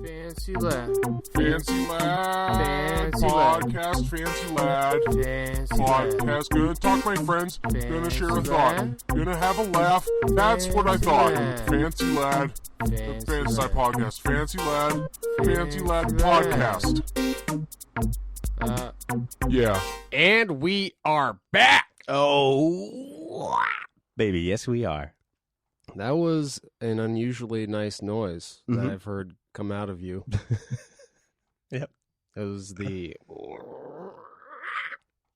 Fancy lad. Fancy lad. Fancy Podcast fancy lad. Fancy Podcast gonna talk my friends. Gonna share a Fancy thought. lad. Gonna have a laugh. That's what I Fancy thought. lad. Fancy lad. The Fancy Fancy lad. podcast. Fancy lad. Fancy lad Fancy lad. podcast. Yeah. And we are back. Oh, baby, yes, we are. That was an unusually nice noise that Mhm. I've heard come out of you. Yep. It was the...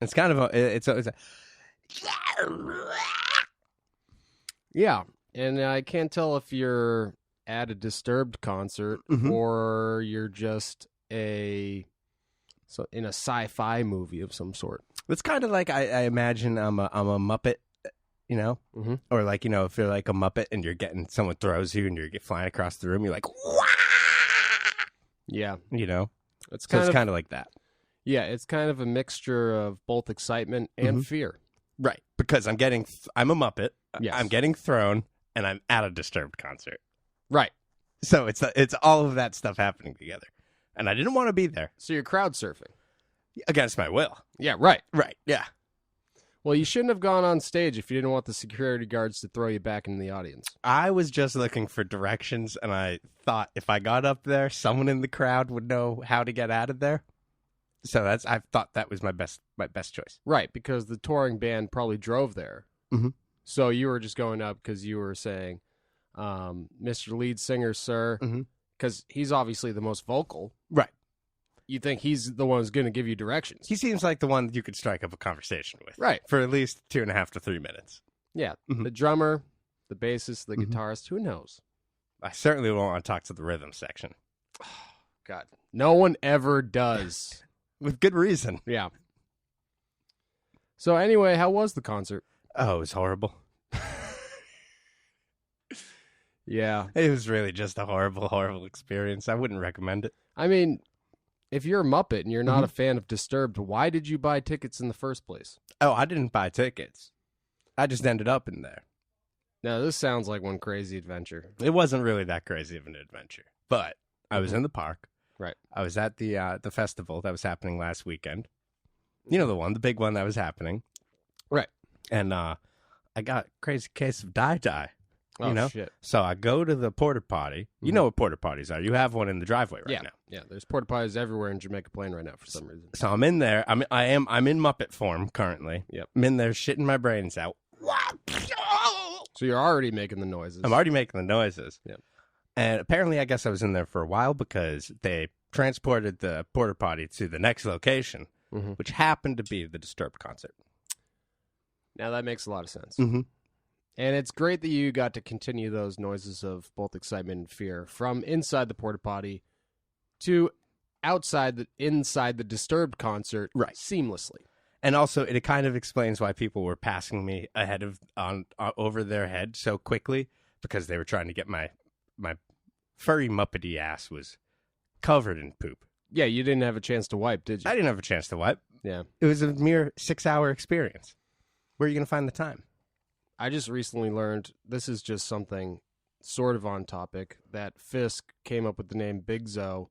It's kind of it's a Yeah, and I can't tell if you're at a Disturbed concert Mhm. or you're just in a sci-fi movie of some sort. It's kind of like I imagine I'm a Muppet, you know, Mhm. or like, you know, if you're like a Muppet and you're getting someone throws you and you're flying across the room, you're like, wah! Yeah, You know, it's so kind it's of kind of like that, it's kind of a mixture of both excitement and Mhm. fear. right? Because I'm a Muppet, Yes. I'm getting thrown, and I'm at a Disturbed concert, Right. so it's all of that stuff happening together, and I didn't want to be there So you're crowd surfing. against my will. Yeah, right. Right? Yeah. Well, you shouldn't have gone on stage if you didn't want the security guards to throw you back into the audience. I was just looking for directions, and I thought if I got up there, someone in the crowd would know how to get out of there. So I thought that was my best choice. Right, because the touring band probably drove there. Mhm. So you were just going up because you were saying, Mr. Lead Singer, sir, Mhm. because he's obviously the most vocal. Right. You think he's the one who's going to give you directions. He seems like the one that you could strike up a conversation with. Right. For at least 2.5 to 3 minutes. Yeah. Mhm. The drummer, the bassist, the Mhm. guitarist, who knows? I certainly won't want to talk to the rhythm section. God, no one ever does. With good reason. Yeah. So anyway, how was the concert? Oh, it was horrible. Yeah. It was really just a horrible, horrible experience. I wouldn't recommend it. I mean, if you're a Muppet and you're not Mhm. a fan of Disturbed, why did you buy tickets in the first place? Oh, I didn't buy tickets. I just ended up in there. Now, this sounds like one crazy adventure. It wasn't really that crazy of an adventure. But I was in the park. Right. I was at the festival that was happening last weekend. You know the big one that was happening. Right. And I got a crazy case of die. Oh, You know? shit. So I go to the porta potty. You know what porta potties are. You have one in the driveway right Yeah. now. Yeah, there's porta potties everywhere in Jamaica Plain right now for some reason. So I'm in there. I'm in Muppet form currently. Yep. I'm in there shitting my brains out. So you're already making the noises. I'm already making the noises. Yep. And apparently, I guess I was in there for a while because they transported the porta potty to the next location, Mhm. which happened to be the Disturbed concert. Now that makes a lot of sense. Mm-hmm. And it's great that you got to continue those noises of both excitement and fear from inside the porta potty to inside the Disturbed concert Right. seamlessly. And also, it kind of explains why people were passing me ahead of over their head so quickly because they were trying to get my furry Muppety ass was covered in poop. Yeah, you didn't have a chance to wipe, did you? I didn't have a chance to wipe. Yeah. It was a mere 6-hour experience. Where are you going to find the time? I just recently learned, this is just something sort of on topic, that Fisk came up with the name Bigzo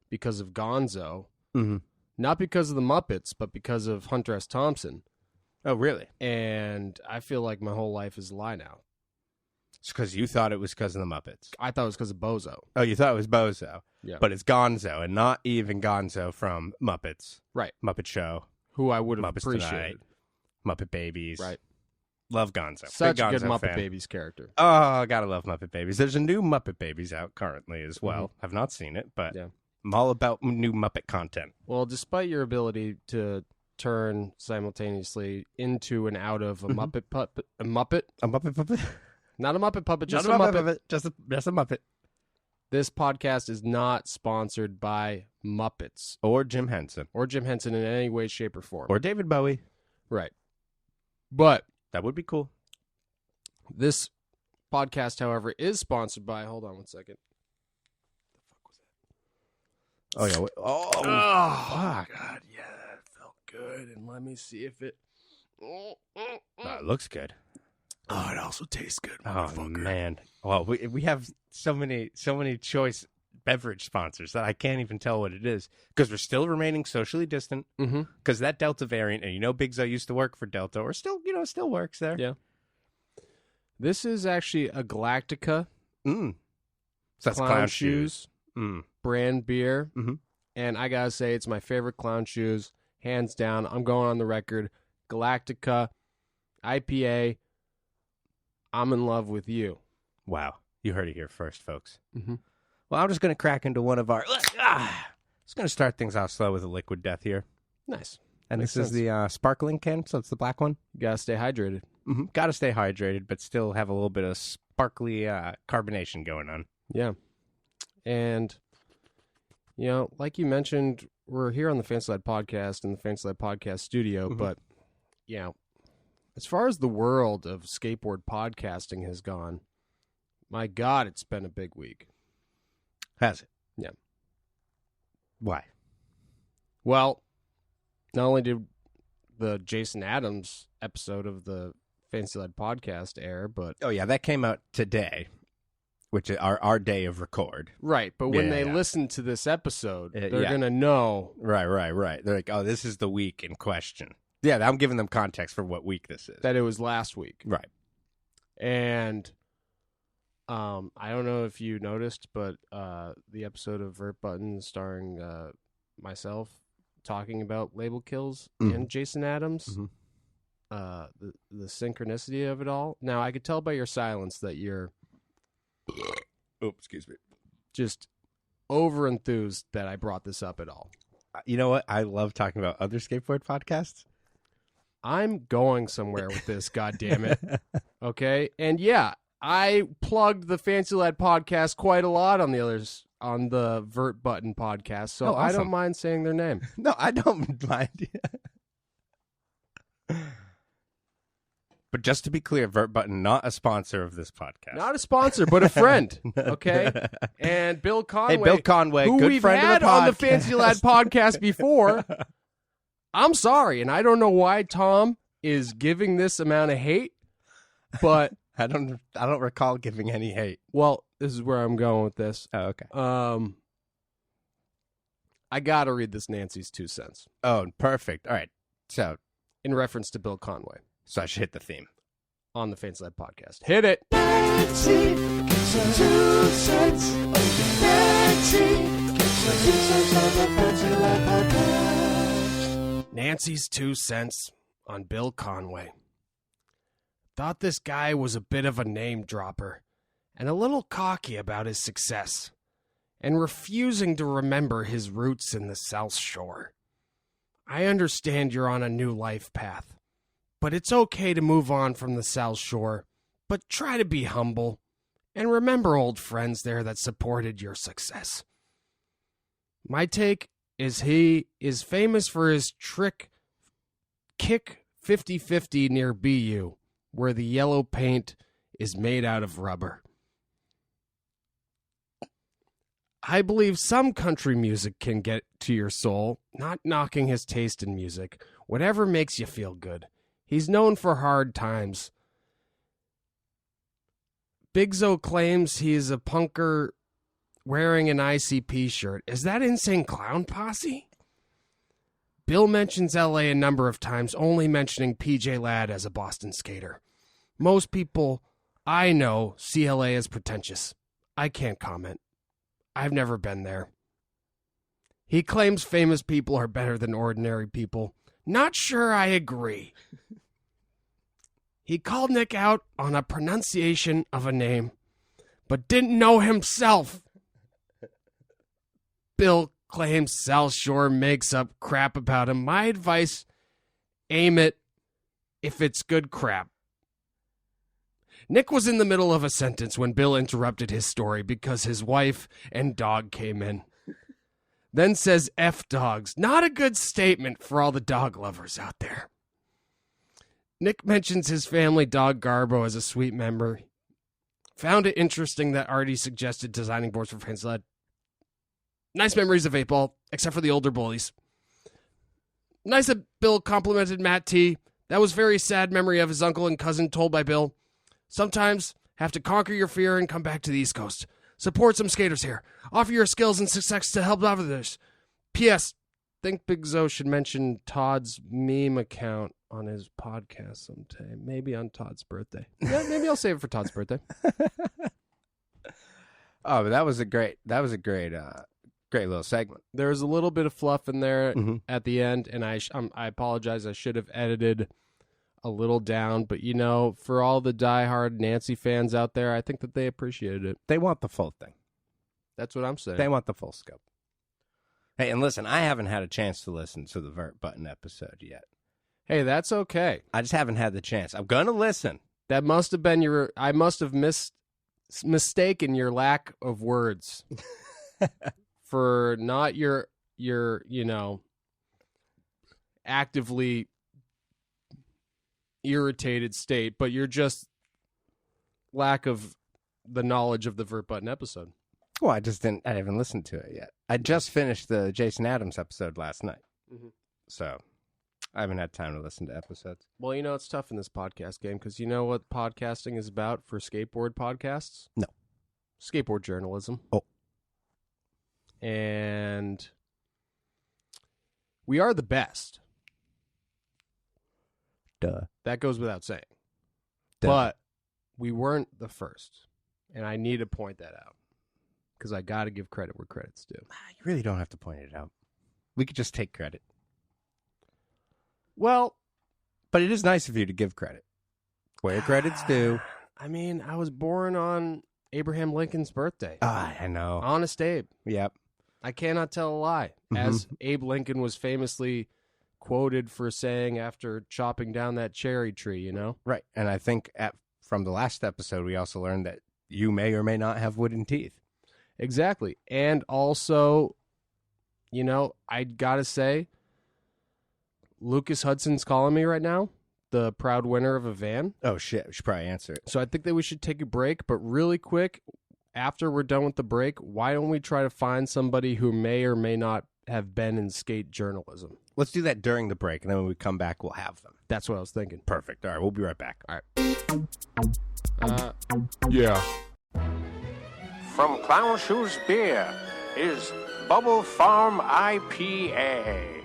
because of Gonzo. Mm-hmm. Not because of the Muppets, but because of Hunter S. Thompson. Oh, really? And I feel like my whole life is a lie now. It's because you thought it was because of the Muppets. I thought it was because of Bozo. Oh, you thought it was Bozo. Yeah. But it's Gonzo, and not even Gonzo from Muppets. Right. Muppet Show, Who I would have Muppets appreciated. Tonight, Muppet Babies. Right. Love Gonzo. Such Big a good Gonzo Muppet fan. Babies character. Oh, gotta love Muppet Babies. There's a new Muppet Babies out currently as well. I've not seen it, but Yeah. I'm all about new Muppet content. Well, despite your ability to turn simultaneously into and out of a Muppet puppet, A Muppet puppet? not a Muppet puppet, just Not a Muppet. Just a Muppet. This podcast is not sponsored by Muppets Or Jim Henson. or Jim Henson in any way, shape, or form. Or David Bowie. Right. But That would be cool. this podcast, however, is sponsored by, hold on one second. Oh, yeah. Oh, fuck. God, yeah, that felt good. And let me see if it... it looks good. Oh, it also tastes good, Oh, man. Well, we have so many choice beverage sponsors that I can't even tell what it is because we're still remaining socially distant because that Delta variant, and Bigzo used to work for Delta or still works there. Yeah. This is actually a Galactica. So that's clown shoes. Brand beer. And I gotta say, it's my favorite clown shoes, hands down. I'm going on the record. Galactica, IPA. I'm in love with you. Wow. You heard it here first, folks. Well, I'm just going to crack into one of our... Just going to start things off slow with a liquid death here. Nice. And Makes this is the sparkling can, so it's the black one. You gotta stay hydrated. Got to stay hydrated, but still have a little bit of sparkly carbonation going on. Yeah. And, like you mentioned, we're here on the Fancy Lad Podcast in the Fancy Lad Podcast studio, but, as far as the world of skateboard podcasting has gone, my God, it's been a big week. Has it? Yeah. Why? Well, not only did the Jason Adams episode of the Fancy Lad Podcast air, but... Oh, yeah, that came out today, which is our day of record. Right, but when they listen to this episode, they're going to know... Right. They're like, oh, this is the week in question. Yeah, I'm giving them context for what week this is. That it was last week. Right. And... I don't know if you noticed, but the episode of Vert Button starring myself talking about label kills and Jason Adams, the synchronicity of it all. Now, I could tell by your silence that you're excuse me, just over-enthused that I brought this up at all. You know what? I love talking about other skateboard podcasts. I'm going somewhere with this, goddammit. Okay? And yeah, I plugged the Fancy Lad podcast quite a lot on the Vert Button podcast, so awesome. I don't mind saying their name. No, I don't mind. But just to be clear, Vert Button, not a sponsor of this podcast. Not a sponsor, but a friend, okay? And Bill Conway. Hey, Bill Conway, who good we've friend had of the podcast. on the Fancy Lad podcast before. I'm sorry, and I don't know why Tom is giving this amount of hate, but... I don't recall giving any hate. Well, this is where I'm going with this. Oh, okay. I got to read this Nancy's 2 cents. Oh, perfect. All right. So, in reference to Bill Conway. So I should hit the theme. On the Fancy Lad podcast. Hit it! Nancy, 2 cents. Nancy, 2 cents on the Fancy Lad podcast. Nancy's 2 cents on Bill Conway. Thought this guy was a bit of a name dropper and a little cocky about his success and refusing to remember his roots in the South Shore. I understand you're on a new life path, but it's okay to move on from the South Shore, but try to be humble and remember old friends there that supported your success. My take is he is famous for his kick 50-50 near BU, where the yellow paint is made out of rubber. I believe some country music can get to your soul, not knocking his taste in music. Whatever makes you feel good. He's known for hard times. Bigzo claims he is a punker wearing an ICP shirt. Is that Insane Clown Posse? Bill mentions LA a number of times, only mentioning PJ Ladd as a Boston skater. Most people I know see LA as pretentious. I can't comment. I've never been there. He claims famous people are better than ordinary people. Not sure I agree. He called Nick out on a pronunciation of a name, but didn't know himself. Bill claims South Shore makes up crap about him. My advice, aim it if it's good crap. Nick was in the middle of a sentence when Bill interrupted his story because his wife and dog came in. Then says F dogs. Not a good statement for all the dog lovers out there. Nick mentions his family dog Garbo as a sweet member. Found it interesting that Artie suggested designing boards for Fancy Lad. Nice memories of 8-Ball, except for the older bullies. Nice that Bill complimented Matt T. That was very sad memory of his uncle and cousin told by Bill. Sometimes have to conquer your fear and come back to the East Coast. Support some skaters here. Offer your skills and success to help others. P.S. Think Bigzo should mention Todd's meme account on his podcast sometime. Maybe on Todd's birthday. Yeah, maybe I'll save it for Todd's birthday. Oh, but that was a great little segment. There was a little bit of fluff in there Mhm. at the end, and I apologize. I should have edited a little down, but you know, for all the diehard Nancy fans out there, I think that they appreciated it. They want the full thing. That's what I'm saying. They want the full scope. Hey, and listen, I haven't had a chance to listen to the Vert Button episode yet. Hey, that's okay. I just haven't had the chance. I'm going to listen. That must have been I must have mistaken your lack of words for not your actively irritated state, but you're just lack of the knowledge of the Vert Button episode. Well, I haven't listened to it yet. I just finished the Jason Adams episode last night. Mhm. So I haven't had time to listen to episodes. Well, you know, it's tough in this podcast game because you know what podcasting is about for skateboard podcasts? No. Skateboard journalism. Oh. And we are the best. Duh. That goes without saying. Duh. But we weren't the first. And I need to point that out because I got to give credit where credit's due. You really don't have to point it out. We could just take credit. Well, But it is nice of you to give credit. Where credit's due. I mean, I was born on Abraham Lincoln's birthday. I know. Honest Abe. Yep. I cannot tell a lie. As Abe Lincoln was famously quoted for saying after chopping down that cherry tree, you know? Right. And I think from the last episode, we also learned that you may or may not have wooden teeth. Exactly. And also, you know, I gotta say, Lucas Hudson's calling me right now, the proud winner of a van. Oh, shit. We should probably answer it. So I think that we should take a break, but really quick, after we're done with the break, why don't we try to find somebody who may or may not have been in skate journalism? Let's do that during the break, and then when we come back, we'll have them. That's what I was thinking. Perfect. All right, we'll be right back. All right. Yeah. From Clown Shoes Beer is Bubble Farm IPA.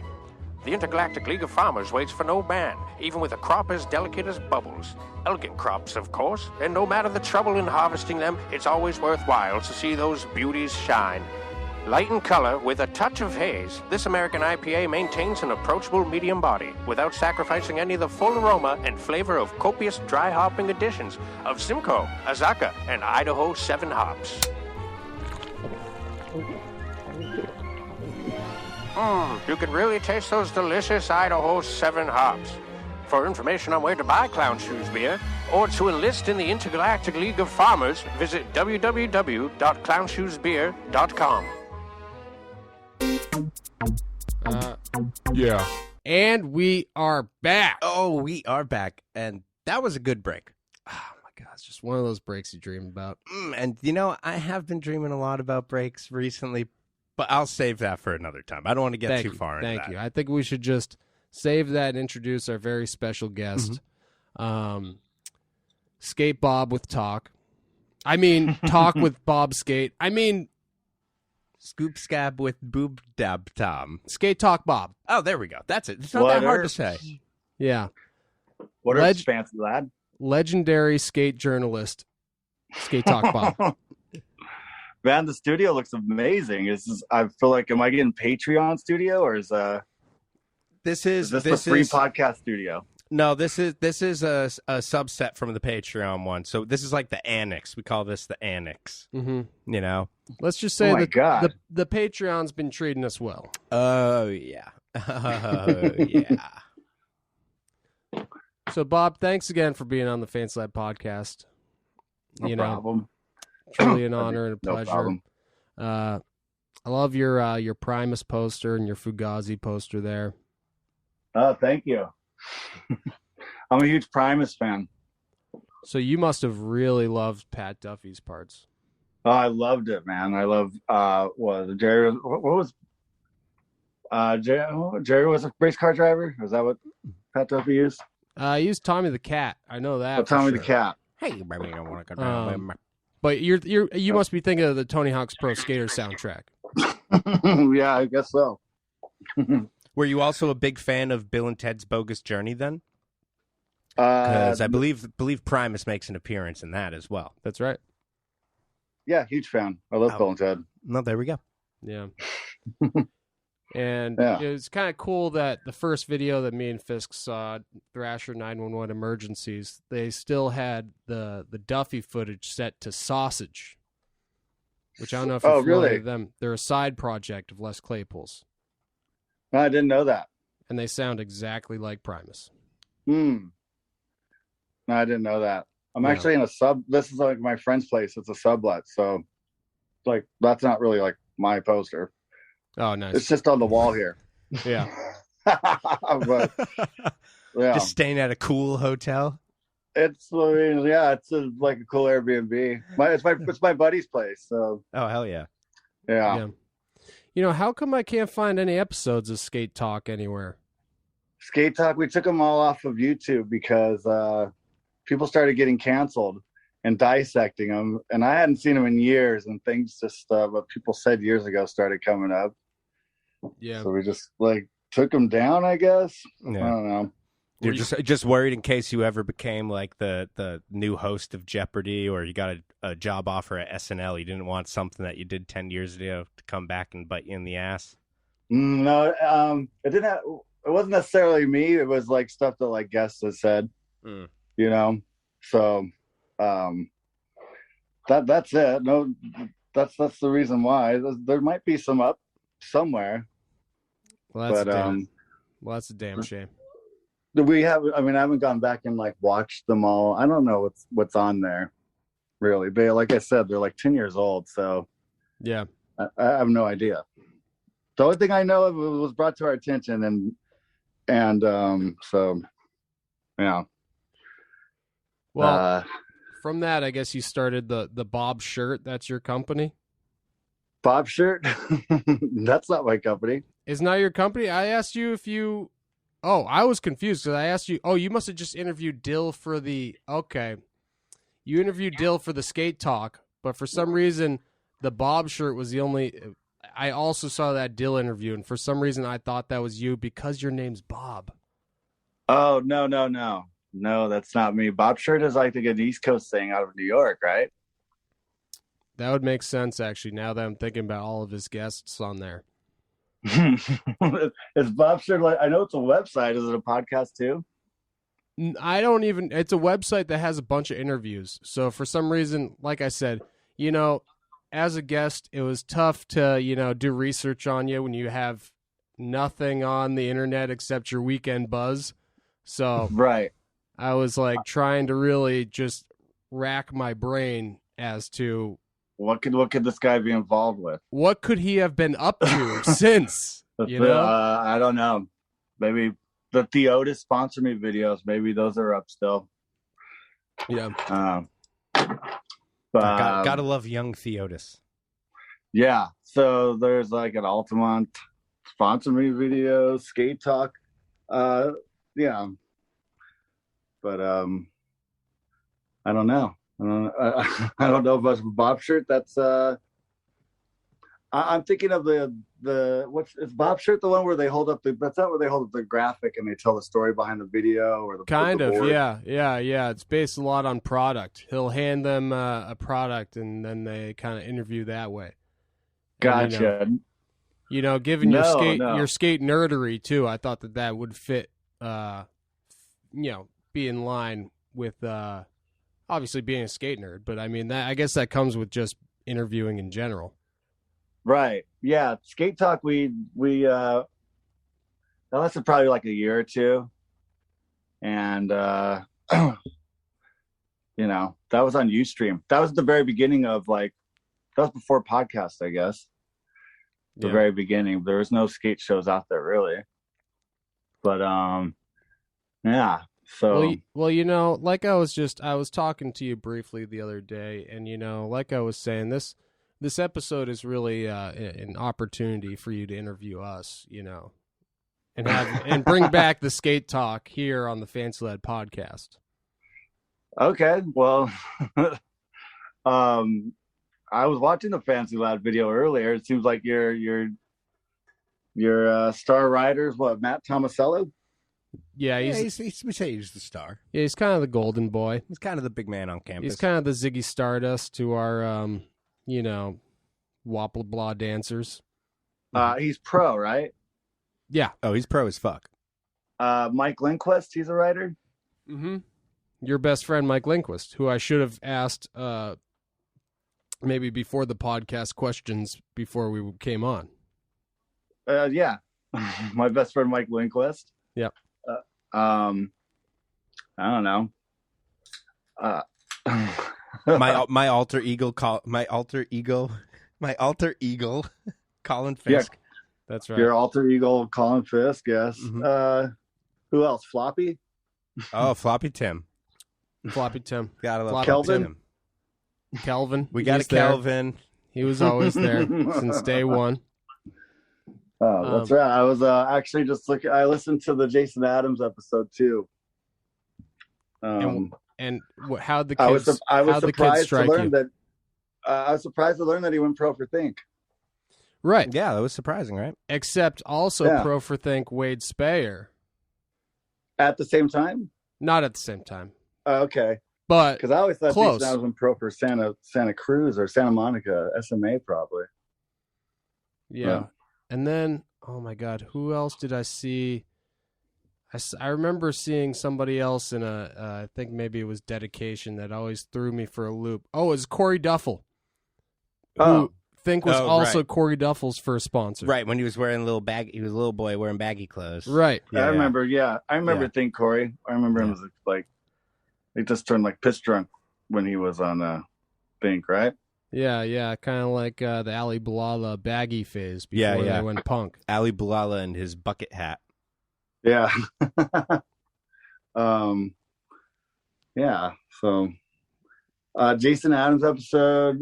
The Intergalactic League of Farmers waits for no man, even with a crop as delicate as bubbles. Elegant crops, of course, and no matter the trouble in harvesting them, it's always worthwhile to see those beauties shine. Light in color with a touch of haze, this American IPA maintains an approachable medium body without sacrificing any of the full aroma and flavor of copious dry hopping additions of Simcoe, Azaka, and Idaho 7 hops. You can really taste those delicious Idaho 7 hops. For information on where to buy Clown Shoes Beer or to enlist in the Intergalactic League of Farmers, visit www.clownshoesbeer.com. Yeah. And we are back. Oh, we are back, and that was a good break. Oh, my God. It's just one of those breaks you dream about. And, you know, I have been dreaming a lot about breaks recently, but I'll save that for another time. I don't want to get too far into that. Thank you. I think we should just save that and introduce our very special guest, Skate Bob with Talk. I mean, Talk with Bob Skate. I mean, Scoop Scab with Boob Dab Tom. Skate Talk Bob. Oh, there we go. That's it. It's not that hard to say. Yeah. What are fancy lad? Legendary skate journalist, Skate Talk Bob. Man, the studio looks amazing. I feel like, am I getting Patreon studio or is this the free podcast studio? No, this is a subset from the Patreon one. So this is like the annex. We call this the annex. Mm-hmm. You know. Let's just say that the Patreon's been treating us well. Oh yeah. Oh yeah. So Bob, thanks again for being on the Fancy Lad podcast. No problem. Truly an honor and a No pleasure. problem. I love your Primus poster and your Fugazi poster there. Thank you. I'm a huge Primus fan. So you must have really loved Pat Duffy's parts. Oh, I loved it, man. I love Jerry. What was Jerry was a race car driver? Was that what Pat Duffy used? I used Tommy the Cat. I know that. Tommy the Cat. Hey, baby, I want to go down. But you must be thinking of the Tony Hawk's Pro Skater soundtrack. Yeah, I guess so. Were you also a big fan of Bill and Ted's Bogus Journey then? Because I believe Primus makes an appearance in that as well. That's right. Yeah, huge fan. I love Bill and Ted. No, there we go. Yeah. And Yeah. it was kind of cool that the first video that me and Fisk saw, Thrasher 911 Emergencies, they still had the Duffy footage set to Sausage, which I don't know if you're familiar with them. They're a side project of Les Claypool's. I didn't know that. And they sound exactly like Primus. No, I didn't know that. I'm actually in a sub. This is like my friend's place. It's a sublet. So, like, that's not really like my poster. Oh, nice. It's just on the wall here. Yeah. But, yeah. Just staying at a cool hotel. It's like a cool Airbnb. It's my buddy's place. So. Oh, hell yeah. Yeah. You know, how come I can't find any episodes of Skate Talk anywhere? Skate Talk, we took them all off of YouTube because people started getting canceled and dissecting them, and I hadn't seen them in years, and things just what people said years ago started coming up. Yeah. So we just like took them down, I guess. Yeah. I don't know. You're just worried in case you ever became like the new host of Jeopardy, or you got a job offer at SNL. You didn't want something that you did 10 years ago to come back and bite you in the ass. No, it didn't. It wasn't necessarily me. It was like stuff that like guests had said. You know, so that's it. No, that's the reason why. There might be some up somewhere. Well, that's a damn shame. I haven't gone back and like watched them all. I don't know what's on there, really. But like I said, they're like 10 years old, so yeah, I have no idea. The only thing I know of was brought to our attention, and so yeah. Well, from that, I guess you started the Bob Shirt. That's your company? Bob Shirt? That's not my company. It's not your company? I asked you if you... Oh, I was confused because I asked you... Oh, you must have just interviewed Dill for the... Okay. You interviewed Dill for the Skate Talk, but for some reason, the Bob Shirt was the only... I also saw that Dill interview, and for some reason, I thought that was you because your name's Bob. Oh, no. No, that's not me. Bob Shirt is like an East Coast thing out of New York, right? That would make sense, actually, now that I'm thinking about all of his guests on there. Is Bob Shirt like... I know it's a website. Is it a podcast, too? I don't even... It's a website that has a bunch of interviews. So for some reason, like I said, you know, as a guest, it was tough to, you know, do research on you when you have nothing on the internet except your weekend buzz. So... Right. I was like trying to really just rack my brain as to what could this guy be involved with? What could he have been up to since? You know, I don't know. Maybe the Theotis sponsor me videos. Maybe those are up still. Yeah. Gotta love young Theotis. Yeah. So there's like an Altamont sponsor me video, Skate Talk. Yeah. But I don't know. I don't know if it's Bob Shirt. That's I'm thinking of the is Bob Shirt the one where they hold up that's not where they hold up the graphic and they tell the story behind the video or the kind of board. Yeah. It's based a lot on product. He'll hand them a product and then they kind of interview that way. Gotcha. And, you know, given your skate nerdery too, I thought that would fit. You know, be in line with obviously being a skate nerd, but I mean I guess that comes with just interviewing in general. Right. Yeah. Skate Talk we that lasted probably like a year or two. And you know, that was on Ustream. That was the very beginning of that was before podcast, I guess. The very beginning. There was no skate shows out there really. But yeah. So well, you know, like I was talking to you briefly the other day, and you know, like I was saying, this episode is really an opportunity for you to interview us, you know, and bring back the Skate Talk here on the Fancy Lad podcast. Okay, well, I was watching the Fancy Lad video earlier. It seems like your star rider's what, Matt Tomasello? Yeah, we say he's the star. Yeah, he's kind of the golden boy. He's kind of the big man on campus. He's kind of the Ziggy Stardust to our, wobble blah dancers. He's pro, right? Yeah. Oh, he's pro as fuck. Mike Lindquist, he's a writer. Mm-hmm. Your best friend, Mike Lindquist, who I should have asked maybe before the podcast questions before we came on. Yeah. My best friend, Mike Lindquist. Yep. I don't know. My alter ego, Colin Fisk. Yeah, that's right. Your alter ego, Colin Fisk. Yes. Mm-hmm. Who else? Floppy. Oh, Floppy Tim. Floppy Tim. Gotta love Kelvin. Tim. Kelvin. We got a Kelvin. He was always there since day one. Oh, that's right. I was actually just looking. I listened to the Jason Adams episode too. And how'd the kids? I was how'd the kids surprised to strike learn you? that. I was surprised to learn that he went pro for Think. Right. Yeah, that was surprising, right? Except also Yeah. pro for Think Wade Speyer. At the same time. Not at the same time, Okay, but because I always thought close. Jason Adams went pro for Santa Cruz or Santa Monica SMA probably. Yeah. Yeah. And then, oh my God, who else did I see? I remember seeing somebody else in I think maybe it was Dedication that always threw me for a loop. Oh, it was Corey Duffel. Who Oh. think was Oh, also right. Corey Duffel's first sponsor. Right, when he was wearing he was a little boy wearing baggy clothes. Right. I remember. Yeah, I remember Yeah. Think Corey. I remember him as like he just turned like piss drunk when he was on Think, right? Yeah, kind of like the Ali Bilala baggy phase before Yeah. they went punk. Ali Bilala and his bucket hat. Yeah. Yeah. So, Jason Adams episode.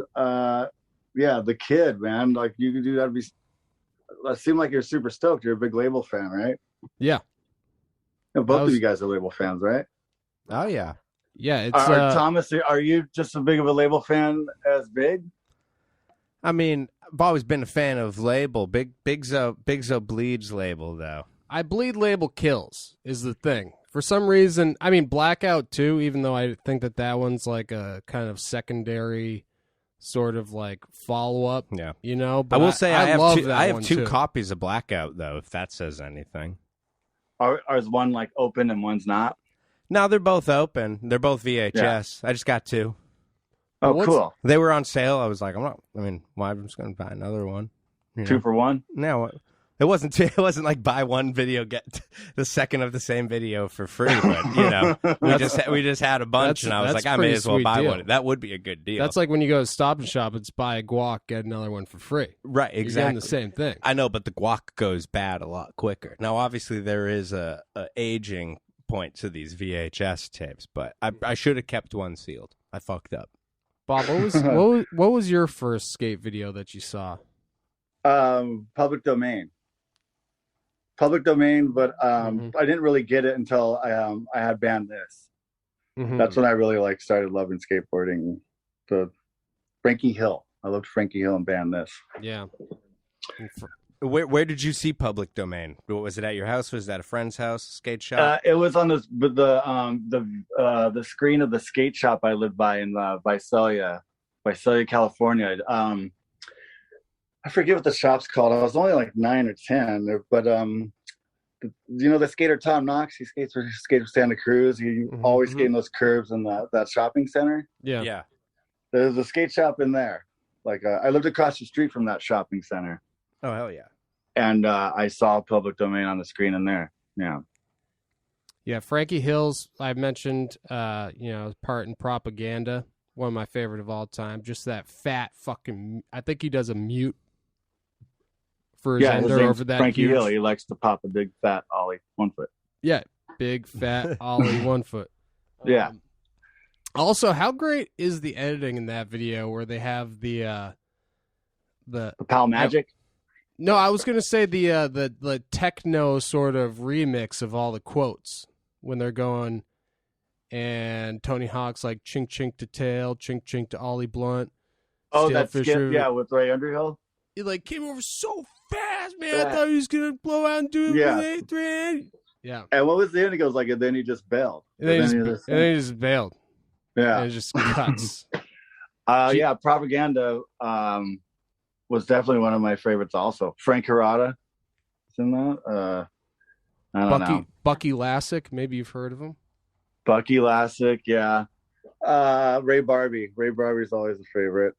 Yeah, the kid, man. Like you could do that. It seemed like you're super stoked. You're a big label fan, right? Yeah. Both of you guys are label fans, right? Oh yeah. Yeah, it's Thomas, are you just as big of a label fan as Big? I mean, I've always been a fan of label. Bigzo bleeds label though. I bleed label kills is the thing. For some reason, I mean Blackout too, even though I think that one's like a kind of secondary sort of like follow up. Yeah. You know, but I will say I love have that I have one, two too. copies of Blackout though, if that says anything. Is one like open and one's not? No, they're both open. They're both VHS. I just got two. Oh, What's- cool. They were on sale. I was like, I'm just going to buy another one. You know? 2 for 1? No, it wasn't like buy one video, get the second of the same video for free. But, you know, we just had a bunch, and I was that's like, I pretty may as well sweet buy deal. one. That would be a good deal. That's like when you go to Stop and Shop, it's buy a guac, get another one for free. right, You're exactly. getting the same thing. I know, but the guac goes bad a lot quicker. Now, obviously, there is a aging point to these VHS tapes, but I should have kept one sealed. I fucked up. Bob, what was your first skate video that you saw? Public domain. Public domain, but I didn't really get it until I had banned this. Mhm. That's when I really started loving skateboarding. The Frankie Hill. I loved Frankie Hill and banned this. Yeah. Where did you see Public Domain? Was it at your house? Was that a friend's house? Skate shop? It was on the screen of the skate shop I lived by in Visalia, California. I forget what the shop's called. I was only like 9 or 10, but you know the skater Tom Knox. He skates for Santa Cruz. He always skating those curves in that shopping center. Yeah. Yeah. There's a skate shop in there. I lived across the street from that shopping center, Oh, hell yeah. and I saw Public Domain on the screen in there. Yeah. Yeah, Frankie Hills, I mentioned, part in Propaganda, one of my favorite of all time. Just that fat fucking, I think he does a mute for his Yeah, his ender name's over that Frankie huge. Hill. He likes to pop a big fat ollie 1 foot. Yeah, big fat ollie 1 foot. Yeah. Also, how great is the editing in that video where they have the Pal Magic. No, I was gonna say the techno sort of remix of all the quotes when they're going, and Tony Hawk's like chink chink to tail, chink chink to Ollie Blunt. Oh, Steel that skip, Fisher. yeah, with Ray Underhill. He like came over so fast, man. I Yeah. thought he was gonna blow out and do it Yeah. with A3. Yeah. And what was the end? He goes like, and then he just bailed. And then he just bailed. yeah. And it just cuts. Yeah, Propaganda was definitely one of my favorites also. Frank Hirata is in that. I don't know. Bucky Lassick, maybe you've heard of him. Bucky Lassick, yeah. Ray Barbie. Ray Barbie's always a favorite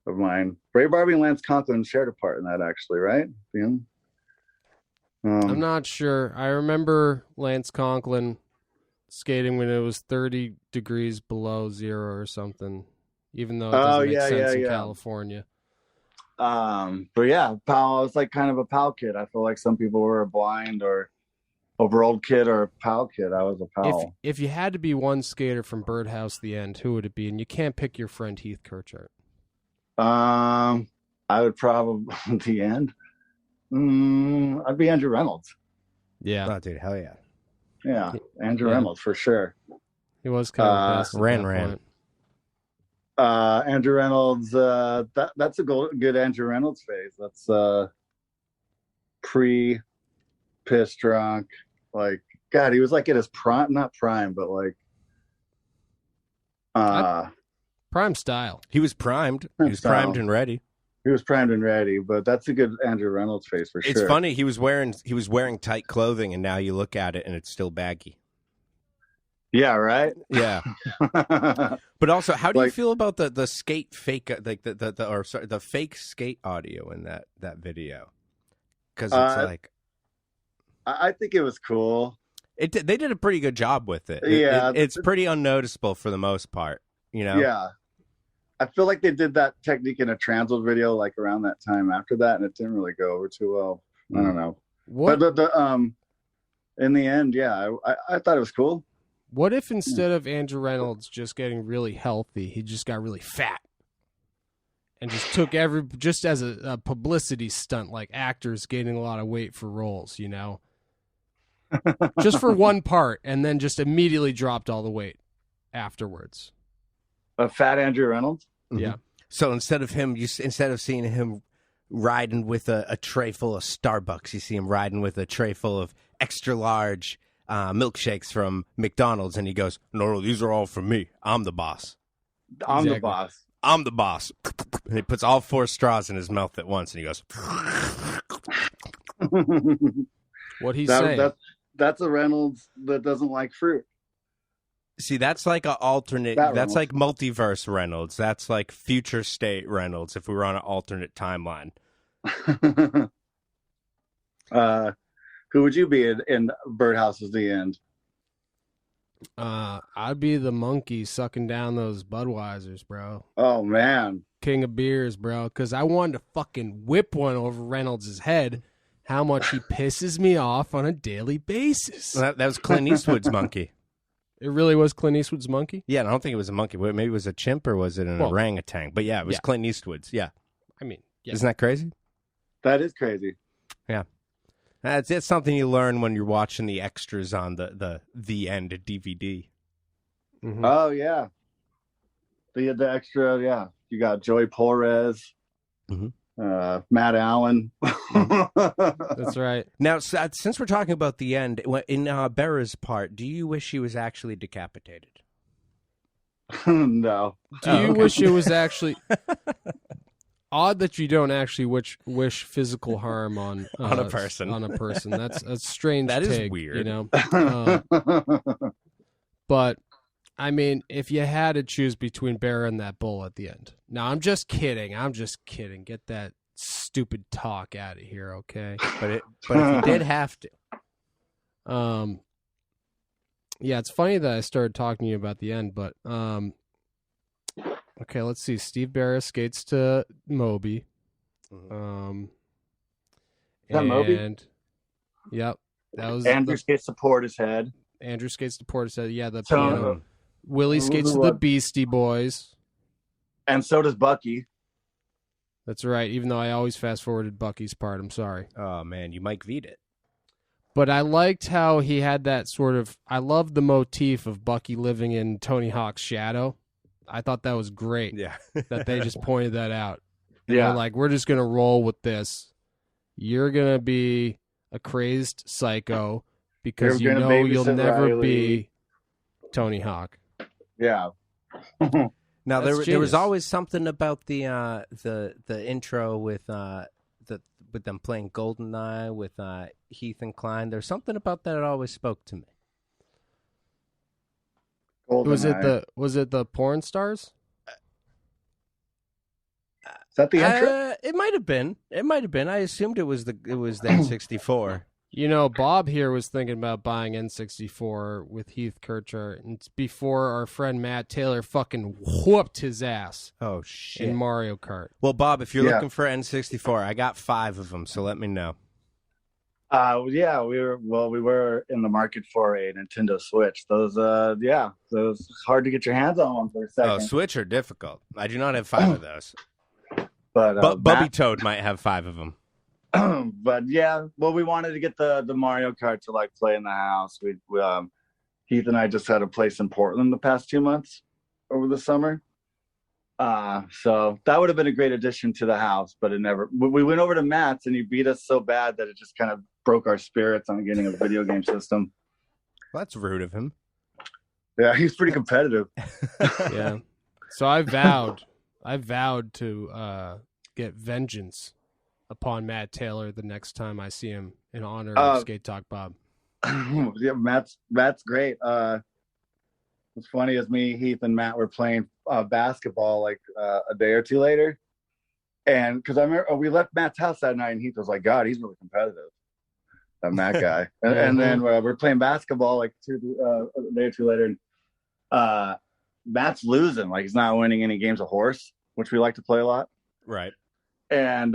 of mine. Ray Barbie and Lance Conklin shared a part in that, actually, right? Yeah. I'm not sure. I remember Lance Conklin skating when it was 30 degrees below zero or something, even though it doesn't make sense in California. But yeah, Powell, I was like kind of a Powell kid. I feel like some people were a Blind or Overold kid or a Powell kid. I was a Powell. If you had to be one skater from Birdhouse the End, who would it be? And you can't pick your friend Heath Kirchart. I would probably the end. I'd be Andrew Reynolds. Yeah. Oh, dude, hell yeah. Yeah, Andrew Reynolds for sure. He was kind of the best. Ran. Andrew Reynolds. That's a good Andrew Reynolds phase. That's pre-piss drunk. Like, God, he was like at his prime, not prime, but like Prime style. He was primed. He was primed and ready. He was primed and ready, but that's a good Andrew Reynolds face for sure. It's funny. He was wearing tight clothing, and now you look at it, and it's still baggy. Yeah, right. Yeah. But also, how do you feel about the skate fake, like the fake skate audio in that video? Because it's like, I think it was cool. They did a pretty good job with it. Yeah, it's pretty unnoticeable for the most part. You know. Yeah. I feel like they did that technique in a Transworld video, like around that time after that, and it didn't really go over too well. I don't know. What? But in the end, yeah, I thought it was cool. What if instead of Andrew Reynolds just getting really healthy, he just got really fat and just took just as a publicity stunt, like actors gaining a lot of weight for roles, you know, just for one part, and then just immediately dropped all the weight afterwards. A fat Andrew Reynolds. Yeah. So instead of seeing him riding with a tray full of Starbucks, you see him riding with a tray full of extra large milkshakes from McDonald's, and he goes, "No, these are all for me. I'm the boss. I'm the boss. I'm the boss." And he puts all 4 straws in his mouth at once, and he goes. What he's saying? That's a Reynolds that doesn't like fruit. See, that's like an alternate. That's like multiverse Reynolds. That's like future state Reynolds. If we were on an alternate timeline. Who would you be in Birdhouse is the End? I'd be the monkey sucking down those Budweisers, bro. Oh man, king of beers, bro. Because I wanted to fucking whip one over Reynolds' head. How much he pisses me off on a daily basis. That was Clint Eastwood's monkey. It really was Clint Eastwood's monkey? Yeah, I don't think it was a monkey. Maybe it was a chimp, or was it an orangutan? But yeah, it was Clint Eastwood's. Yeah. I mean, yeah. Isn't that crazy? That is crazy. Yeah. It's something you learn when you're watching the extras on the End DVD. Mm-hmm. Oh, yeah. The extra, yeah. You got Joey Porez, Matt Allen. That's right. Now, since we're talking about the End, in Bera's part, do you wish she was actually decapitated? No. Do you wish it was actually... Odd that you don't actually wish physical harm on a person. On a person. That's a strange That is take, weird. You know? But, I mean, if you had to choose between Bera and that bull at the end. Now, I'm just kidding. Get that stupid talk out of here, okay? But if you did have to. Yeah, it's funny that I started talking to you about the End, but... Okay, let's see. Steve Bera skates to Moby. Is that Moby? Yep. That was Andrew skates to Portishead. Andrew skates to Portishead. Yeah, the So, piano. Willie skates to the Beastie Boys. And so does Bucky. That's right, even though I always fast-forwarded Bucky's part. I'm sorry. Oh, man, you Mike V'd it. But I liked how he had that sort of. I loved the motif of Bucky living in Tony Hawk's shadow. I thought that was great. Yeah. That they just pointed that out. And Yeah. they're like, we're just gonna roll with this. You're gonna be a crazed psycho because You're you gonna know you'll babysit never Riley. be Tony Hawk. Yeah. Now That's there was genius. always something about the intro with with them playing GoldenEye with Heath and Klein. There's something about that always spoke to me. Was it GoldenEye. the porn stars? Is that the intro? It might have been. It might have been. I assumed it was the N64. You know, Bob here was thinking about buying N64 with Heath Kirchart, and it's before our friend Matt Taylor fucking whooped his ass Oh shit! in Mario Kart. Well, Bob, if you're Yeah. looking for N64, I got 5 of them, so let me know. Yeah, we were in the market for a Nintendo Switch. Those those hard to get your hands on one for a Oh, second. Switch are difficult. I do not have 5 of those. But But Bubby Toad might have 5 of them. but yeah, well, we wanted to get the Mario Kart to like play in the house. We Heath and I just had a place in Portland the past 2 months over the summer. So that would have been a great addition to the house, but it never. We went over to Matt's and he beat us so bad that it just kind of broke our spirits on getting a video game system. Well, that's rude of him. Yeah, he's pretty competitive. Yeah. So I vowed to get vengeance upon Matt Taylor the next time I see him in honor of Skate Talk Bob. Yeah, Matt's great. What's funny is me, Heath, and Matt were playing basketball like a day or two later, and because I remember we left Matt's house that night, and Heath was like, "God, he's really competitive." That Matt guy, and then we're playing basketball like a day or two later, and Matt's losing, like he's not winning any games of horse, which we like to play a lot, Right. and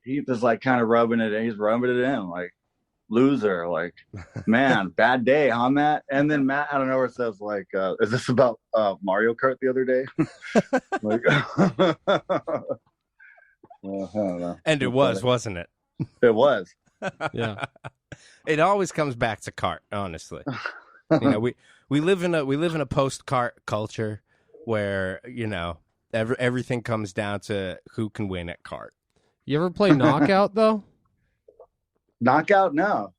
Heath is like kind of rubbing it in. He's rubbing it in, like, loser, like, man, bad day, huh, Matt? And then Matt, I don't know where it says, like, is this about Mario Kart the other day? Like, well, I don't know. And it was, wasn't it? It was. Yeah. It always comes back to kart, honestly. You know, we live in a post kart culture where, you know, everything comes down to who can win at kart. You ever play Knockout though? Knockout? No.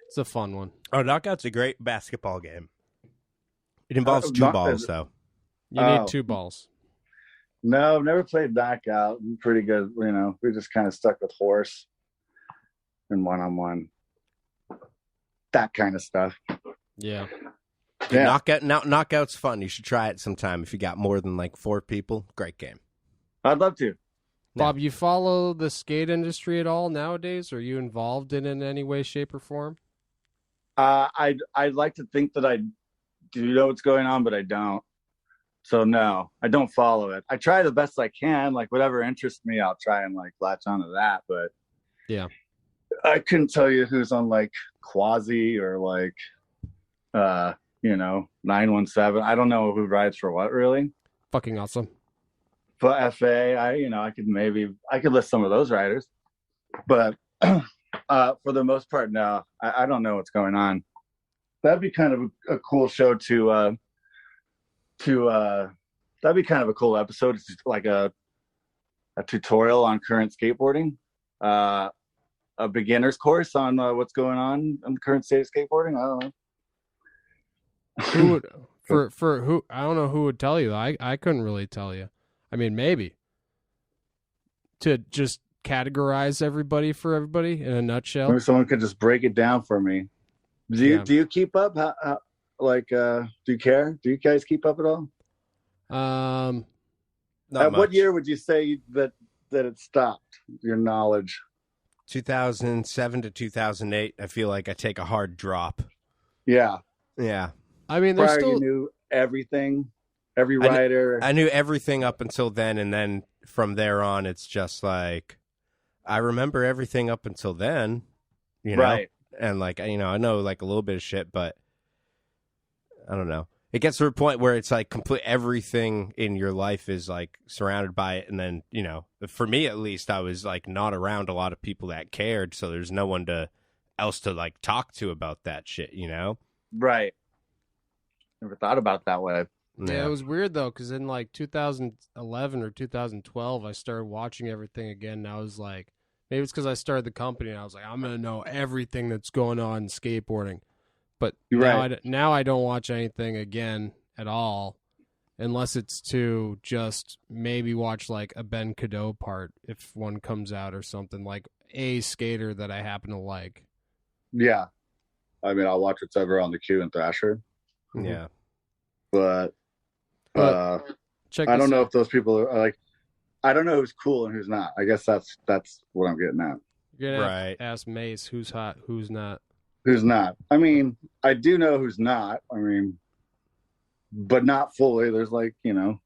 It's a fun one. Oh, Knockout's a great basketball game. It involves 2 balls, though. You need 2 balls. No, I've never played Knockout. I'm pretty good. You know, we just kind of stuck with horse and one-on-one. That kind of stuff. Yeah. Yeah. Knockout's fun. You should try it sometime if you got more than like 4 people. Great game. I'd love to. Bob, you follow the skate industry at all nowadays? Are you involved in any way, shape, or form? I'd like to think that I do know what's going on, but I don't. So no, I don't follow it. I try the best I can. Like whatever interests me, I'll try and like latch onto that. But Yeah. I couldn't tell you who's on like Quasi or like, 917. I don't know who rides for what really. Fucking awesome. But FA, I could list some of those riders, but for the most part, no, I don't know what's going on. That'd be kind of a cool show that'd be kind of a cool episode. It's just like a tutorial on current skateboarding, a beginner's course on what's going on in the current state of skateboarding. I don't know. Who would for who? I don't know who would tell you. I couldn't really tell you. I mean, maybe to just categorize everybody for everybody in a nutshell. Maybe someone could just break it down for me. Do you keep up? How, do you care? Do you guys keep up at all? Not At what much. year would you say that it stopped? Your knowledge. 2007 to 2008. I feel like I take a hard drop. Yeah. Yeah. I mean, there's Prior, still you knew everything, every rider. I knew everything up until then, and then from there on, it's just like I remember everything up until then, you know, Right. and like I know like a little bit of shit, but I don't know. It gets to a point where it's like complete everything in your life is like surrounded by it, and then for me at least, I was like not around a lot of people that cared, so there's no one to else to like talk to about that shit, you know? Right. Never thought about it that way. Yeah, it was weird though, because in like 2011 or 2012, I started watching everything again. And I was like, maybe it's because I started the company, and I was like, I'm gonna know everything that's going on in skateboarding. But now I don't watch anything again at all, unless it's to just maybe watch like a Ben Cadeau part if one comes out or something, like a skater that I happen to like. Yeah. I mean, I'll watch what's ever on the queue in Thrasher. Yeah. But Check I this don't know out. if those people are like, I don't know who's cool and who's not. I guess that's what I'm getting at. You're gonna have Right. to ask Mace who's hot, who's not. Who's not? I mean, I do know who's not. I mean, but not fully. There's like, you know.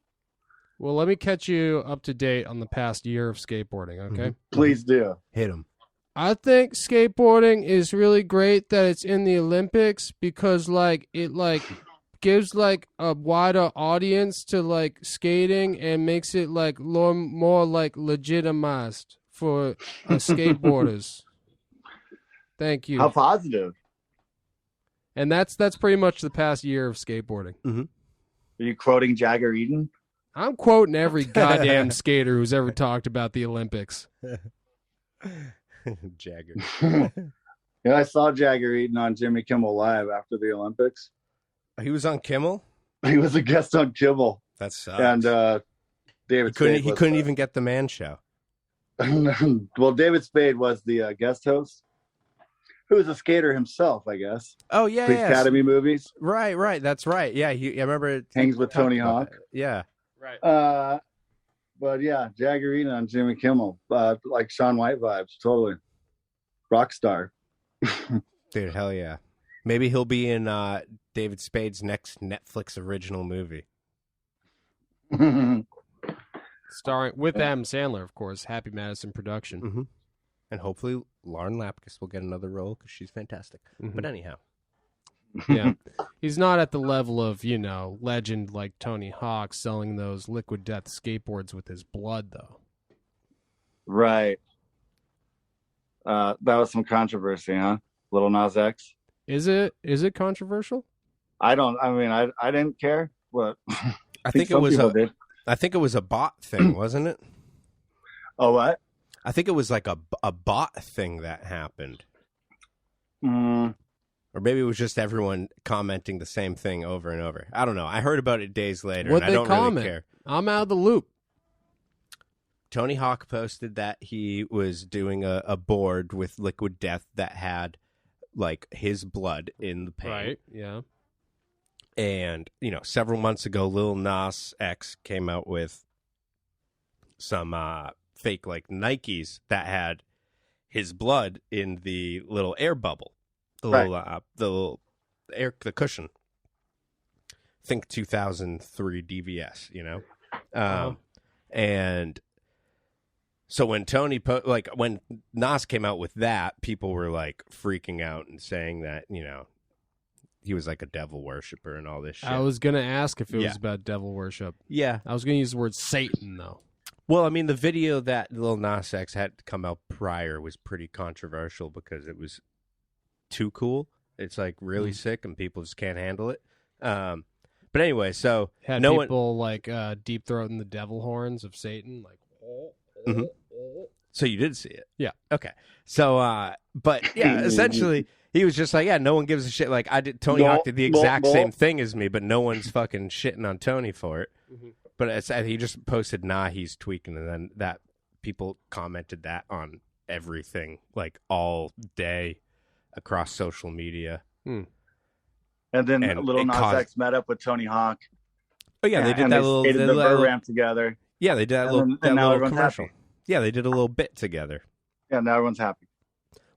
Well, let me catch you up to date on the past year of skateboarding, okay? Please do. Hit him. I think skateboarding is really great that it's in the Olympics because like it like gives like a wider audience to like skating and makes it like more like legitimized for skateboarders. Thank you. How positive. And that's pretty much the past year of skateboarding. Are you quoting Jagger Eden? I'm quoting every goddamn skater who's ever talked about the Olympics. Jagger. Yeah, I saw Jagger Eden on Jimmy Kimmel Live after the Olympics. He was on Kimmel? He was a guest on Kimmel. That sucks. And David Spade he was, couldn't even get the man show. well, David Spade was the guest host, who was a skater himself, I guess. Oh, yeah, The yeah. Academy movies. Right. That's right. Yeah, I remember it. Hangs with Tony Hawk. Yeah. Right. But yeah, Jagger Eden on Jimmy Kimmel. Like Shaun White vibes, totally. Rock star. Dude, hell yeah. Maybe he'll be in David Spade's next Netflix original movie. Starring with Adam Sandler, of course. Happy Madison production. Mm-hmm. And hopefully Lauren Lapkus will get another role because she's fantastic. Mhm. But anyhow. Yeah. He's not at the level of, legend like Tony Hawk selling those Liquid Death skateboards with his blood, though. Right. That was some controversy, huh? Little Nas X. Is it controversial? I didn't care, but I think some people did. I think it was a bot thing, wasn't it? Oh, what? I think it was like a bot thing that happened. Or maybe it was just everyone commenting the same thing over and over. I don't know. I heard about it days later, What'd and I they don't really comment? care. I'm out of the loop. Tony Hawk posted that he was doing a board with Liquid Death that had like his blood in the paint. Right, yeah. And, several months ago, Lil Nas X came out with some fake like Nikes that had his blood in the little air bubble. The cushion. Think 2003 DVS, and so when when Nas came out with that, people were like freaking out and saying that he was like a devil worshiper and all this shit. I was gonna ask if it was about devil worship. Yeah, I was gonna use the word Satan though. Well, I mean, the video that Lil Nas X had come out prior was pretty controversial because it was too cool. It's like really sick, and people just can't handle it. But anyway, so had people like deep throating the devil horns of Satan, like. Mm-hmm. So you did see it, yeah? Okay, so but yeah, essentially he was just like, yeah, no one gives a shit. Like Tony Hawk did the exact same thing as me, but no one's fucking shitting on Tony for it. Mm-hmm. But he just posted, he's tweaking, and then that people commented that on everything, like all day across social media. And then Little Nas X met up with Tony Hawk. Oh yeah, they did that little skated the Burr ramp together. Yeah, they did that little commercial. Happy. Yeah, they did a little bit together. Yeah, now everyone's happy.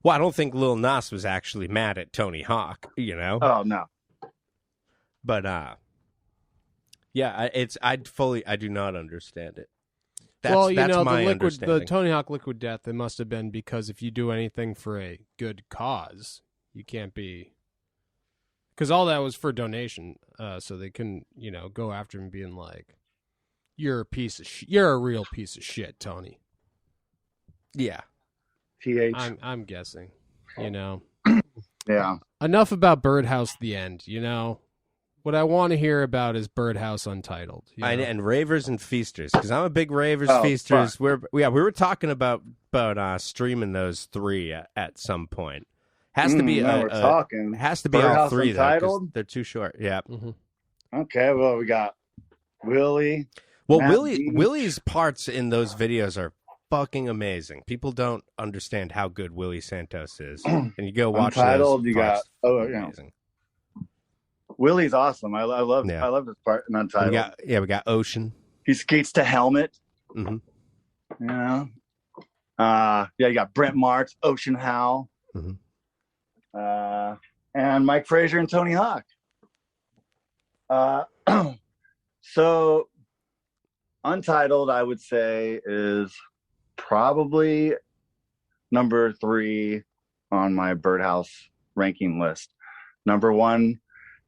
Well, I don't think Lil Nas was actually mad at Tony Hawk, Oh no. But yeah, I do not understand it. That's my understanding. The Tony Hawk Liquid Death, it must have been because if you do anything for a good cause, you can't be. Because all that was for donation, so they couldn't, go after him being like, "You're a piece of you're a real piece of shit, Tony." Yeah. TH. I'm guessing, Yeah. Enough about Birdhouse the End, you know? What I want to hear about is Birdhouse Untitled. You know? And ravers and feasters, because I'm a big ravers, Oh, feasters. fuck. We were talking about streaming those 3 at some point. Has to be now we're talking. Has to be all Birdhouse 3 though, 'cause Untitled? they're too short. Yeah. Okay, well, we got Willie. Well, Matt Willie Beach. Willie's parts in those videos are fucking amazing. People don't understand how good Willie Santos is, and you go watch Untitled, those you parts. got Amazing. Willie's awesome. I love Yeah. I love this part in Untitled. We got Ocean. He skates to Helmet. Mhm. You know. You got Brent Marks, Ocean Howl, Mhm. and Mike Frazier and Tony Hawk. So Untitled, I would say, is probably number 3 on my Birdhouse ranking list. Number 1,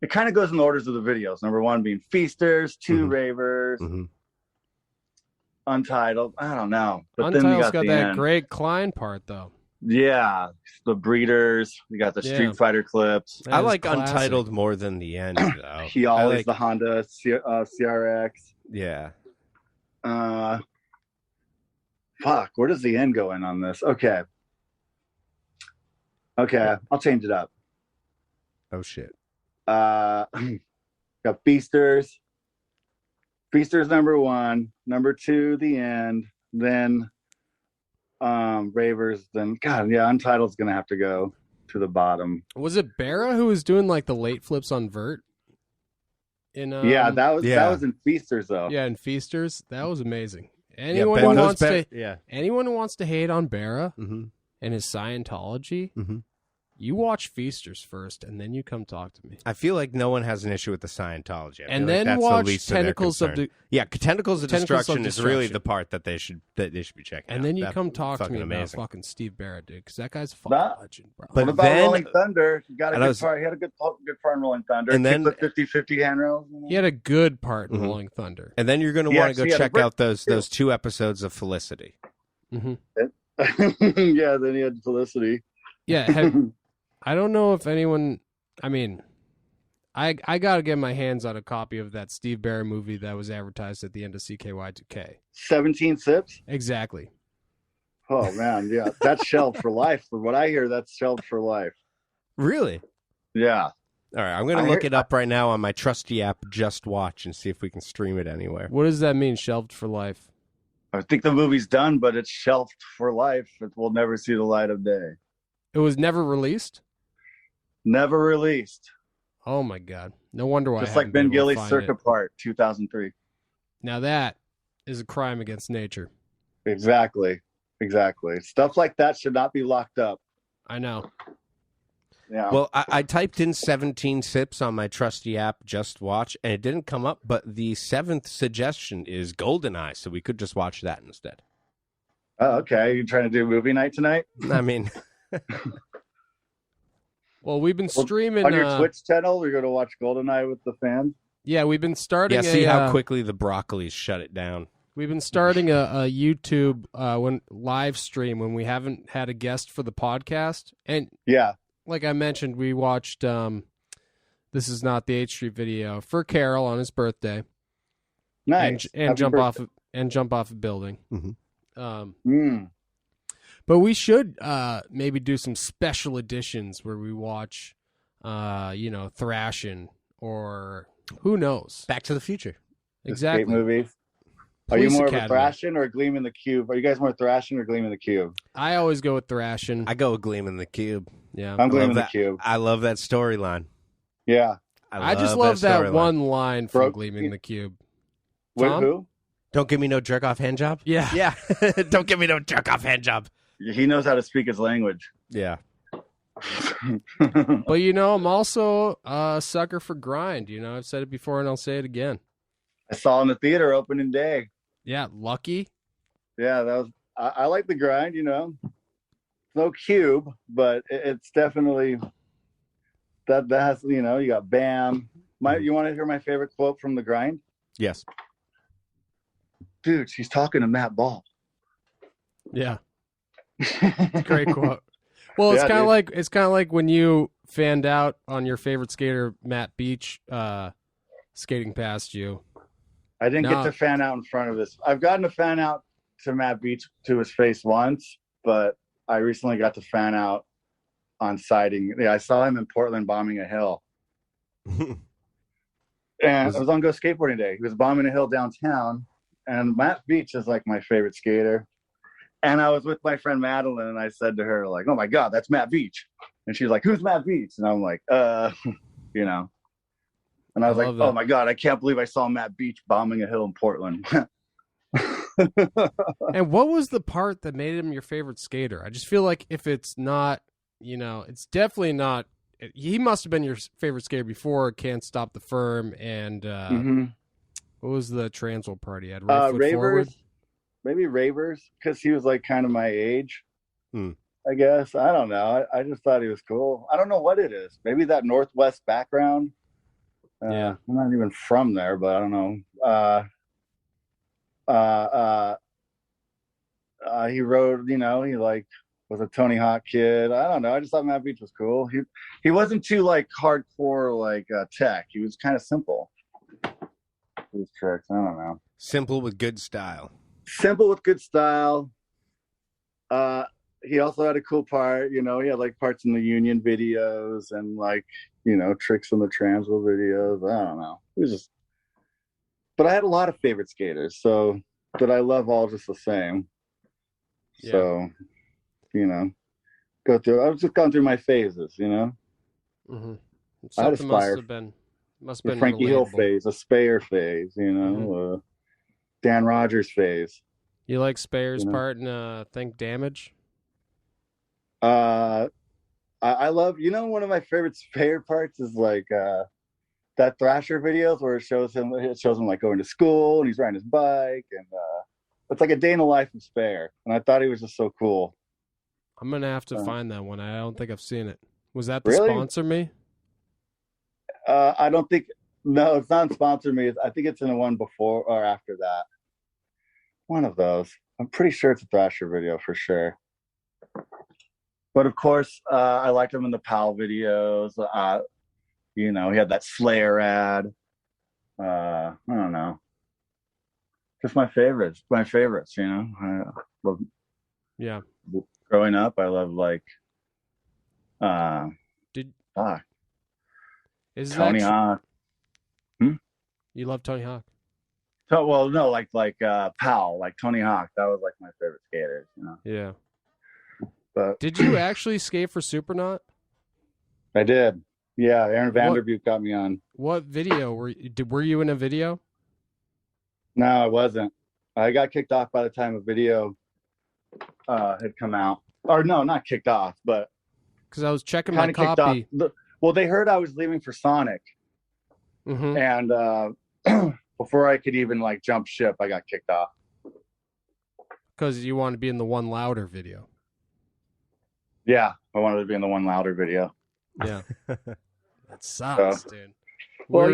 it kind of goes in the orders of the videos. Number 1 being Feasters, 2 Mhm. Ravers, Mhm. Untitled. I don't know, but then Untitled's you got got the that end. Greg Klein part, though. Yeah, the Breeders. You got the Yeah. Street Fighter clips. That I is like classic. Untitled more than the end, though. He I always like- the Honda CRX. Yeah. Fuck, where does the end go in on this? Okay, I'll change it up. Oh shit. Got Feasters. Feasters number 1, number 2, the end, then Ravers, then Untitled's gonna have to go to the bottom. Was it Barra who was doing like the late flips on vert? In that was in Feasters though. yeah, in Feasters. That was amazing. Yeah, Anyone Ben who knows wants to yeah. anyone who wants to hate on Barra Mm-hmm. and his Scientology, Mhm. you watch Feasters first, and then you come talk to me. I feel like no one has an issue with the Scientology. I And feel like then that's the watch least of their Tentacles of concern. the- Tentacles of Destruction is really Destruction. the part that they should be checking out. And then you That's come talk to fucking me about amazing. fucking Steve Barrett, dude, because that guy's a fucking That- legend, bro. But What about then- Rolling Thunder? He got a And I good was- part. He had a good part in Rolling Thunder. And then- Kickflip 50-50 handrails. he had a good part in Mhm. Rolling Thunder. And then you're going to He want to actually go had a check break- out those 2 episodes of Felicity. Hmm. Yeah, then he had Felicity. Yeah, I don't know if anyone. I mean, I got to get my hands on a copy of that Steve Barrett movie that was advertised at the end of CKY2K. 17 sips. Exactly. Oh man, yeah, that's shelved for life. From what I hear, that's shelved for life. Really? Yeah. All right, I'm going I to look heard- it up right now on my trusty app, Just Watch, and see if we can stream it anywhere. What does that mean? Shelved for life. I think the movie's done, but it's shelved for life. It will never see the light of day. It was never released. Never released. Oh my god! No wonder why. I Just like haven't Ben been able to Gilly's find Circa it. Part, 2003. Now that is a crime against nature. Exactly. Stuff like that should not be locked up. I know. Yeah. Well, I typed in 17 sips on my trusty app, Just Watch, and it didn't come up, but the 7th suggestion is GoldenEye, so we could just watch that instead. Oh, okay. You trying to do movie night tonight? I mean, Well, we've been streaming On your Twitch channel, we're going to watch GoldenEye with the fans. Yeah, we've been starting. see how a, quickly the broccolis shut it down. We've been starting a YouTube when live stream when we haven't had a guest for the podcast, and Yeah. like I mentioned, we watched This Is Not the 8th Street video for Carol on his birthday. Nice. And Happy jump birthday. off a building. Mhm. But we should maybe do some special editions where we watch Thrashing or who knows. Back to the Future. Exactly. Skate movies. Are you Police more Academy. of a Thrashing or Gleam in the Cube? Are you guys more Thrashing or Gleam in the Cube? I always go with Thrashing. I go with Gleam in the Cube. Yeah. I'm Gleam love in the that. Cube. I love that storyline. Yeah. I just love that storyline. one line from Bro- Gleaming the Cube. Wait, Tom? who? Don't give me no jerk off hand job. Yeah. Yeah. Don't give me no jerk off hand job. He knows how to speak his language. Yeah. But I'm also a sucker for grind. I've said it before and I'll say it again. I saw in the theater opening day. Yeah, Lucky. Yeah, that was. I like the grind. No cube, but it's definitely that has. You got Bam. You want to hear my favorite quote from the grind? Yes. Dude, she's talking to Matt Ball. Yeah. Great quote. Well, it's Yeah, kind of dude. like when you fanned out on your favorite skater, Matt Beach, skating past you. I didn't get to fan out in front of this. I've gotten to fan out to Matt Beach to his face once, but I recently got to fan out on sighting. Yeah, I saw him in Portland bombing a hill. And it was on Go Skateboarding Day. He was bombing a hill downtown, and Matt Beach is like my favorite skater. And I was with my friend Madeline, and I said to her, like, "Oh my God, that's Matt Beach." And she's like, "Who's Matt Beach?" And I'm like, you know. And I was like, "Oh my God, I can't believe I saw Matt Beach bombing a hill in Portland." And what was the part that made him your favorite skater? I just feel like if it's not, it's definitely not. He must have been your favorite skater before Can't Stop the Firm and what was the Transworld party? Had Ravers, Forward? Maybe Ravers, because he was like kind of my age. I guess. I don't know. I just thought he was cool. I don't know what it is. Maybe that Northwest background. I'm not even from there, but I don't know. He rode, he like was a Tony Hawk kid. I don't know. I just thought Matt Beach was cool. He wasn't too like hardcore like tech. He was kind of simple. His tricks. I don't know. Simple with good style. Simple with good style. He also had a cool part. He had like parts in the Union videos and like tricks in the Transworld videos. I don't know. It was just. But I had a lot of favorite skaters, so that I love all just the same. Yeah. So, go through. I was just going through my phases, Mm-hmm. I had a Spire. Must have been Frankie relatable. Hill phase, a Speyer phase, Dan Rogers phase. You like Speyer's part in Think Damage? I love. One of my favorite Speyer parts is like that Thrasher videos where it shows him like going to school and he's riding his bike and it's like a day in the life of Speyer, and I thought he was just so cool. I'm gonna have to find that one. I don't think I've seen it. Was that the Really? Sponsor Me? I don't think. No, it's not Sponsor Me. I think it's in the one before or after that. One of those. I'm pretty sure it's a Thrasher video for sure. But of course, I liked him in the PAL videos. He had that Slayer ad. I don't know. Just my favorites. I love, growing up, I loved like Tony Hawk. You love Tony Hawk? So, well, no, like PAL, like Tony Hawk. That was like my favorite skaters. Yeah. But did you actually skate for Supernaut? I did. Yeah, Aaron Vanderbuch got me on. What video were you in a video? No, I wasn't. I got kicked off by the time a video had come out. Or no, not kicked off, but because I was checking my kicked copy. Off. Well, they heard I was leaving for Sonic, and before I could even like jump ship, I got kicked off. Because you want to be in the One Louder video. Yeah, I wanted to be in the One Louder video. Yeah, that sucks, dude. Well,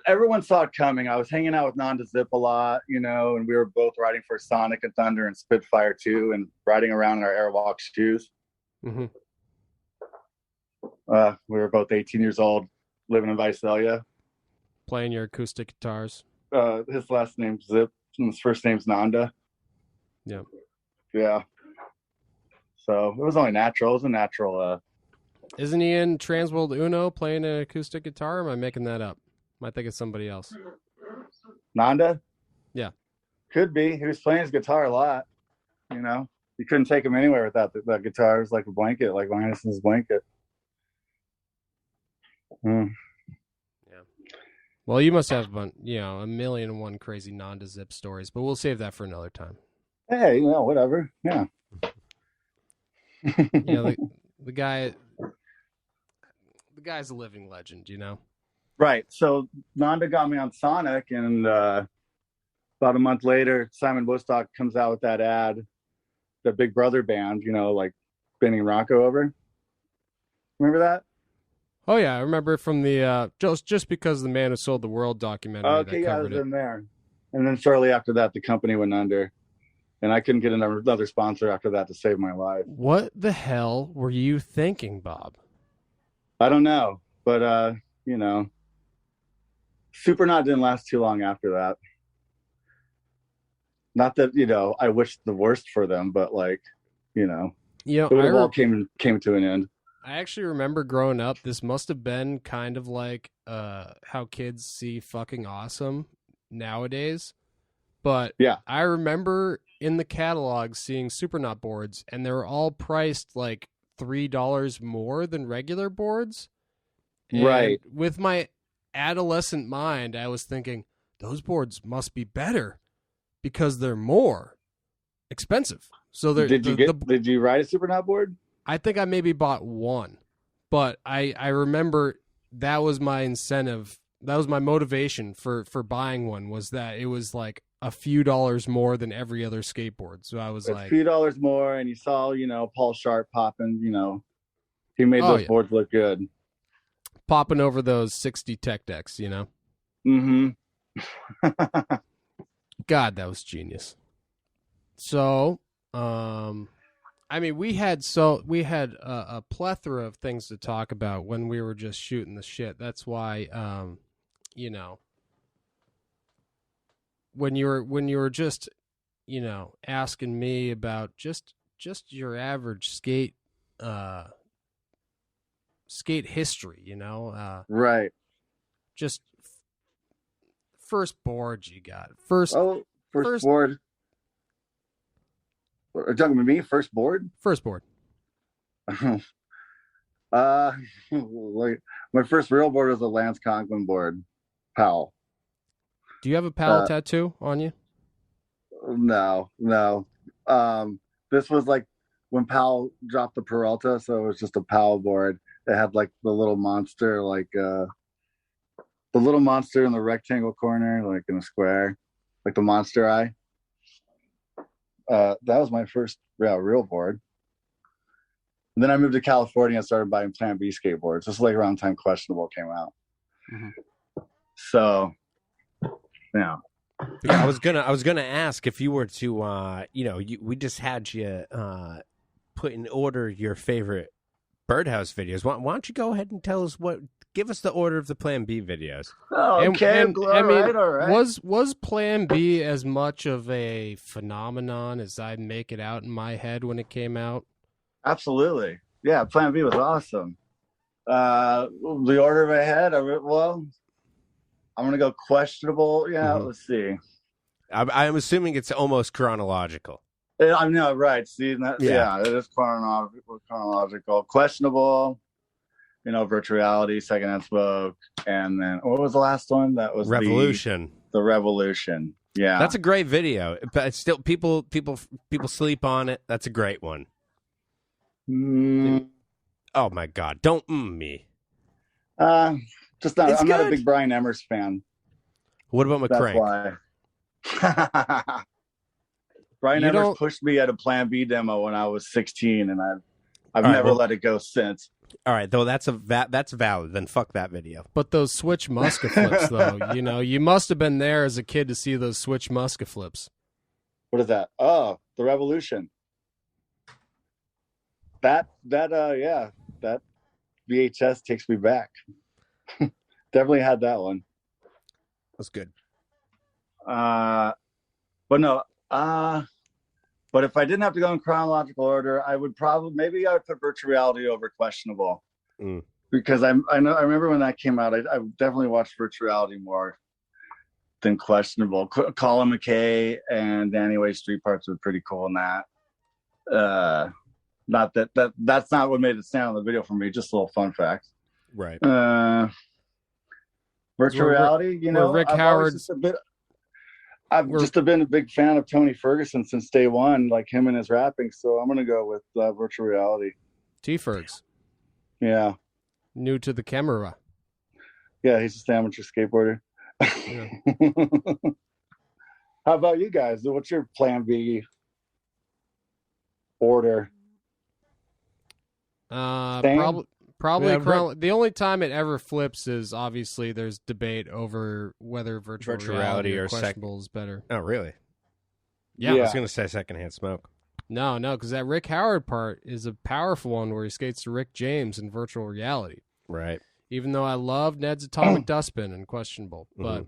everyone saw it coming. I was hanging out with Nanda Zip a lot, and we were both riding for Sonic and Thunder and Spitfire 2 and riding around in our Airwalk shoes. Mm-hmm. We were both 18 years old, living in Visalia. Playing your acoustic guitars. His last name's Zip, and his first name's Nanda. Yeah. Yeah. So it was only natural. It was a natural. Isn't he in Transworld Uno playing an acoustic guitar? Or am I making that up? Might think it's somebody else. Nanda? Yeah. Could be. He was playing his guitar a lot. You couldn't take him anywhere without that guitar. It was like a blanket, like Linus's blanket. Yeah. Well, you must have a million and one crazy Nanda Zip stories, but we'll save that for another time. Hey, whatever. Yeah. The guy's a living legend, Right. So Nanda got me on Sonic, and about a month later, Simon Woodstock comes out with that ad, the Big Brother band, like bending Rocco over. Remember that? Oh yeah, I remember it from the just because the Man Who Sold the World documentary. Okay, yeah, I was in there. And then shortly after that, the company went under, and I couldn't get another sponsor after that to save my life. What the hell were you thinking, Bob? I don't know, but you know, Supernaut didn't last too long after that. Not that, you know, I wish the worst for them, but like, you know, it would have all came to an end. I actually remember growing up, this must have been kind of like how kids see fucking awesome nowadays. But yeah, I remember in the catalog seeing Supernaut boards, and they were all priced like $3 more than regular boards. And right. with my adolescent mind, I was thinking, those boards must be better because they're more expensive. So did you ride a Supernaut board? I think I maybe bought one, but I remember that was my incentive. That was my motivation for buying one, was that it was like a few dollars more than every other skateboard. So I was like, a few dollars more, and you saw, you know, Paul Sharp popping, you know, he made those boards look good. Popping over those 60 tech decks, you know? Mm-hmm. God, that was genius. So, I mean, we had a plethora of things to talk about when we were just shooting the shit. That's why, you know, when you were just, you know, asking me about just your average skate history, you know, right. Just first board you got. First board. Are you talking about me? First board? First board. Like my first real board was a Lance Conklin board, Powell. Do you have a Powell tattoo on you? No. This was like when Powell dropped the Peralta, so it was just a Powell board. It had like the little monster, like the little monster in the rectangle corner, like in a square, like the monster eye. That was my first real board. And then I moved to California and started buying Plan B skateboards. This is like around the time Questionable came out. Mm-hmm. So, yeah. Yeah, I was gonna ask if you were to, you know, we just had you put in order your favorite Birdhouse videos. Why don't you go ahead and give us the order of the Plan B videos? Oh, okay, all right. Was Plan B as much of a phenomenon as I make it out in my head when it came out? Absolutely. Yeah, Plan B was awesome. The order of my head, I'm going to go Questionable. Yeah, mm-hmm. Let's see. I'm assuming it's almost chronological. I know, right. See, it is chronological. Questionable, you know, Virtual Reality, Secondhand Smoke, and then what was the last one? That was Revolution. The Revolution. Yeah, that's a great video. But it's still, people sleep on it. That's a great one. Oh my God! Don't me. Just not. I'm not a big Brian Emmers fan. What about McCrank? That's why. Brian Emmers pushed me at a Plan B demo when I was 16, and I've never let it go since. All right, though that's valid. Then fuck that video. But those switch Muska flips, though, you know, you must have been there as a kid to see those switch Muska flips. What is that? Oh, the Revolution. That VHS takes me back. Definitely had that one. That's good. But no. But if I didn't have to go in chronological order, I would put Virtual Reality over Questionable, because I remember when that came out, I definitely watched Virtual Reality more than Questionable. Colin McKay and Danny Way Street Parts were pretty cool in that. Not that's not what made it stand on the video for me. Just a little fun fact. Right. Virtual Reality, you know, Rick Howard. I've just been a big fan of Tony Ferguson since day one, like him and his rapping. So I'm going to go with Virtual Reality. T-Fergs. Yeah. New to the camera. Yeah, he's just an amateur skateboarder. Yeah. How about you guys? What's your Plan B order? Probably the only time it ever flips is obviously there's debate over whether virtual reality or Questionable is better. Oh, really? Yeah. I was going to say Secondhand Smoke. No, because that Rick Howard part is a powerful one where he skates to Rick James in Virtual Reality. Right. Even though I love Ned's Atomic Dustbin and Questionable, but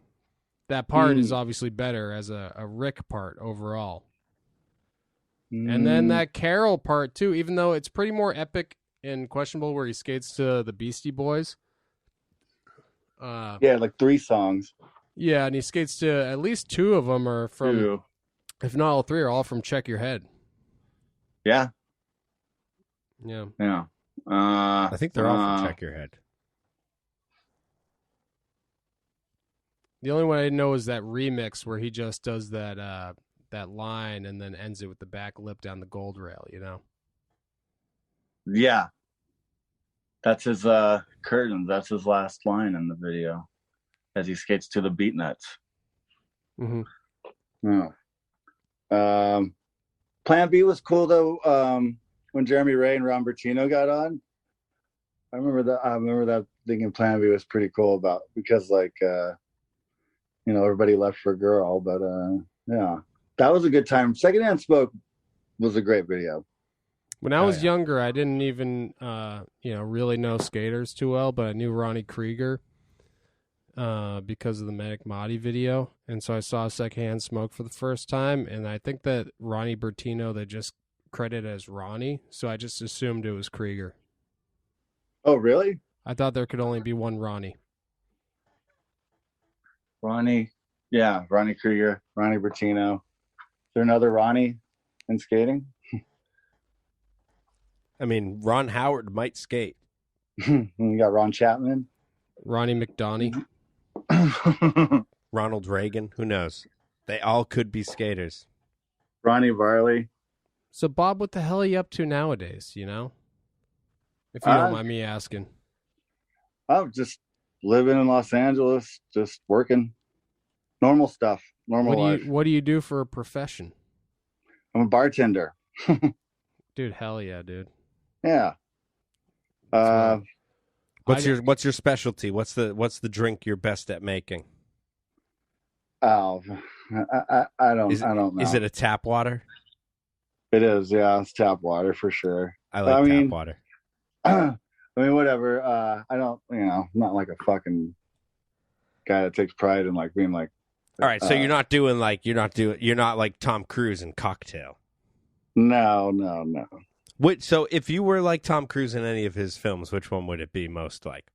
that part is obviously better as a Rick part overall. And then that Carol part too, even though it's pretty more epic and Questionable where he skates to the Beastie Boys. Yeah, like 3 songs. Yeah, and he skates to at least 2 of them are from, 2. if not all 3 are all from Check Your Head. Yeah. Yeah. Yeah. I think they're all from Check Your Head. The only one I know is that remix where he just does that that line and then ends it with the back lip down the gold rail, you know? Yeah. That's his curtains. That's his last line in the video as he skates to the beat nuts. Mm-hmm. Yeah. Plan B was cool though. When Jeremy Ray and Ron Bertino got on, I remember that thinking Plan B was pretty cool about because like everybody left for a girl, but yeah, that was a good time. Secondhand Smoke was a great video. When I was younger, I didn't even really know skaters too well, but I knew Ronnie Krieger because of the Medic Mahdi video, and so I saw Secondhand Smoke for the first time, and I think that Ronnie Bertino they just credit as Ronnie, so I just assumed it was Krieger. Oh, really? I thought there could only be one Ronnie. Ronnie Krieger, Ronnie Bertino. Is there another Ronnie in skating? I mean, Ron Howard might skate. You got Ron Chapman. Ronnie McDonough. Ronald Reagan. Who knows? They all could be skaters. Ronnie Varley. So, Bob, what the hell are you up to nowadays, you know? If you don't mind me asking. I'm just living in Los Angeles, just working. Normal stuff. Life. What do you do for a profession? I'm a bartender. Dude, hell yeah, dude. Yeah. What's your specialty? What's the drink you're best at making? Oh, I don't know. Is it a tap water? It is, yeah. It's tap water for sure. I like tap water. I mean, whatever. I don't, I'm not like a fucking guy that takes pride in like being like. All right, so you're not like Tom Cruise in Cocktail. No. So if you were like Tom Cruise in any of his films, which one would it be most like?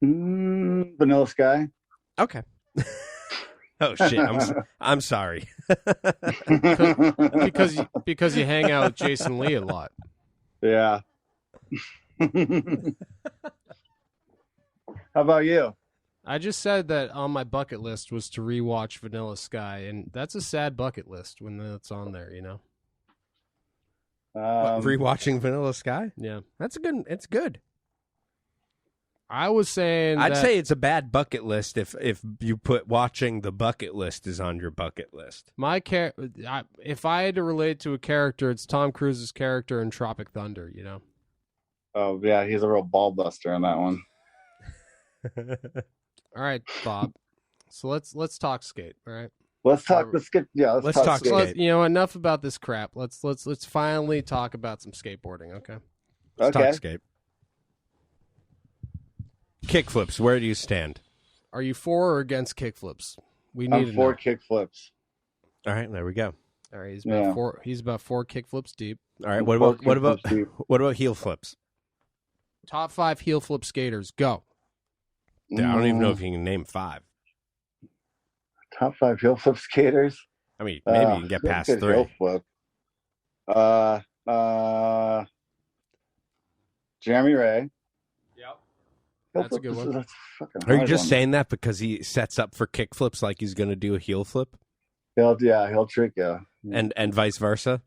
Vanilla Sky. Okay. Oh shit! I'm sorry. because you hang out with Jason Lee a lot. Yeah. How about you? I just said that on my bucket list was to rewatch Vanilla Sky, and that's a sad bucket list when that's on there, you know. Rewatching Vanilla Sky? Yeah, that's good. It's good. I was saying I'd say it's a bad bucket list if you put watching the bucket list is on your bucket list. If I had to relate to a character, it's Tom Cruise's character in Tropic Thunder, you know. Oh yeah, he's a real ball buster on that one. All right, Bob. So let's talk skate. All right. Let's talk the skate. Yeah, let's talk skate. Enough about this crap. Let's finally talk about some skateboarding. Okay. Let's talk skate. Kickflips. Where do you stand? Are you for or against kickflips? I'm for kickflips. All right, there we go. All right, he's about four. He's about 4 kickflips deep. All right. What about heel flips? Top 5 heel flip skaters. Go. Yeah, I don't even know if you can name 5. Top 5 heel flip skaters. I mean, maybe you can get past 3. Heel flip. Jeremy Ray. Yep. That's a good one. Are you just saying that because he sets up for kick flips like he's going to do a heel flip? He'll trick you. And vice versa?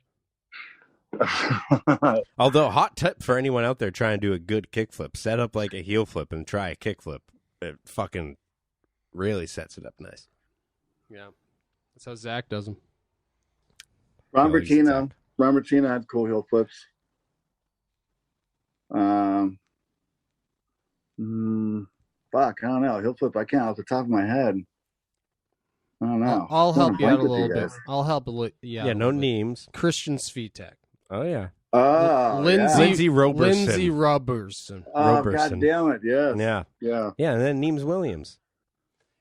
Although, hot tip for anyone out there trying to do a good kickflip, set up like a heel flip and try a kickflip. It fucking really sets it up nice. Yeah. That's how Zach does them. Ron Bertino had cool heel flips. Fuck, I don't know. Heel flip, I can't off the top of my head. I don't know. I'll help you out a little bit. I'll help you out. Yeah, no names. Christian Svitek. Oh, yeah. Oh, Lindsay Roberson. Lindsay Roberson. Oh, Roberson. God damn it! Yes. Yeah. Yeah. And then Neems Williams.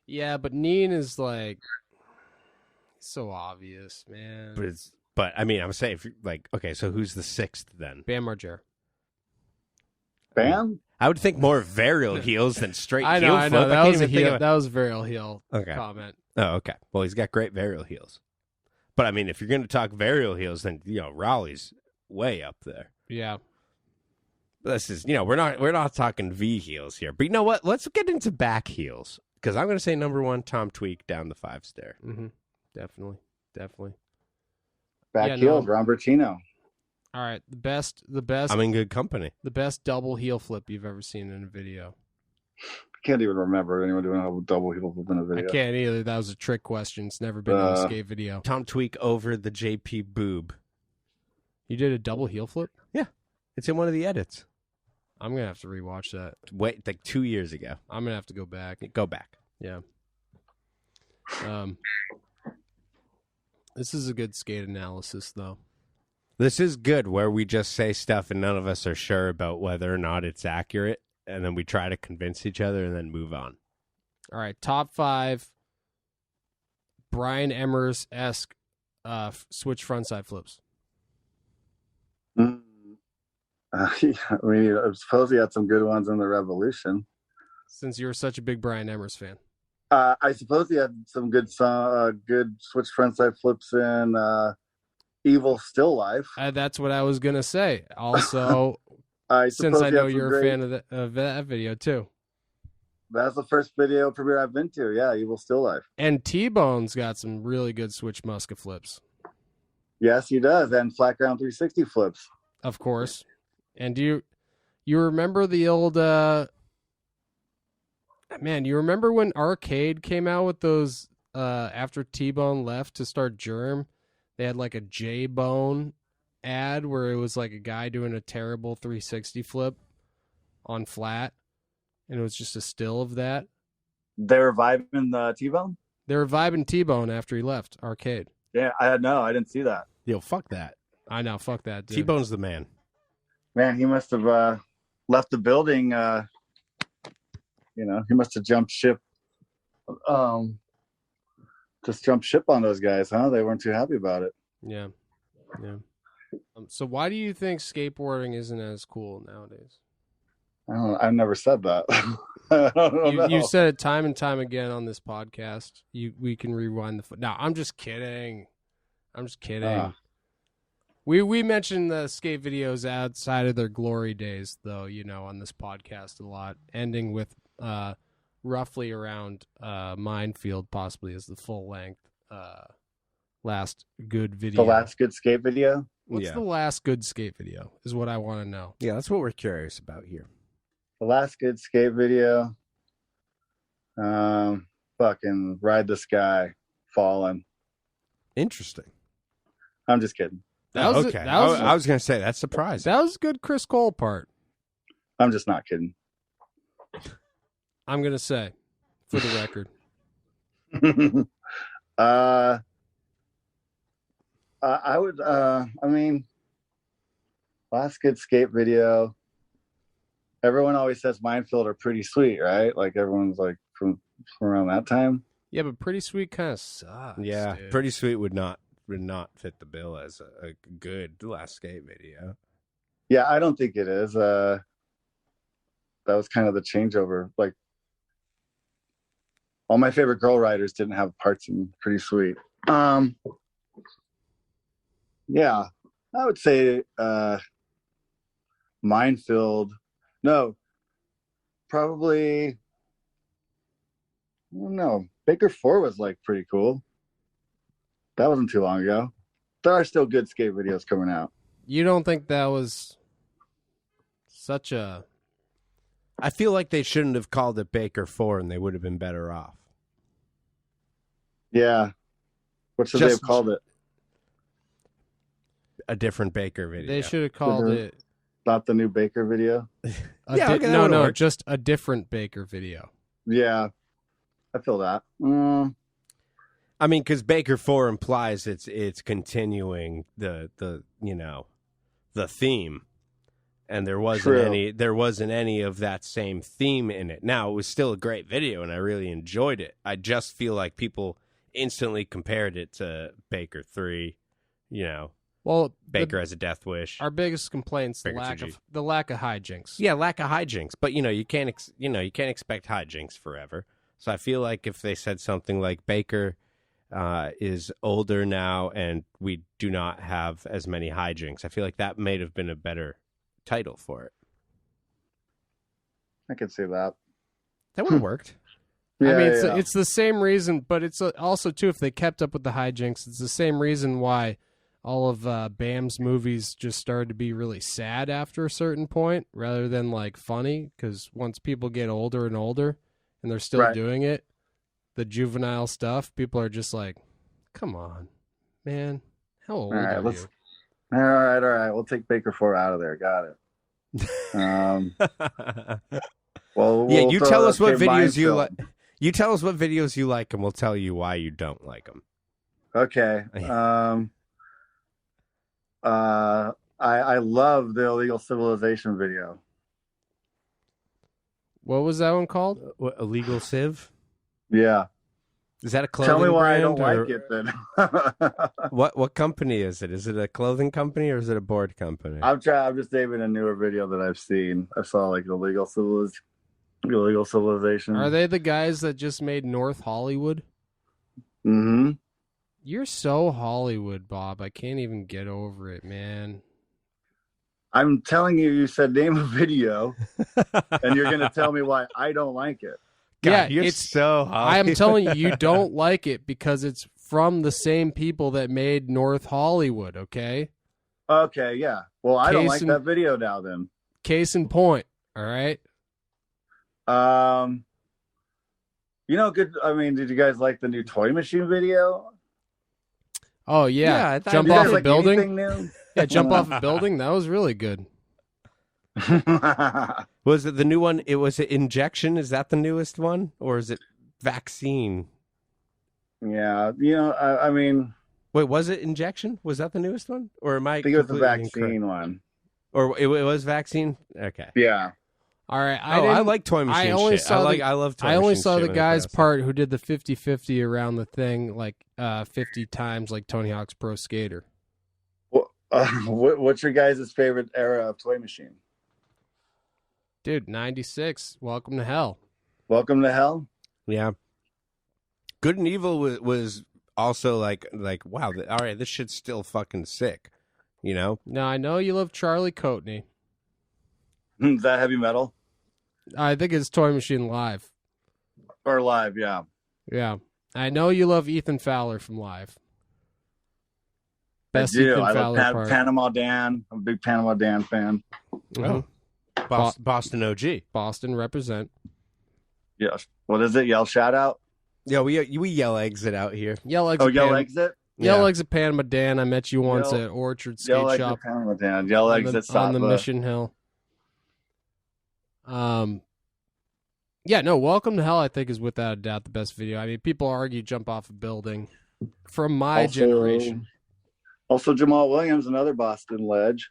Yeah, but Neen is like so obvious, man. But I mean, I'm saying, if you're like, okay, so who's the 6th then? Bam Margera. Bam. I would think more varial heels than straight I know, heel I flip. know. That can't was a even think heel. of That was a very heel Okay. comment. Oh, okay. Well, he's got great varial heels. But I mean, if you're going to talk varial heels, then Raleigh's way up there. Yeah. This is, we're not talking V heels here. But you know what? Let's get into back heels, because I'm going to say number 1, Tom Tweak, down the 5 stair. Mm-hmm. Definitely. Back Yeah, heels, no. Rambertino. All right, the best. I'm in good company. The best double heel flip you've ever seen in a video. I can't even remember anyone doing a double heel flip in a video. I can't either. That was a trick question. It's never been in a skate video. Tom Tweak over the JP boob. You did a double heel flip? Yeah. It's in one of the edits. I'm gonna have to rewatch that. Wait, like 2 years ago. I'm gonna have to go back. Go back. Yeah. This is a good skate analysis, though. This is good, where we just say stuff and none of us are sure about whether or not it's accurate, and then we try to convince each other and then move on. All right, top 5 Brian Emmers-esque switch frontside flips. I mean, I suppose he had some good ones in the Revolution. Since you're such a big Brian Emmers fan. I suppose he had some good switch frontside flips in Evil Still Life. That's what I was going to say. Also, since I know you're a fan of that video, too. That's the first video premiere I've been to. Yeah, Evil Still Life. And T-Bone's got some really good switch Muska flips. Yes, he does. And flat ground 360 flips. Of course. And do you remember the old... Man, you remember when Arcade came out with those after T-Bone left to start Germ? They had like a J-Bone ad where it was like a guy doing a terrible 360 flip on flat, and it was just a still of that. They were vibing the T-Bone? They were vibing T-Bone after he left Arcade. Yeah, I didn't see that. Yo, fuck that. I know, fuck that, dude. T-Bone's the man. Man, he must have left the building. He must have jumped ship. Just jumped ship on those guys, huh? They weren't too happy about it. Yeah. So why do you think skateboarding isn't as cool nowadays? I've never said that. I don't know. You said it time and time again on this podcast. We can rewind the. No, I'm just kidding. We mentioned the skate videos outside of their glory days, though. On this podcast a lot, ending with roughly around Minefield, possibly as the full length last good video. The last good skate video. What's the last good skate video? Is what I want to know. Yeah, that's what we're curious about here. The last good skate video. Fucking Ride the Sky, Fallen. Interesting. I'm just kidding. That was okay. I was going to say that's surprising. That was a good Chris Cole part. I'm just not kidding. I'm going to say, for the record. I would, last good skate video. Everyone always says Minefield are pretty sweet, right? Like everyone's like from around that time. Yeah, but Pretty Sweet kind of sucks. Yeah, dude. Pretty Sweet would not fit the bill as a good last skate video. Yeah, I don't think it is. That was kind of the changeover. Like all my favorite girl riders didn't have parts in Pretty Sweet. Yeah, I would say Minefield. No, probably. I don't know. Baker 4 was like pretty cool. That wasn't too long ago. There are still good skate videos coming out. You don't think that was such a... I feel like they shouldn't have called it Baker 4 and they would have been better off. Yeah. What should they have called it? A different Baker video. They should have called it... Not the new Baker video? Just a different Baker video. Yeah. I feel that. I mean, because Baker 4 implies it's continuing the the theme. And there wasn't True. any of that same theme in it. Now, it was still a great video, and I really enjoyed it. I just feel like people instantly compared it to Baker 3, Well, Baker as a Death Wish. our biggest complaint's the Baker lack 2G. of hijinks. Yeah, lack of hijinks. But, you can't expect hijinks forever. So I feel like if they said something like Baker is older now and we do not have as many hijinks, I feel like that may have been a better title for it. I could see that. That would have worked. Yeah, I mean, yeah. it's the same reason, but it's also, too, if they kept up with the hijinks, it's the same reason why all of Bam's movies just started to be really sad after a certain point rather than, like, funny, because once people get older and older and they're still Right. doing it, the juvenile stuff, people are just like, come on, man, how old All right, are you? all right. We'll take Baker 4 out of there. Got it. Well, Yeah, we'll you throw tell us what okay, videos you Mindfield. like. You tell us what videos you like, and we'll tell you why you don't like them. Okay. I love the Illegal Civilization video. What was that one called? What, Illegal Civ? Yeah. Is that a clothing Tell me why I brand, don't or like it then. What company is it? Is it a clothing company or is it a board company? I'm just naming a newer video that I've seen. I saw like Illegal Civilization. Are they the guys that just made North Hollywood? Mm-hmm. You're so Hollywood, Bob. I can't even get over it, man. I'm telling you, you said name a video, and you're gonna tell me why I don't like it. God, yeah, you're it's so Hollywood. I'm telling you, you don't like it because it's from the same people that made North Hollywood, okay? Okay, yeah. Well, I don't Case like in- that video now. Then, Case in point, all right? good. I mean, did you guys like the new Toy Machine video? Oh, yeah. Yeah, I thought- Jump Did you off guys a like building? anything new? Yeah, jump off a building. That was really good. Was it the new one? Was it Injection? Is that the newest one? Or is it Vaccine? Yeah, I mean, Wait, was it Injection? Was that the newest one? Or am I I think it was the completely vaccine incorrect? one. Or it was Vaccine? Okay. Yeah. All right. I like Toy Machine I only shit. saw I love Toy I only Machine saw shit the when it guy's passed. part who did the 50-50 around the thing like 50 times like Tony Hawk's Pro Skater. What's your guys' favorite era of Toy Machine? Dude, 96. Welcome to hell. Welcome to Hell. Yeah. Good and Evil was also like wow, all right, this shit's still fucking sick, Now, I know you love Charlie Coatney. Is that heavy metal I think it's Toy Machine Live. or live? Yeah. Yeah. I know you love Ethan Fowler from Live. Best I do. Ethan I love Fowler part. Panama Dan. I'm a big Panama Dan fan. Mhm. Boston OG. Boston represent. Yeah. What is it? Yell shout out? Yeah, we yell exit out here. Yell Exit Oh, yell Pan- exit? Yell Yeah. Exit Panama Dan. I met you once Yell- at Orchard Skate Yell Shop exit Panama Dan. Yell on exit the Sapa. Mission Hill. Yeah, no, Welcome to Hell, I think, is without a doubt the best video. I mean, people argue jump off a building from my generation. Also, Jamal Williams, another Boston ledge.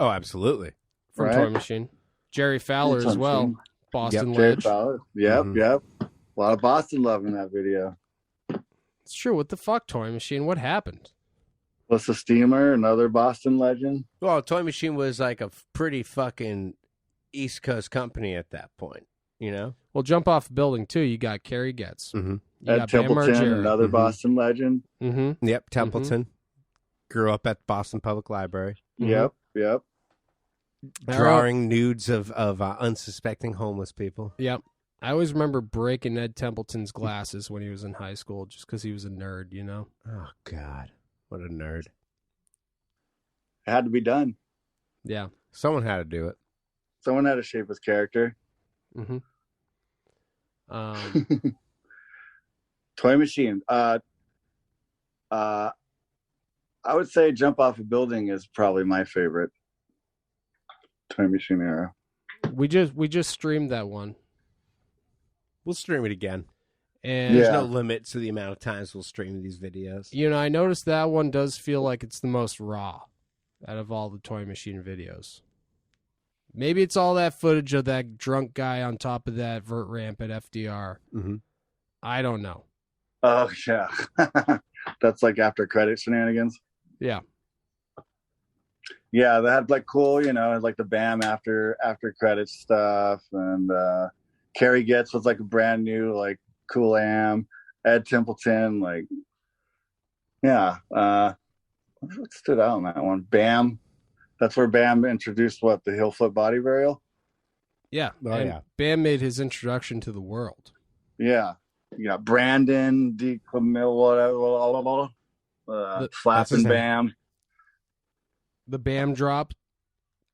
Oh, absolutely. From Right. Toy Machine. Jerry Fowler as well. Yep, Boston Jerry Ledge. Fowler. Yep, Mhm. yep. A lot of Boston love in that video. It's true. What the fuck, Toy Machine? What happened? What's the Steamer? Another Boston legend. Well, Toy Machine was like a pretty fucking East Coast company at that point, Well, jump off a building, too. You got Carrie Getz. Mm-hmm. You Ed got Bam Templeton, Margera. another Mhm. Boston legend. Mm-hmm. Yep, Templeton. Grew up at Boston Public Library. Mhm. Yep, yep. Drawing nudes of unsuspecting homeless people. Yep. I always remember breaking Ed Templeton's glasses when he was in high school just because he was a nerd, Oh, God. What a nerd. It had to be done. Yeah. Someone had to do it. Someone had to shape his character. Mm-hmm. Toy Machine. I would say Jump Off a Building is probably my favorite Toy Machine era. We just streamed that one. We'll stream it again. And Yeah. There's no limit to the amount of times we'll stream these videos. I noticed that one does feel like it's the most raw. out of all the Toy Machine videos. Maybe it's all that footage of that drunk guy on top of that vert ramp at FDR. Mm-hmm. I don't know. Oh yeah, that's like after credit shenanigans. Yeah. Yeah, they had like cool, like the BAM after credit stuff, and Carrie Getz was like a brand new like cool am. Ed Templeton, like, yeah. What stood out on that one? BAM. That's where BAM introduced the heel flip body burial. Yeah. Oh, and yeah. BAM made his introduction to the world. Yeah. You got Brandon D. Camille, whatever, Flappin' BAM. The BAM drop.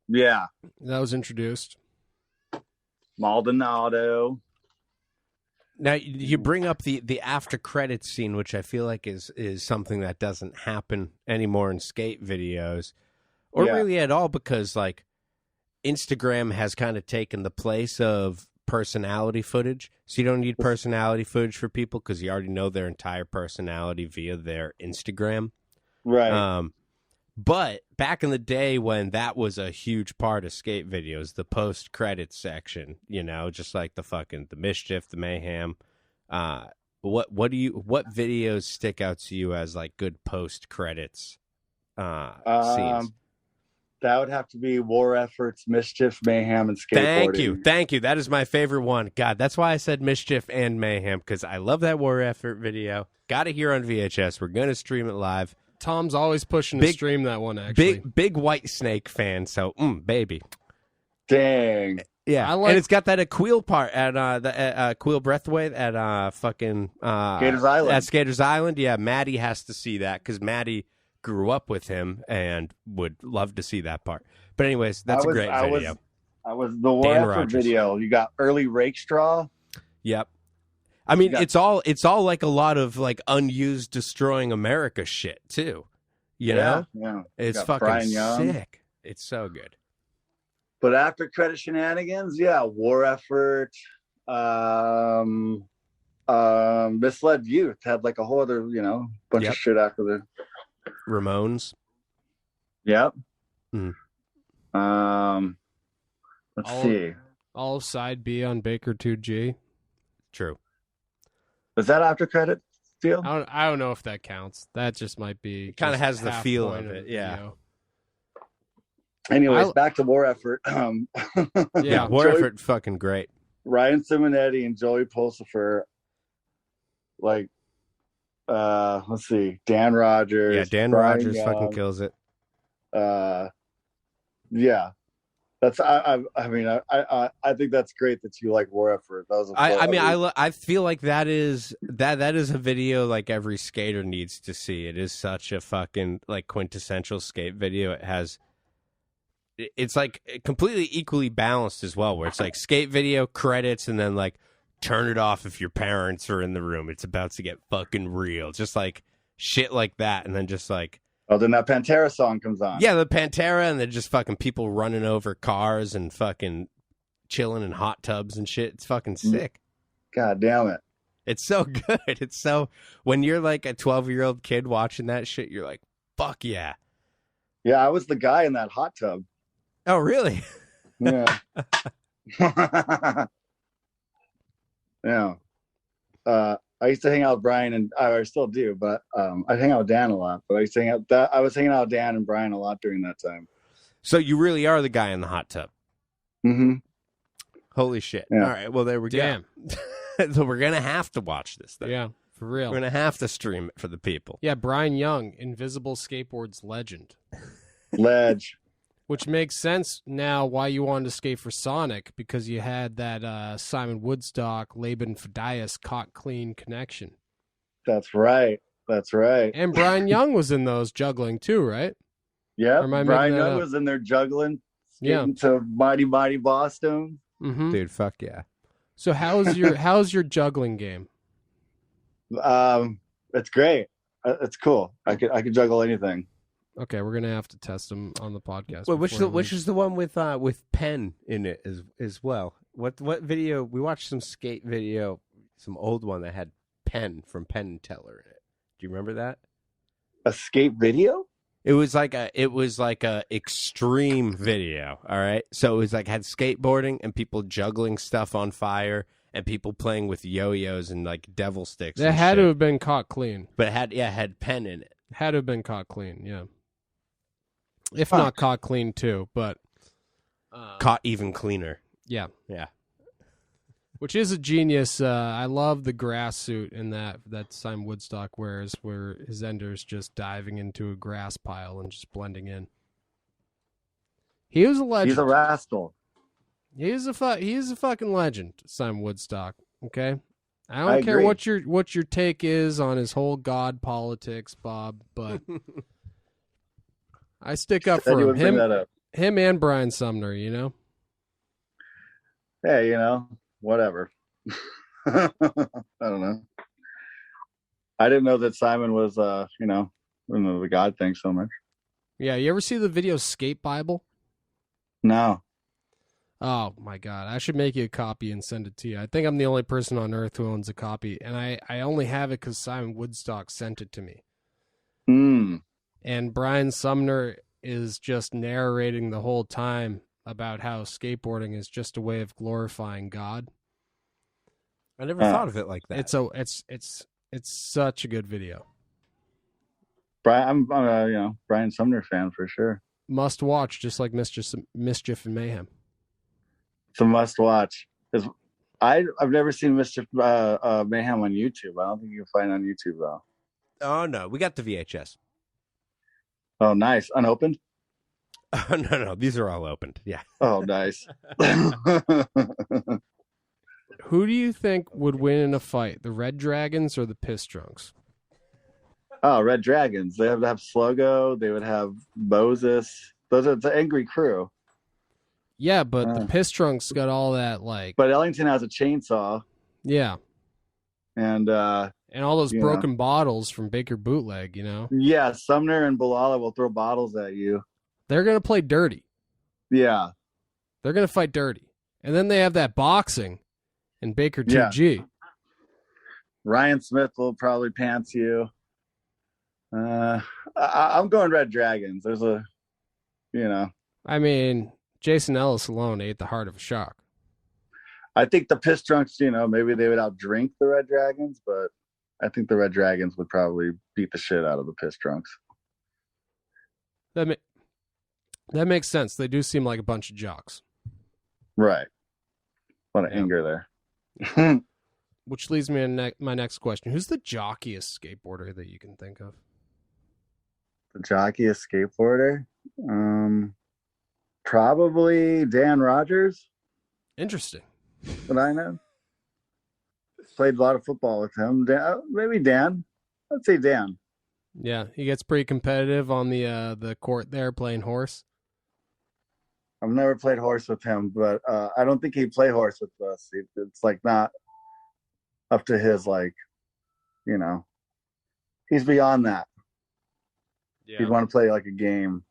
Yeah. That was introduced. Maldonado. Now you bring up the after credits scene, which I feel like is something that doesn't happen anymore in skate videos, or really at all, because like Instagram has kind of taken the place of personality footage. So you don't need personality footage for people because you already know their entire personality via their Instagram. Right. But back in the day when that was a huge part of skate videos, the post credits section, just like the Mischief, the Mayhem. What videos stick out to you as like good post credits scenes? That would have to be War Efforts, Mischief, Mayhem, and Skateboarding. Thank you. That is my favorite one. God, that's why I said Mischief and Mayhem, because I love that War Effort video. Got it here on VHS. We're gonna stream it live. Tom's always pushing to stream that one, actually. Big White Snake fan, so baby. Dang. Yeah, and it's got that Aquil part at the Aquil Breathway at fucking Skaters Island. At Skaters Island. Yeah, Maddie has to see that because Maddie grew up with him and would love to see that part. But anyways, that's a great video. I was the War Effort video. You got early rake straw. Yep. I mean, it's all like a lot of like unused Destroying America shit too. You know? Yeah. It's fucking sick. It's so good. But after credit shenanigans, War Effort, Misled Youth had like a whole other, bunch of shit after the Ramones. Yep. Mm. Let's see. All of side B on Baker 2G. True. Was that after credit feel? I don't know if that counts. That just might be. It kind of has the feel of it, Anyways, back to War Effort. War Effort, fucking great. Ryan Simonetti and Joey Pulsifer. Like, let's see, Dan Rogers. Yeah, Dan Rogers fucking kills it. Yeah. That's I think that's great that you like War Effort. That was I feel like that is a video like every skater needs to see. It is such a fucking like quintessential skate video. It's like completely equally balanced as well, where it's like skate video, credits, and then like turn it off if your parents are in the room. It's about to get fucking real. Just like shit like that, and then just like then that Pantera song comes on. Yeah, the Pantera, and then just fucking people running over cars and fucking chilling in hot tubs and shit. It's fucking sick. God damn it. It's so good. It's so, when you're like a 12-year-old kid watching that shit, you're like, fuck yeah. Yeah, I was the guy in that hot tub. Oh, really? Yeah. Yeah. I used to hang out with Brian, and I still do, but I hang out with Dan a lot. But I was hanging out with Dan and Brian a lot during that time. So you really are the guy in the hot tub. Mm-hmm. Holy shit! Yeah. All right, well there we go. So we're gonna have to watch this thing. Yeah, for real. We're gonna have to stream it for the people. Yeah, Brian Young, Invisible Skateboards legend. Ledge. Which makes sense now why you wanted to skate for Sonic, because you had that Simon Woodstock, Laban Fadias caught clean connection. That's right. And Brian Young was in those juggling too, right? Yeah, Brian Young was in there juggling, skating to Mighty Mighty Boston. Mm-hmm. Dude, fuck yeah. So how's your juggling game? It's great. It's cool. I could juggle anything. Okay, we're gonna have to test them on the podcast. Wait, which is the one with Penn in it as well? What video? We watched some skate video, some old one that had Penn from Penn and Teller in it. Do you remember that? A skate video? It was like a extreme video, all right? So it was like had skateboarding and people juggling stuff on fire and people playing with yo-yos and like devil sticks. That and had shit. to have been caught clean. But it had pen in it. Had to have been caught clean, yeah. If not caught clean too, but Caught even cleaner. yeah. Yeah. Which is a genius. I love the grass suit in that Simon Woodstock wears, where his ender's just diving into a grass pile and just blending in. He was a legend. He's a rascal. He is a fucking legend, Simon Woodstock. Okay, I don't care agree. what your take is on his whole god politics, Bob, but I stick up Said you for would bring him. that up. Him and Brian Sumner, you know. Hey, whatever. I don't know. I didn't know that Simon was, the God thing so much. Yeah, you ever see the video Skate Bible? No. Oh my God, I should make you a copy and send it to you. I think I'm the only person on earth who owns a copy, and I only have it because Simon Woodstock sent it to me. And Brian Sumner is just narrating the whole time about how skateboarding is just a way of glorifying God. I never thought of it like that. It's such a good video. I'm a Brian Sumner fan for sure. Must watch, just like Mischief and Mayhem. It's a must watch. I've never seen Mischief Mayhem on YouTube. I don't think you can find it on YouTube though. Oh no, we got the VHS. Oh, nice. Unopened? No, these are all opened. Yeah. Oh, nice. Who do you think would win in a fight, the Red Dragons or the Piss Drunks? Oh, Red Dragons. They have to have Sluggo. They would have Moses. Those are the angry crew. Yeah, but the Piss Drunks got all that But Ellington has a chainsaw. Yeah. And all those broken bottles from Baker Bootleg, Yeah, Sumner and Bilal will throw bottles at you. They're going to play dirty. Yeah. They're going to fight dirty. And then they have that boxing and Baker 2G. Yeah. Ryan Smith will probably pants you. I'm going Red Dragons. There's I mean, Jason Ellis alone ate the heart of a shark. I think the Piss Drunks, maybe they would outdrink the Red Dragons, but I think the Red Dragons would probably beat the shit out of the Piss Drunks. That makes sense. They do seem like a bunch of jocks. Right. A lot of anger there. Which leads me to my next question. Who's the jockiest skateboarder that you can think of? The jockiest skateboarder? Probably Dan Rogers. Interesting. But I know. Played a lot of football with him. Maybe Dan. I'd say Dan. Yeah, he gets pretty competitive on the court there playing horse. I've never played horse with him, but I don't think he'd play horse with us. It's like not up to his, he's beyond that. Yeah. He'd want to play like a game.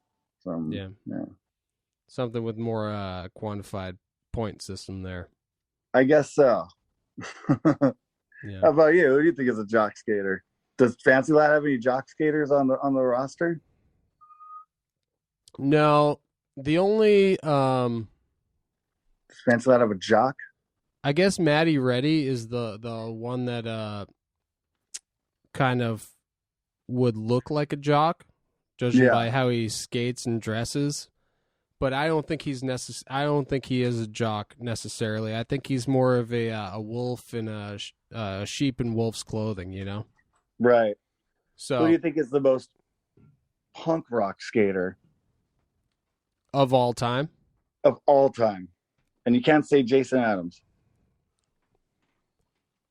Yeah. Something with more quantified point system there. I guess so. Yeah. How about you? Who do you think is a jock skater? Does Fancy Lad have any jock skaters on the roster? No, the only Does Fancy Lad have a jock? I guess Matty Reddy is the one that kind of would look like a jock, judging by how he skates and dresses. But I don't think I don't think he is a jock necessarily. I think he's more of a wolf in a sheep in wolf's clothing, Right. So who do you think is the most punk rock skater of all time? Of all time. And you can't say Jason Adams.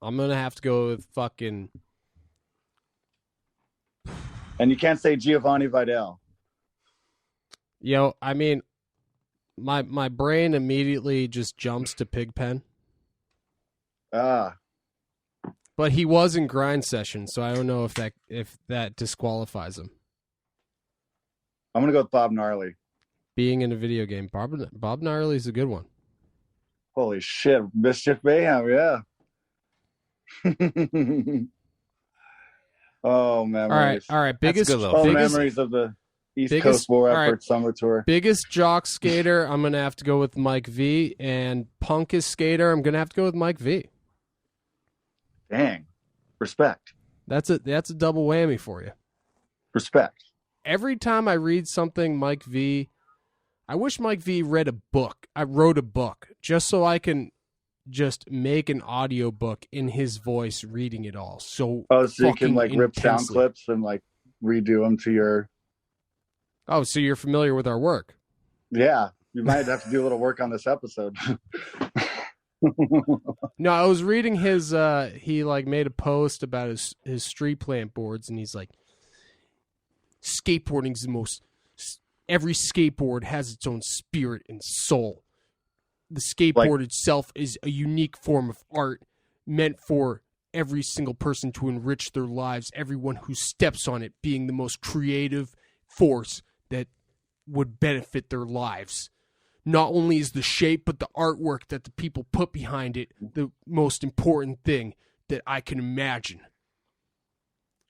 I'm gonna have to go with fucking. And you can't say Giovanni Vidal. I mean, my brain immediately just jumps to Pigpen. But he was in Grind Session, so I don't know if that disqualifies him. I'm gonna go with Bob Gnarly. Being in a video game, Bob Gnarly's a good one. Holy shit, Mischief Mayhem, yeah. Oh, memories. All right. Biggest memories of the East Coast War Effort Summer Tour. Biggest jock skater, I'm going to have to go with Mike V. And punkest skater, I'm going to have to go with Mike V. Dang. Respect. That's a double whammy for you. Respect. Every time I read something Mike V, I wish Mike V read a book. I wrote a book just so I can just make an audio book in his voice reading it all. So you can like rip sound clips and like redo them to your... Oh, so you're familiar with our work? Yeah. You might have to do a little work on this episode. No, I was reading his, he like made a post about his street plant boards, and he's like, skateboarding's the most, every skateboard has its own spirit and soul. The skateboard itself is a unique form of art meant for every single person to enrich their lives, everyone who steps on it being the most creative force that would benefit their lives. Not only is the shape, but the artwork that the people put behind it the most important thing that I can imagine.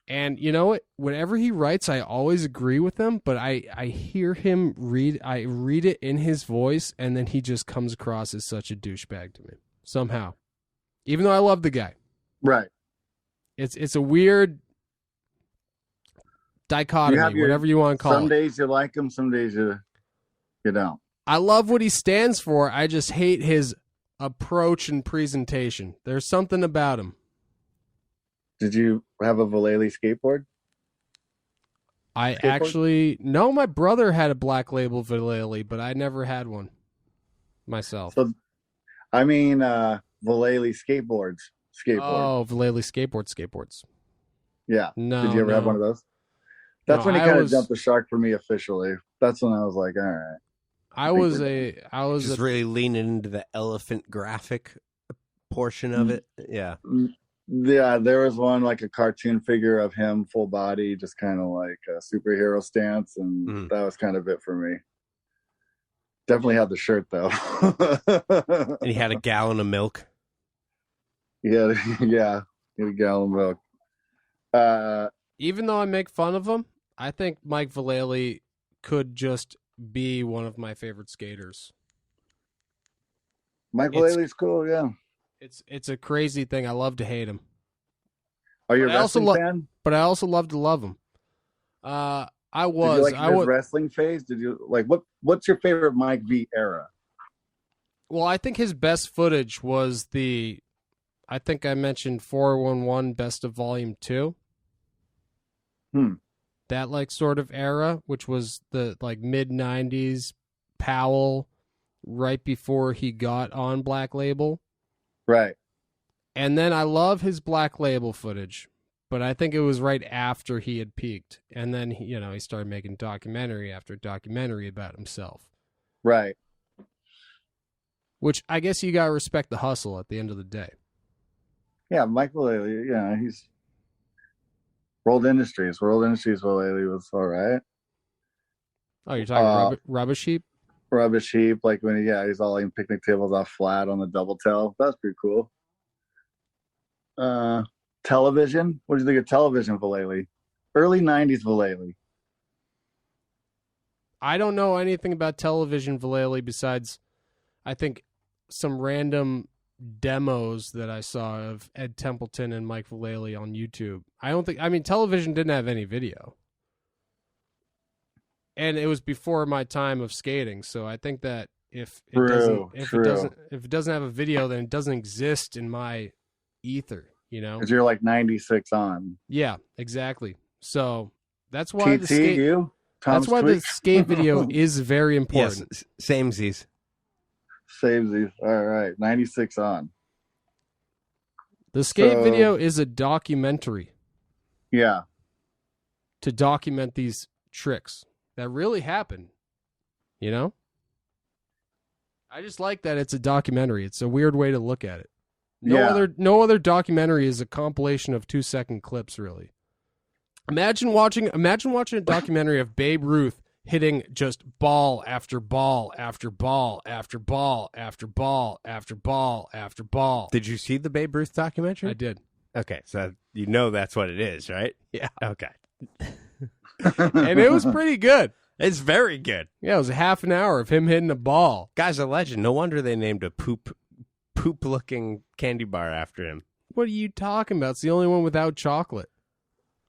And you know what? Whatever he writes, I always agree with him, but I hear him read, I read it in his voice, and then he just comes across as such a douchebag to me, somehow. Even though I love the guy. Right. It's a weird dichotomy, whatever you want to call it. Some days you like him, some days you don't. I love what he stands for. I just hate his approach and presentation. There's something about him. Did you have a Vallely skateboard? No, my brother had a Black Label Vallely, but I never had one myself. So, I mean, Vallely skateboard. Oh, Vallely skateboards. Yeah. No. Did you ever have one of those? That's when he kind of jumped the shark for me officially. That's when I was like, all right. I was just really leaning into the elephant graphic portion of it. Yeah. Yeah, there was one like a cartoon figure of him full body, just kind of like a superhero stance, and that was kind of it for me. Definitely had the shirt though. And he had a gallon of milk. Yeah, he had a gallon of milk. Even though I make fun of him, I think Mike Vallely could just be one of my favorite skaters. Mike Vallely's cool, yeah. It's a crazy thing. I love to hate him. Are you a wrestling fan? But I also love to love him. I was. Did you like his wrestling phase? Did you like what's your favorite Mike V era? Well, I think his best footage was I think I mentioned 411 Best of Volume 2. That like sort of era, which was the like mid 90s Powell, right before he got on Black Label. Right. And then I love his Black Label footage, but I think it was right after he had peaked. And then, he started making documentary after documentary about himself. Right. Which I guess you got to respect the hustle at the end of the day. Yeah, Mike Vallely, he's World Industries. Vallely was all right. Oh, you're talking Rubbish Heap? Rubbish Heap, like when he's all in picnic tables off flat on the double tail. That's pretty cool. Television. What do you think of Television Vallely? Early 90s Vallely. I don't know anything about Television Vallely besides, I think, some random demos that I saw of Ed Templeton and Mike Vallely on YouTube. Television didn't have any video. And it was before my time of skating, so I think that if it doesn't have a video, then it doesn't exist in my ether, Because you're like 96 on. Yeah, exactly. So that's why the skate video is very important. Yes, samesies. All right, 96 on. The skate video is a documentary. Yeah. To document these tricks that really happen, I just like that it's a documentary. It's a weird way to look at it. No other documentary is a compilation of 2-second clips, really. Imagine watching a documentary of Babe Ruth hitting just ball after ball after ball after ball after ball after ball after ball. Did you see the Babe Ruth documentary? I did. Okay, so that's what it is, right? Yeah. Okay. And it was pretty good. It's very good. Yeah, it was a half an hour of him hitting a ball. Guy's a legend. No wonder they named a poop-looking candy bar after him. What are you talking about? It's the only one without chocolate.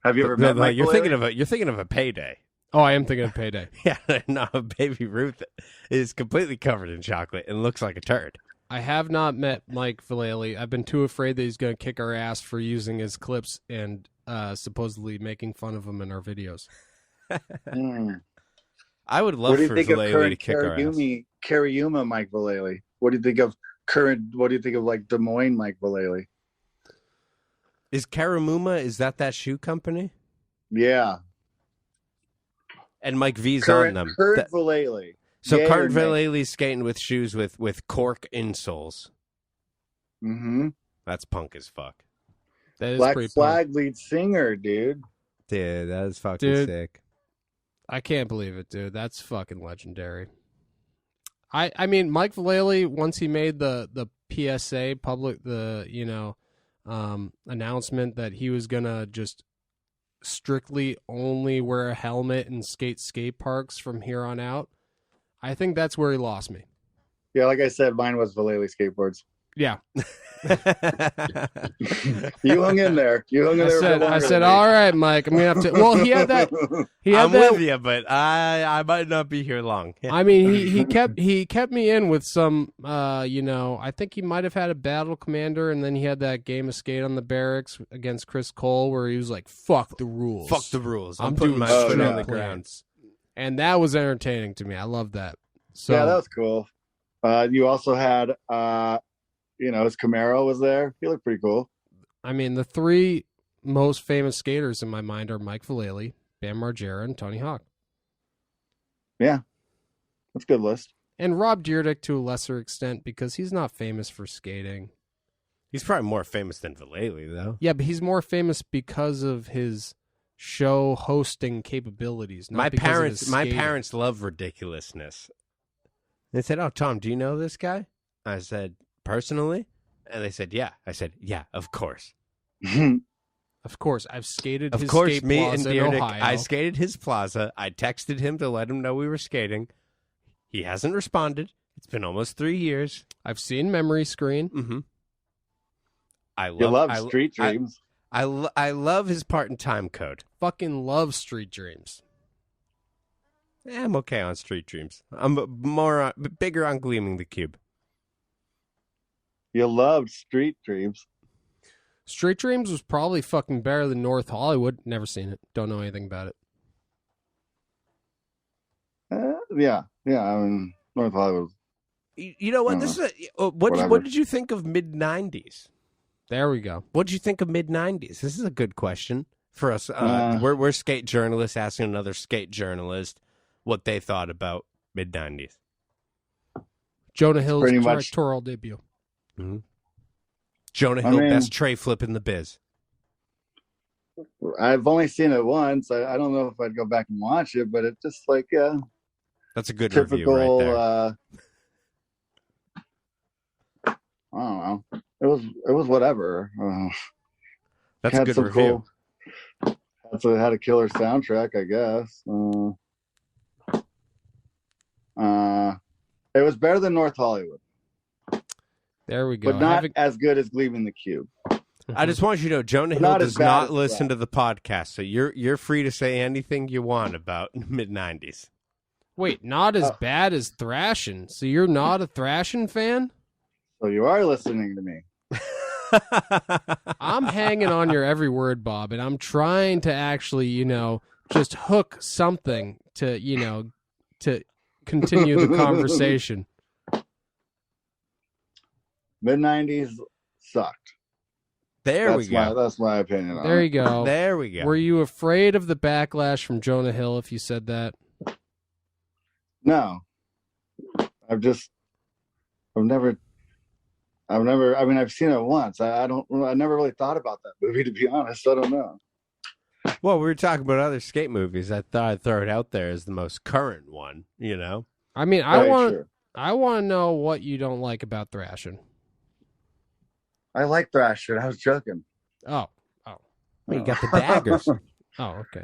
Have you ever met Mike you're Vallely? thinking of a Payday. Oh, I am thinking of Payday. Yeah, no, Baby Ruth is completely covered in chocolate and looks like a turd. I have not met Mike Vallely. I've been too afraid that he's going to kick our ass for using his clips and supposedly making fun of him in our videos. I would love What do you for think of Vallely to current kick our ass. Cariuma Mike Vallely? What do you think of what do you think of like Des Moines Mike Vallely? Is Karamuma, is that shoe company? Yeah. And Mike V's on them. Kurt Vallely. So Yay Kurt or nay? Vallely's skating with shoes with cork insoles. Mm-hmm. That's punk as fuck. That is Black pretty Flag punk. lead singer, dude. Dude, that is fucking Dude. sick. I can't believe it, dude. That's fucking legendary. I mean, Mike Vallely, once he made the PSA public, announcement that he was gonna just strictly only wear a helmet and skate parks from here on out, I think that's where he lost me. Yeah, like I said, mine was Vallely skateboards. Yeah. You hung in there. You hung in there. I said, all right, Mike, I'm gonna have to. Well, he had that. He had I'm that. with you, but I might not be here long. I mean, he kept me in with some. I think he might have had a battle commander, and then he had that game of skate on the barracks against Chris Cole, where he was like, "Fuck the rules. Fuck the rules. I'm doing putting my Oh, foot yeah. on the ground." And that was entertaining to me. I love that. So Yeah, that was cool. You also had, his Camaro was there. He looked pretty cool. I mean, the three most famous skaters in my mind are Mike Vallely, Bam Margera, and Tony Hawk. Yeah, that's a good list. And Rob Dyrdek to a lesser extent because he's not famous for skating. He's probably more famous than Vallely, though. Yeah, but he's more famous because of his show hosting capabilities. Not My because of his my skating. parents love ridiculousness. They said, "Oh, Tom, do you know this guy?" I said, "Personally?" And they said, "Yeah." I said, "Yeah, of course." Of course, I've skated Of his course, skate me and plaza in Dyrdek, Ohio. I skated his plaza. I texted him to let him know we were skating. He hasn't responded. It's been almost 3 years. I've seen Memory Screen. Mm-hmm. You love Street Dreams. I love his part in Time Code. Fucking love Street Dreams. I'm okay on Street Dreams. I'm bigger on Gleaming the Cube. You loved Street Dreams. Street Dreams was probably fucking better than North Hollywood. Never seen it. Don't know anything about it. Yeah. I mean, North Hollywood. You know what? This is what Whatever. did you think of mid-90s? There we go. What did you think of mid-90s? This is a good question for us. We're skate journalists asking another skate journalist what they thought about mid-90s. Jonah Hill's pretty much- directorial debut. Mm-hmm. Jonah Hill, mean- best tray flip in the biz. I've only seen it once. I don't know if I'd go back and watch it, but it's just like That's a good review typical. right there. I don't know. It was whatever. That's a had good some review. Cool, had a killer soundtrack, I guess. It was better than North Hollywood, There we go. but not as good as Gleaming the Cube. I just want you to know, Jonah Hill Not as does bad not as listen that. to the podcast, so you're free to say anything you want about mid-90s. Wait, not as bad as Thrashin'. So you're not a Thrashin' fan? So you are listening to me. I'm hanging on your every word, Bob, and I'm trying to actually, just hook something to, to continue the conversation. Mid-90s sucked. There we go. That's my opinion. There you go. There we go. Were you afraid of the backlash from Jonah Hill if you said that? No, I've never. I mean, I've seen it once. I never really thought about that movie, to be honest. I don't know. Well, we were talking about other skate movies. I thought I'd throw it out there as the most current one, I mean, Right, sure. I want to know what you don't like about Thrashin'. I like Thrasher. I was joking. Oh. Well, you got the daggers. Oh, okay.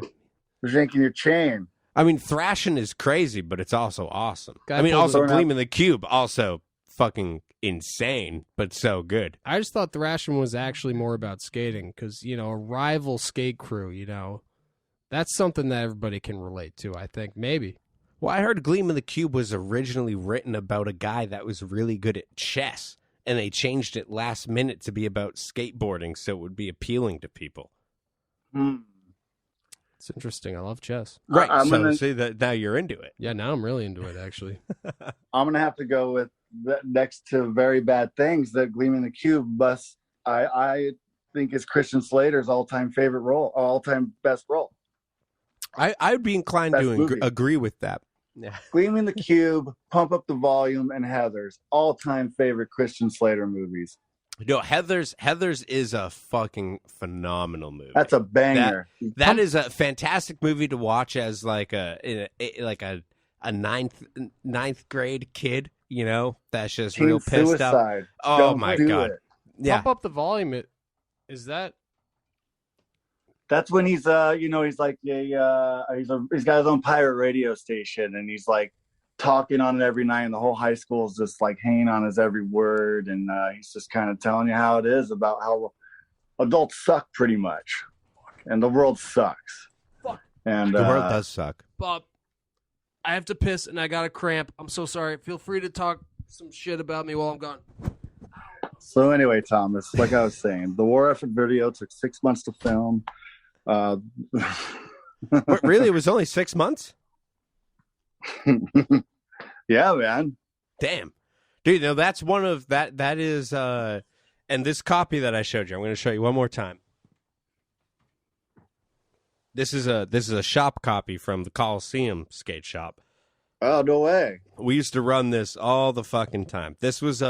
Who's yanking your chain? I mean, thrashing is crazy, but it's also awesome. Guy I mean, pulled also the- Gleam in the Cube, also fucking insane, but so good. I just thought thrashing was actually more about skating because, you know, a rival skate crew, you know, that's something that everybody can relate to, I think. Maybe. Well, I heard Gleam in the Cube was originally written about a guy that was really good at chess, and they changed it last minute to be about skateboarding so it would be appealing to people. It's interesting. I love chess. Right. I'm so gonna- see that now you're into it. Yeah, now I'm really into it, actually. I'm gonna have to go with next to Very Bad Things. That Gleam in the Cube, but I think is Christian Slater's all-time favorite role, all-time best role. I would be inclined Best to movie. agree with that. Yeah. Gleam in the Cube, Pump Up the Volume, and Heathers, all-time favorite Christian Slater movies. No, Heathers is a fucking phenomenal movie. That's a banger. That is a fantastic movie to watch as like a ninth grade kid, you know, that's just Teen real pissed up. Suicide. Oh Don't my do God. it. Yeah. Pump up the volume. Is that? That's when he's he's like he's got his own pirate radio station, and he's like talking on it every night, and the whole high school is just like hanging on his every word, and he's just kind of telling you how it is about how adults suck pretty much, and the world sucks. Fuck. And The world does suck. Bob, I have to piss and I got a cramp. I'm so sorry. Feel free to talk some shit about me while I'm gone. So anyway, Thomas, like I was saying, the war effort video took 6 months to film. What, really? It was only 6 months? Yeah, man. Damn. Dude, no, that's one of that is and this copy that I showed you, I'm going to show you one more time. This is a shop copy from the Coliseum skate shop. Oh, no way. We used to run this all the fucking time. This is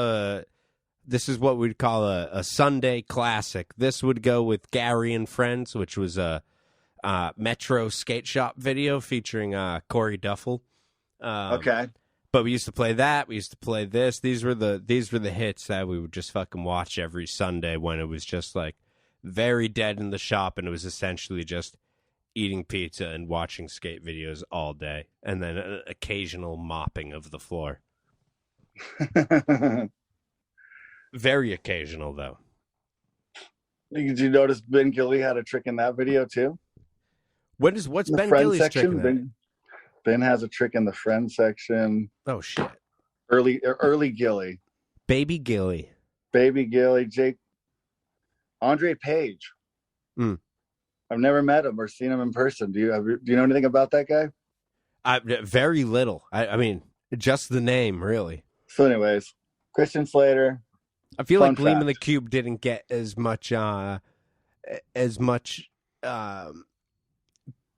what we'd call a Sunday classic. This would go with Gary and Friends, which was a Metro skate shop video featuring Corey Duffel. Okay. But we used to play that. We used to play this. These were the hits that we would just fucking watch every Sunday when it was just like very dead in the shop, and it was essentially just eating pizza and watching skate videos all day, and then an occasional mopping of the floor. Very occasional, though. Did you notice Ben Gilly had a trick in that video too? What's In the Ben friend Gilly's trick section, in that? Ben has a trick in the friend section. Oh shit! Early Gilly, Baby Gilly. Baby Gilly, Jake, Andre Page. Mm. I've never met him or seen him in person. Do you know anything about that guy? Very little. I mean, just the name, really. So, anyways, Christian Slater. I feel Fun like Gleam in the fact. Cube didn't get as much.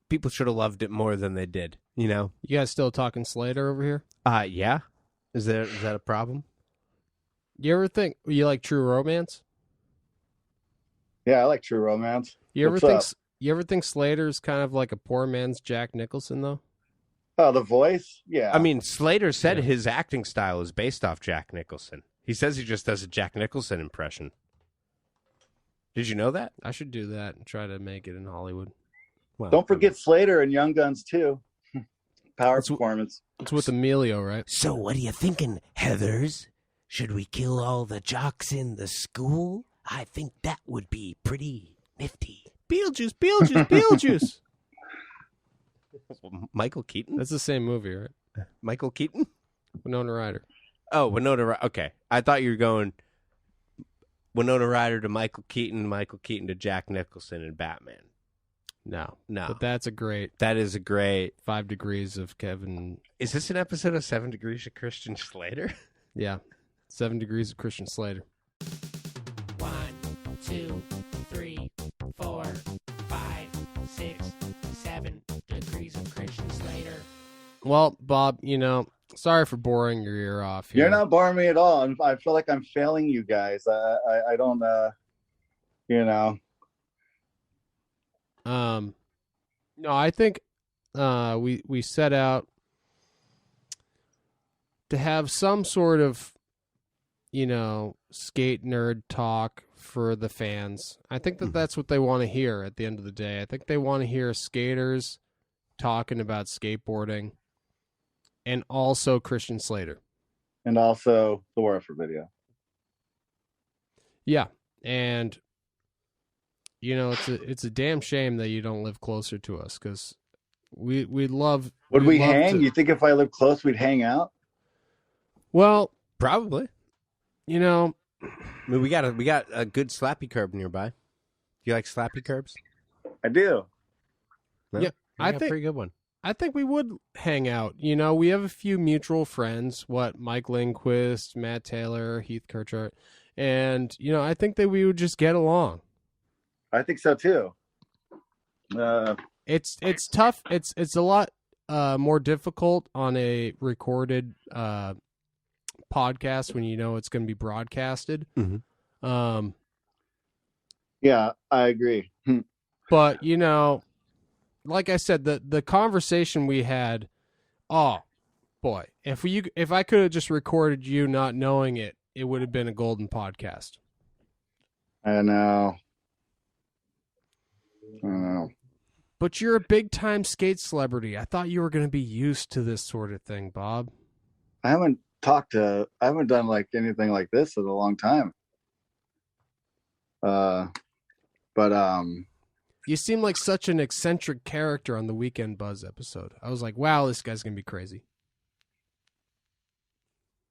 People should have loved it more than they did. You know? You guys still talking Slater over here? Yeah. Is that a problem? You ever think you like True Romance? Yeah, I like True Romance. You ever What's think up? you ever think Slater's kind of like a poor man's Jack Nicholson though? Oh, The Voice. Yeah. I mean, Slater said Yeah. his acting style is based off Jack Nicholson. He says he just does a Jack Nicholson impression. Did you know that? I should do that and try to make it in Hollywood. Well, don't forget Slater and Young Guns too. Power It's- performance. It's with Emilio, right? So what are you thinking, Heathers? Should we kill all the jocks in the school? I think that would be pretty nifty. Beetlejuice, Beetlejuice. Michael Keaton. That's the same movie, right? Michael Keaton. Winona Ryder. Oh, Winona Ryder. Okay, I thought you were going Winona Ryder to Michael Keaton to Jack Nicholson and Batman. No. No, But that's a great that is a great. 5 Degrees of Kevin. Is this an episode of 7 Degrees of Christian Slater? Yeah. 7 Degrees of Christian Slater. 1, 2, 3, 4, 5, 6, 7 degrees of Christian Slater. Well, Bob, sorry for boring your ear off here. You're not boring me at all. I feel like I'm failing you guys. I don't. No, I think we set out to have some sort of skate nerd talk for the fans. I think that that's what they want to hear at the end of the day. I think they want to hear skaters talking about skateboarding, and also Christian Slater. And also the Warfare video. Yeah, and it's a damn shame that you don't live closer to us, because we'd love. Would we'd we love hang? to- You think if I lived close, we'd hang out? Well, Probably. you know, I mean, we got a good slappy curb nearby. Do you like slappy curbs? I do. No? Yeah, We I got a think- pretty good one. I think we would hang out. We have a few mutual friends. Mike Lindquist, Matt Taylor, Heath Kirchart, and I think that we would just get along. I think so too. It's tough. It's a lot more difficult on a recorded podcast when it's going to be broadcasted. Mhm. Yeah, I agree. But like I said, the conversation we had, oh boy, if I could have just recorded you not knowing it, it would have been a golden podcast. I know. But you're a big time skate celebrity. I thought you were going to be used to this sort of thing, Bob. I haven't done like anything like this in a long time. You seem like such an eccentric character on the Weekend Buzz episode. I was like, wow, this guy's going to be crazy.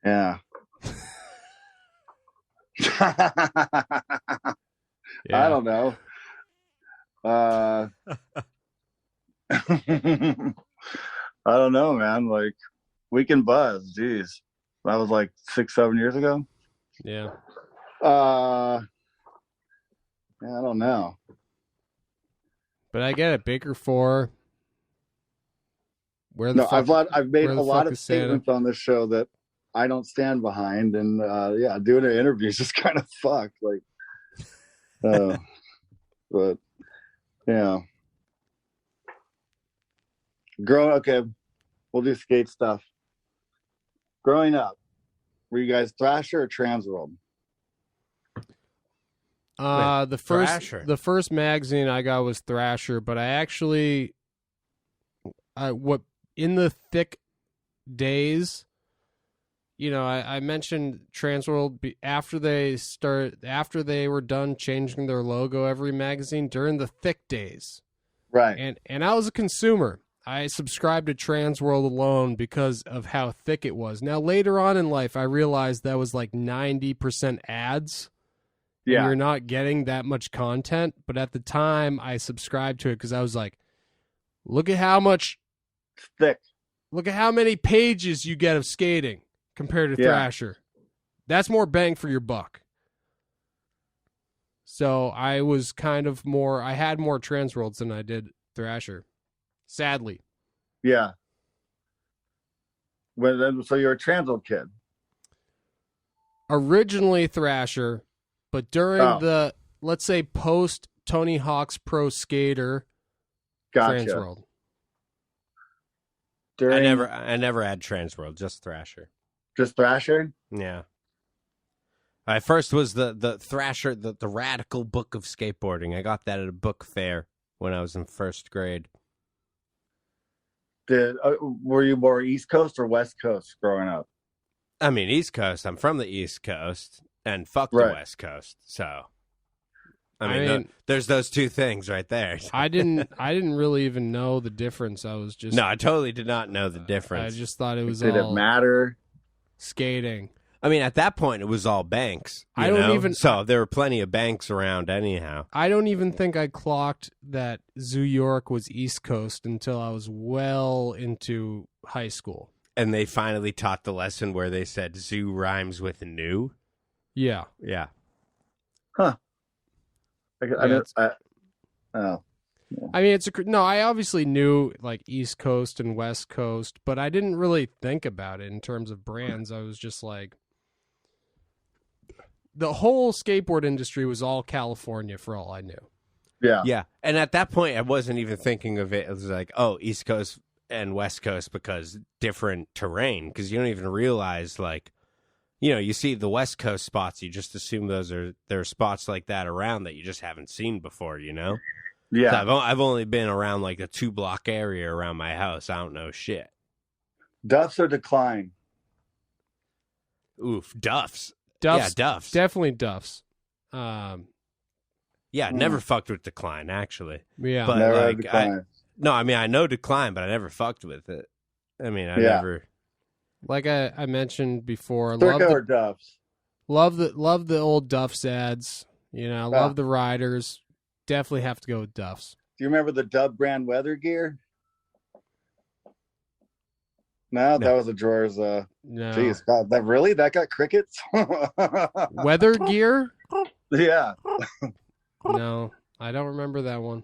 Yeah. I don't know. I don't know, man. Like, Weekend Buzz, geez. That was like 6-7 years ago. Yeah. Yeah, I don't know. But I get it. Baker 4. Where the No, fuck? I've made where a the lot fuck of is Santa? statements on this show that I don't stand behind, and yeah, doing an interview is just kind of fucked. Like, but yeah, okay, we'll do skate stuff. Growing up, were you guys Thrasher or Transworld? Thrasher. The first magazine I got was Thrasher, but I actually, in the thick days, I mentioned Transworld after they were done changing their logo every magazine during the thick days. Right. And I was a consumer. I subscribed to Transworld alone because of how thick it was. Now, later on in life, I realized that was like 90% ads. Yeah. You're not getting that much content. But at the time, I subscribed to it because I was like, look at how much Thick. Look at how many pages you get of skating compared to Yeah. Thrasher. That's more bang for your buck. So I was I had more Transworlds than I did Thrasher. Sadly. Yeah. So you're a Transworld kid. Originally Thrasher, but during Oh. the, let's say, post Tony Hawk's Pro Skater, Gotcha. Transworld. During, I never had Transworld, just Thrasher. just Thrasher. Yeah. I first was the Thrasher, the Radical Book of Skateboarding. I got that at a book fair when I was in first grade. Were you more East Coast or West Coast growing up? I mean, East Coast. I'm from the East Coast, and fuck the Right. West Coast. So, I mean, there's those two things right there. I didn't really even know the difference. I was just No, I totally did not know the difference. I just thought it was Did all it matter? skating. I mean, at that point, it was all banks. I don't even- So there were plenty of banks around, anyhow. I don't even think I clocked that Zoo York was East Coast until I was well into high school. And they finally taught the lesson where they said zoo rhymes with new. Yeah. Yeah. I mean, I obviously knew like East Coast and West Coast, but I didn't really think about it in terms of brands. I was just like, the whole skateboard industry was all California for all I knew. Yeah. Yeah. And at that point, I wasn't even thinking of it as like, oh, East Coast and West Coast because different terrain. Because you don't even realize, like, you see the West Coast spots, you just assume there are spots like that around that you just haven't seen before, Yeah. So I've only been around like the 2-block area around my house. I don't know shit. Duffs or Decline? Oof, Duffs. Duffs. Yeah, Duffs. Definitely Duffs. Yeah, never fucked with Decline, actually. Yeah. But Never like, Decline. I mean, I know Decline, but I never fucked with it. I mean, I Yeah. never. Like I mentioned before, Circa or Duffs? love the old Duffs ads. You know, love the riders. Definitely have to go with Duffs. Do you remember the Dub brand weather gear? No, that was a drawers. No. Jeez, God, that got crickets? Weather gear? Yeah. No, I don't remember that one.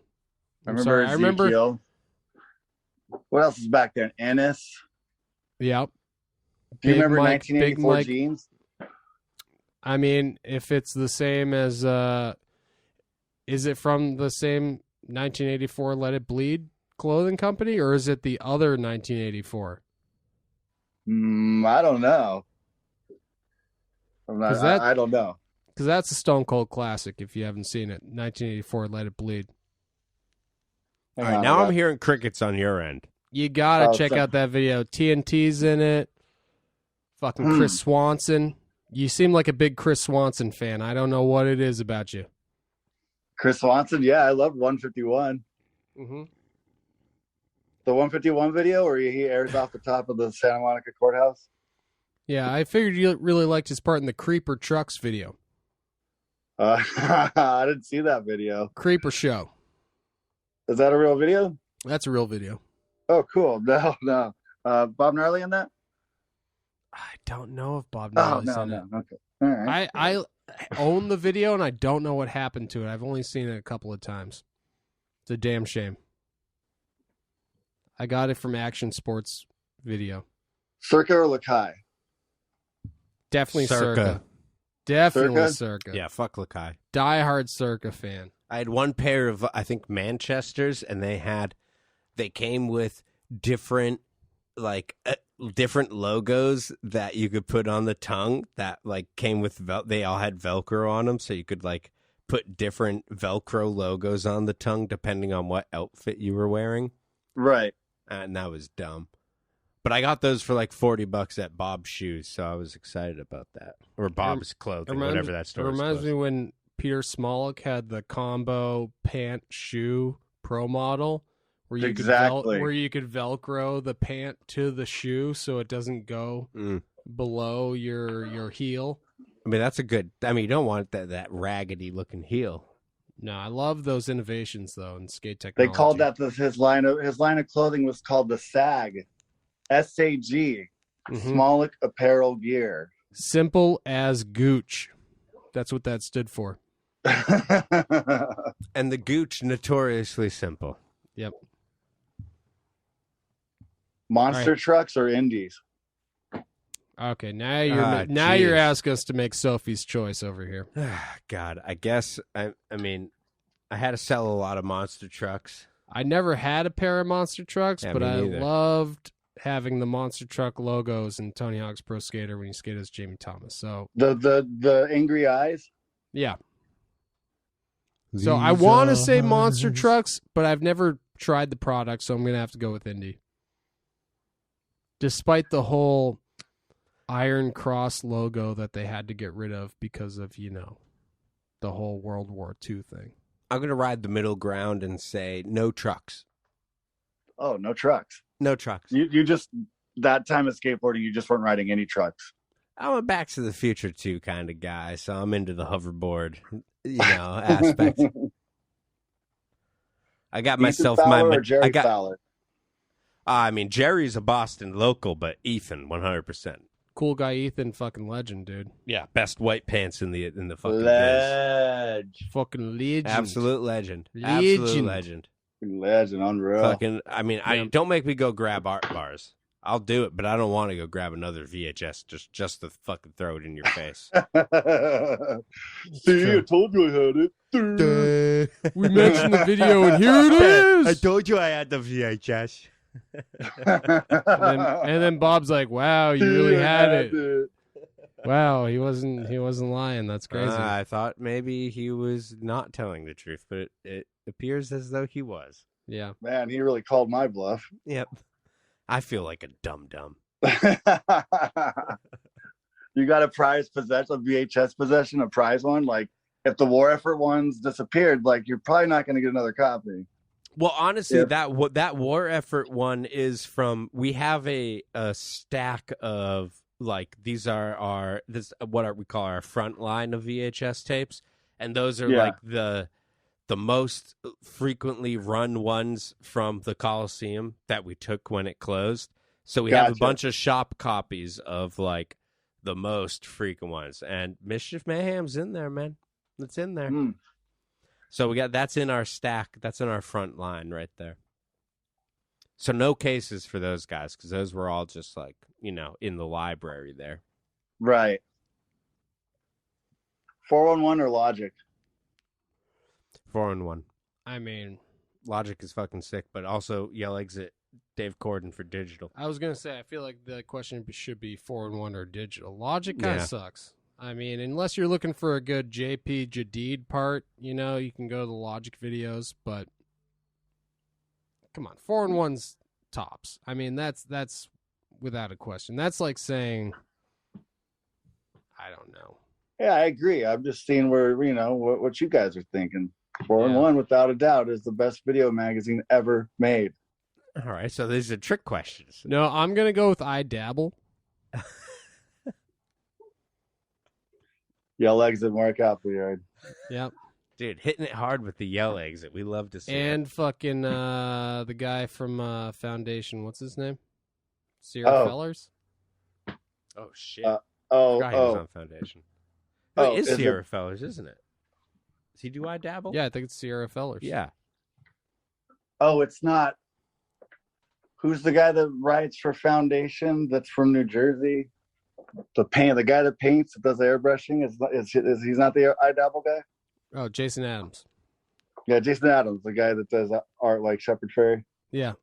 I I'm remember sorry. I remember. Ezekiel. What else is back then? Ennis. Yep. Do you Big remember Mike, Big 1984 Mike. jeans? I mean, if it's the same as, is it from the same 1984 Let It Bleed clothing company, or is it the other 1984? I don't know. I don't know. Because that's a Stone Cold classic. If you haven't seen it, 1984 Let It Bleed. All right, now I'm hearing crickets on your end. You gotta check out that video. TNT's in it. Fucking Chris Swanson. You seem like a big Chris Swanson fan. I don't know what it is about you. Chris Swanson, yeah, I love 151. Mm-hmm. The 151 video where he airs off the top of the Santa Monica courthouse. Yeah, I figured you really liked his part in the Creeper Trucks video. I didn't see that video. Creeper Show. Is that a real video? That's a real video. Oh, cool. No. Bob Gnarly in that? I don't know if Bob Oh, Gnarly's in it. no. Okay. All right. I own the video, and I don't know what happened to it. I've only seen it a couple of times. It's a damn shame. I got it from Action Sports Video. Circa or Lakai? Definitely Circa. Circa. Definitely Circa? Circa. Yeah, fuck Lakai. Diehard Circa fan. I had one pair of, I think, Manchesters, and they came with different logos that you could put on the tongue that like came with, they all had Velcro on them, so you could like put different Velcro logos on the tongue depending on what outfit you were wearing. Right. And that was dumb. But I got those for like $40 at Bob's Shoes, so I was excited about that. Or Bob's Clothing, whatever that store It is. reminds me when Peter Smollick had the combo pant shoe pro model where you could Velcro the pant to the shoe so it doesn't go below your heel. I mean, that's a good. I mean, you don't want that raggedy looking heel. No, I love those innovations though in skate technology. They called that his line of clothing was called the SAG, SAG, Smollick Apparel Gear. Simple as Gooch. That's what that stood for. And the Gooch, notoriously simple. Yep. Monster trucks or indies? Okay, now you're asking us to make Sophie's choice over here. God, I guess I mean, I had to sell a lot of monster trucks. I never had a pair of monster trucks, Yeah, but me I neither. loved having the monster truck logos in Tony Hawk's Pro Skater when he skated as Jamie Thomas. So The angry eyes. yeah. So I want to say monster trucks, but I've never tried the product, so I'm gonna have to go with Indy. Despite the whole Iron Cross logo that they had to get rid of because of, the whole World War II thing. I'm gonna ride the middle ground and say no trucks. Oh, no trucks. No trucks. You just, that time of skateboarding, you just weren't riding any trucks. I'm a Back to the Future 2 kind of guy, so I'm into the hoverboard, aspect. I got myself Ethan Fowler my. or Jerry I got. Fowler. I mean, Jerry's a Boston local, but Ethan, 100%. Cool guy Ethan, fucking legend, dude. Yeah, best white pants in the fucking biz. Ledge. Fucking legend. Absolute legend. Legend. Absolute legend. Legend, unreal. Fucking. I mean, don't make me go grab art bars. I'll do it, but I don't want to go grab another VHS just to fucking throw it in your face. See, I told you I had it. We mentioned the video, and here it is. I told you I had the VHS. And then Bob's like, wow, you really had it. Wow, he wasn't lying. That's crazy. I thought maybe he was not telling the truth, but it appears as though he was. Yeah. Man, he really called my bluff. Yep. I feel like a dum-dum. You got a prize possession, a VHS possession, a prize one. Like if the war effort ones disappeared, like you're probably not going to get another copy. Well, honestly, Yep. that war effort one is from. We have a stack of like these are what we call our front line of VHS tapes, and those are Yeah. like the most frequently run ones from the Coliseum that we took when it closed. So we have a Gotcha. bunch of shop copies of like the most frequent ones, and Mischief Mayhem's in there, man. It's in there. Hmm. So we got that's in our stack. That's in our front line right there. So no cases for those guys because those were all just like in the library there. Right. 411 or Logic? 4-1. I mean, Logic is fucking sick, but also yell exit Dave Corden for digital. I was gonna say, I feel like the question should be 4-1 or digital. Logic kind of Yeah. sucks. I mean, unless you're looking for a good JP Jadid part, you can go to the Logic videos. But come on, 4-1's tops. I mean, that's without a question. That's like saying, I don't know. Yeah, I agree. I'm just seeing where what you guys are thinking. 411, without a doubt, is the best video magazine ever made. All right, so these are trick questions. No, I'm gonna go with I Dabble. Yell exit Mark Appleyard. Yep. Dude, hitting it hard with the yell exit. We love to see And it. fucking the guy from Foundation. What's his name? Sierra Oh. Fellers. Oh shit! Oh, Forgot he was on Foundation. Oh, It is is Sierra it- Fellers, isn't it? Does he do I Dabble? Yeah, I think it's Sierra Fellers. Yeah. oh, it's not. Who's the guy that writes for Foundation? That's from New Jersey. The guy that paints, that does airbrushing. Is he's not the I Dabble guy? Oh, Jason Adams. Yeah, Jason Adams, the guy that does art like Shepard Fairey. Yeah.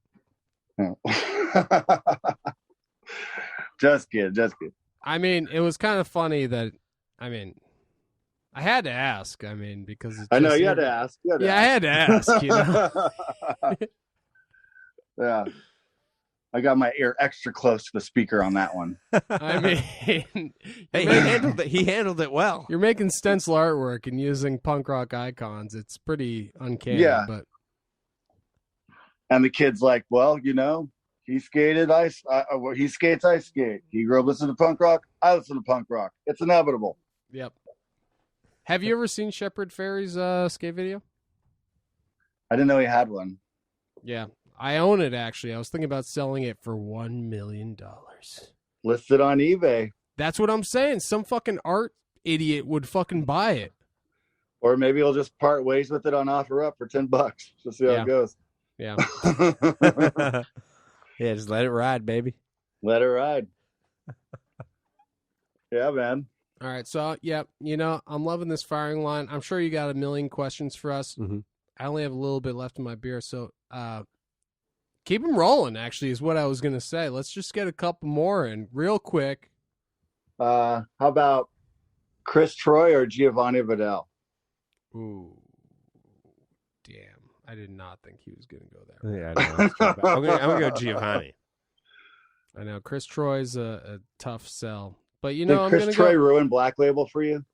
Oh. Just kidding. I mean, it was kind of funny that, I had to ask. Because it's I know just- you had to ask. Yeah, I had to ask. Yeah. I got my ear extra close to the speaker on that one. I mean, Hey, he handled it well. you're making stencil artwork and using punk rock icons. It's pretty uncanny. Yeah. But And the kid's like, well, he skated he skates, I skate. He grew up listening to punk rock. I listen to punk rock. It's inevitable. yep. Have you ever seen Shepard Fairey's skate video? I didn't know he had one. Yeah. I own it, actually. I was thinking about selling it for $1 million. Listed on eBay. That's what I'm saying. Some fucking art idiot would fucking buy it. Or maybe he'll just part ways with it on OfferUp for $10. Just see how Yeah. it goes. Yeah. Yeah, just let it ride, baby. Let it ride. Yeah, man. All right. So, yeah, I'm loving this firing line. I'm sure you got a million questions for us. Mhm. I only have a little bit left in my beer. So, keep them rolling, actually, is what I was going to say. Let's just get a couple more in real quick. How about Chris Troy or Giovanni Vidal? Ooh. Damn. I did not think he was going to go there. Yeah, I know. I'm gonna go Giovanni. I know. Chris Troy's a tough sell. But, Did I'm Chris going to Troy go. ruin Black Label for you?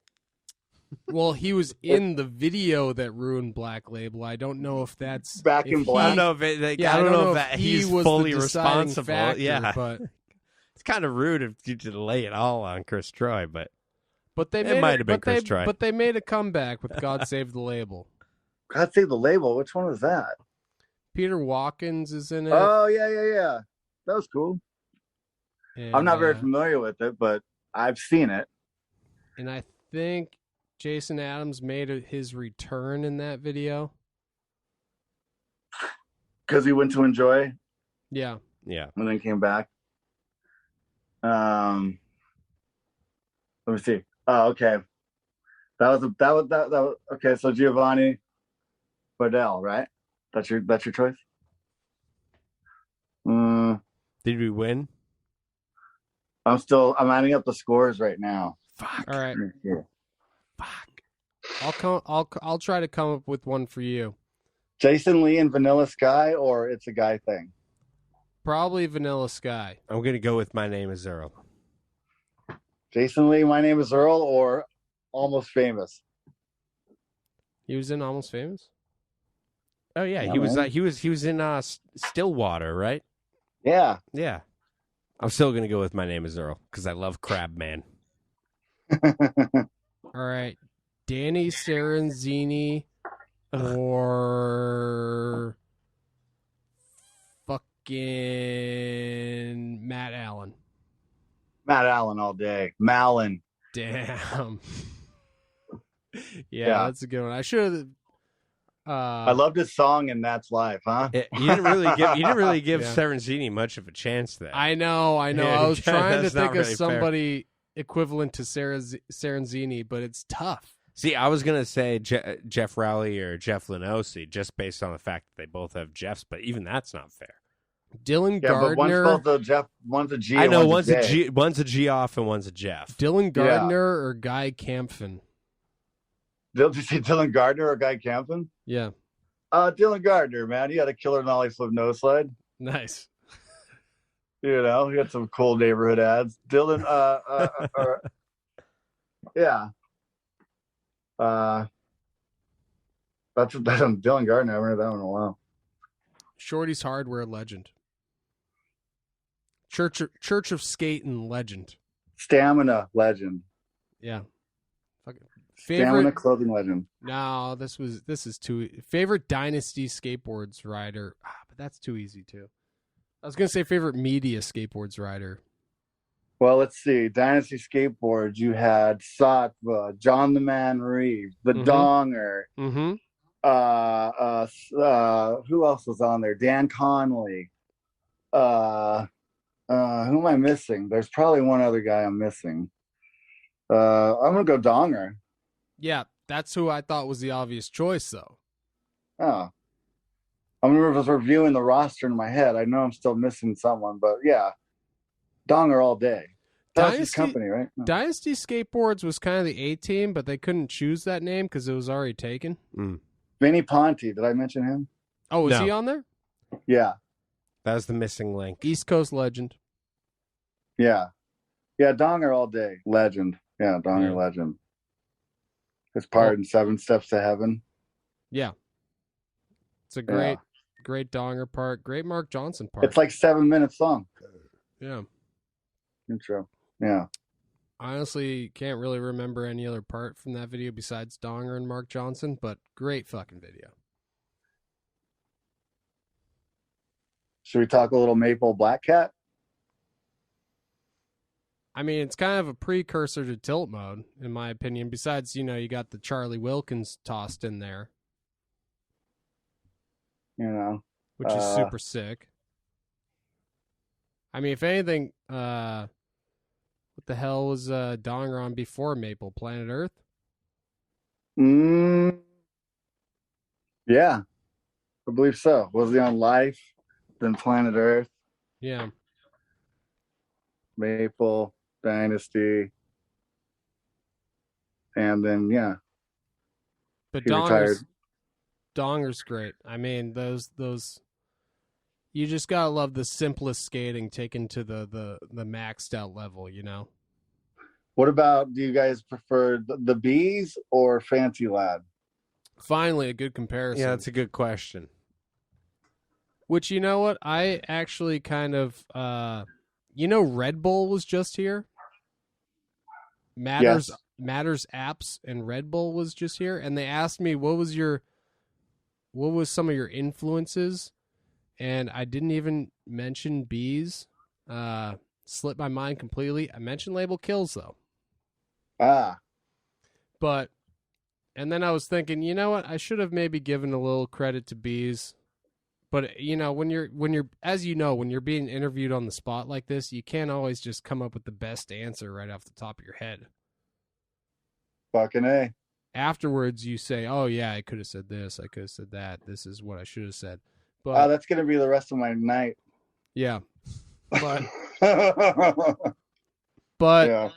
Well, he was in the video that ruined Black Label. I don't know if that's Back in if Black. I he- don't know if it, Yeah, I don't know if if that he he's was fully the deciding responsible. factor, Yeah, but it's kind of rude of you to lay it all on Chris Troy, but they It made might have been Chris they, Troy. But they made a comeback with God Save the Label. God save the label. Which one was that? Peter Watkins is in it. Oh, yeah. That was cool. and, I'm not very familiar with it, but I've seen it. And I think Jason Adams made his return in that video. Because he went to Enjoy Yeah. yeah. and then came back. Let me see. Oh, okay. That was okay. So Giovanni Vidal, right? That's your choice. Did we win? I'm adding up the scores right now. Fuck. All right. Yeah. Fuck. I'll try to come up with one for you. Jason Lee and Vanilla Sky, or it's a guy thing? Probably Vanilla Sky. I'm gonna go with My Name Is Earl. Jason Lee, My Name Is Earl, or Almost Famous? He was in Almost Famous? Oh yeah, Yeah, he was. man. He was in Stillwater, right? Yeah. Yeah. I'm still gonna go with My Name Is Earl because I love Crab Man. All right. Danny Sarenzini or fucking Matt Allen. Matt Allen all day. Malin. Damn. Yeah. That's a good one. I should have. I loved his song, and That's Life, huh? You didn't really give Yeah. Sarenzini much of a chance there. I know. Yeah, I was trying to that's not think of really somebody equivalent to Sarenzini, but it's tough. See, I was gonna say Jeff Rowley or Jeff Lenosi, just based on the fact that they both have Jeffs, but even that's not fair. Dylan Yeah, but one's Gardner. spelled the Jeff, one's a G. I know and one's a J. G, one's a G off, and one's a Jeff. Dylan Gardner or Guy Campfin. Did you see Dylan Gardner or Guy Campton? Yeah. Dylan Gardner, man, he had a killer nollie flip no slide. Nice. You know, he had some cool neighborhood ads. Dylan, yeah. That's Dylan Gardner. I haven't heard that one in a while. Shorty's Hardware legend. Church of Skating legend. Stamina legend. Yeah. Fucking Stamina favorite. clothing legend. No, this is too favorite Dynasty skateboards rider. But that's too easy too. I was gonna say favorite media skateboards rider. Well, let's see. Dynasty Skateboards, you had Satva, John the Man Reeves, the Mhm. Donger, Mm-hmm. who else was on there? Dan Conley. Who am I missing? There's probably one other guy I'm missing. I'm gonna go Donger. Yeah, that's who I thought was the obvious choice though. Oh. I was reviewing the roster in my head. I know I'm still missing someone, but yeah. Donger all day. That was his company, right? No. Dynasty Skateboards was kind of the A team, but they couldn't choose that name because it was already taken. Vinny Ponte, did I mention him? Oh, is No. he on there? Yeah. That was the missing link. East Coast legend. Yeah. Yeah, Donger all day. Legend. Yeah, Donger Yeah. legend. His part in 7 Steps to Heaven. Yeah. It's a great Donger part. Great Mark Johnson part. It's like 7 minutes long. Yeah. Intro. Yeah. I honestly can't really remember any other part from that video besides Donger and Mark Johnson, but great fucking video. Should we talk a little Maple Black Cat? I mean, it's kind of a precursor to tilt mode, in my opinion. Besides, you got the Charlie Wilkins tossed in there, You know. which is super sick. I mean, if anything, what the hell was Donger on before Maple? Planet Earth? Yeah. I believe so. Was he on Life? Then Planet Earth? Yeah. Maple, Dynasty. And then, yeah. But He retired. Donger's great. I mean, those you just gotta love the simplest skating taken to the maxed out level, What about, do you guys prefer the Bees or Fancy Lad? Finally, a good comparison. Yeah, that's a good question. Which, you know what? I actually kind of, Red Bull was just here. Matters Apps and Red Bull was just here, and they asked me what was some of your influences, and I didn't even mention Bees. Slipped my mind completely. I mentioned Label Kills though. And then I was thinking, you know what? I should have maybe given a little credit to Bees. But when you're as when you're being interviewed on the spot like this, you can't always just come up with the best answer right off the top of your head. Fucking A. Afterwards, you say, "Oh yeah, I could have said this. I could have said that. This is what I should have said." But That's gonna be the rest of my night. yeah, but But Yeah.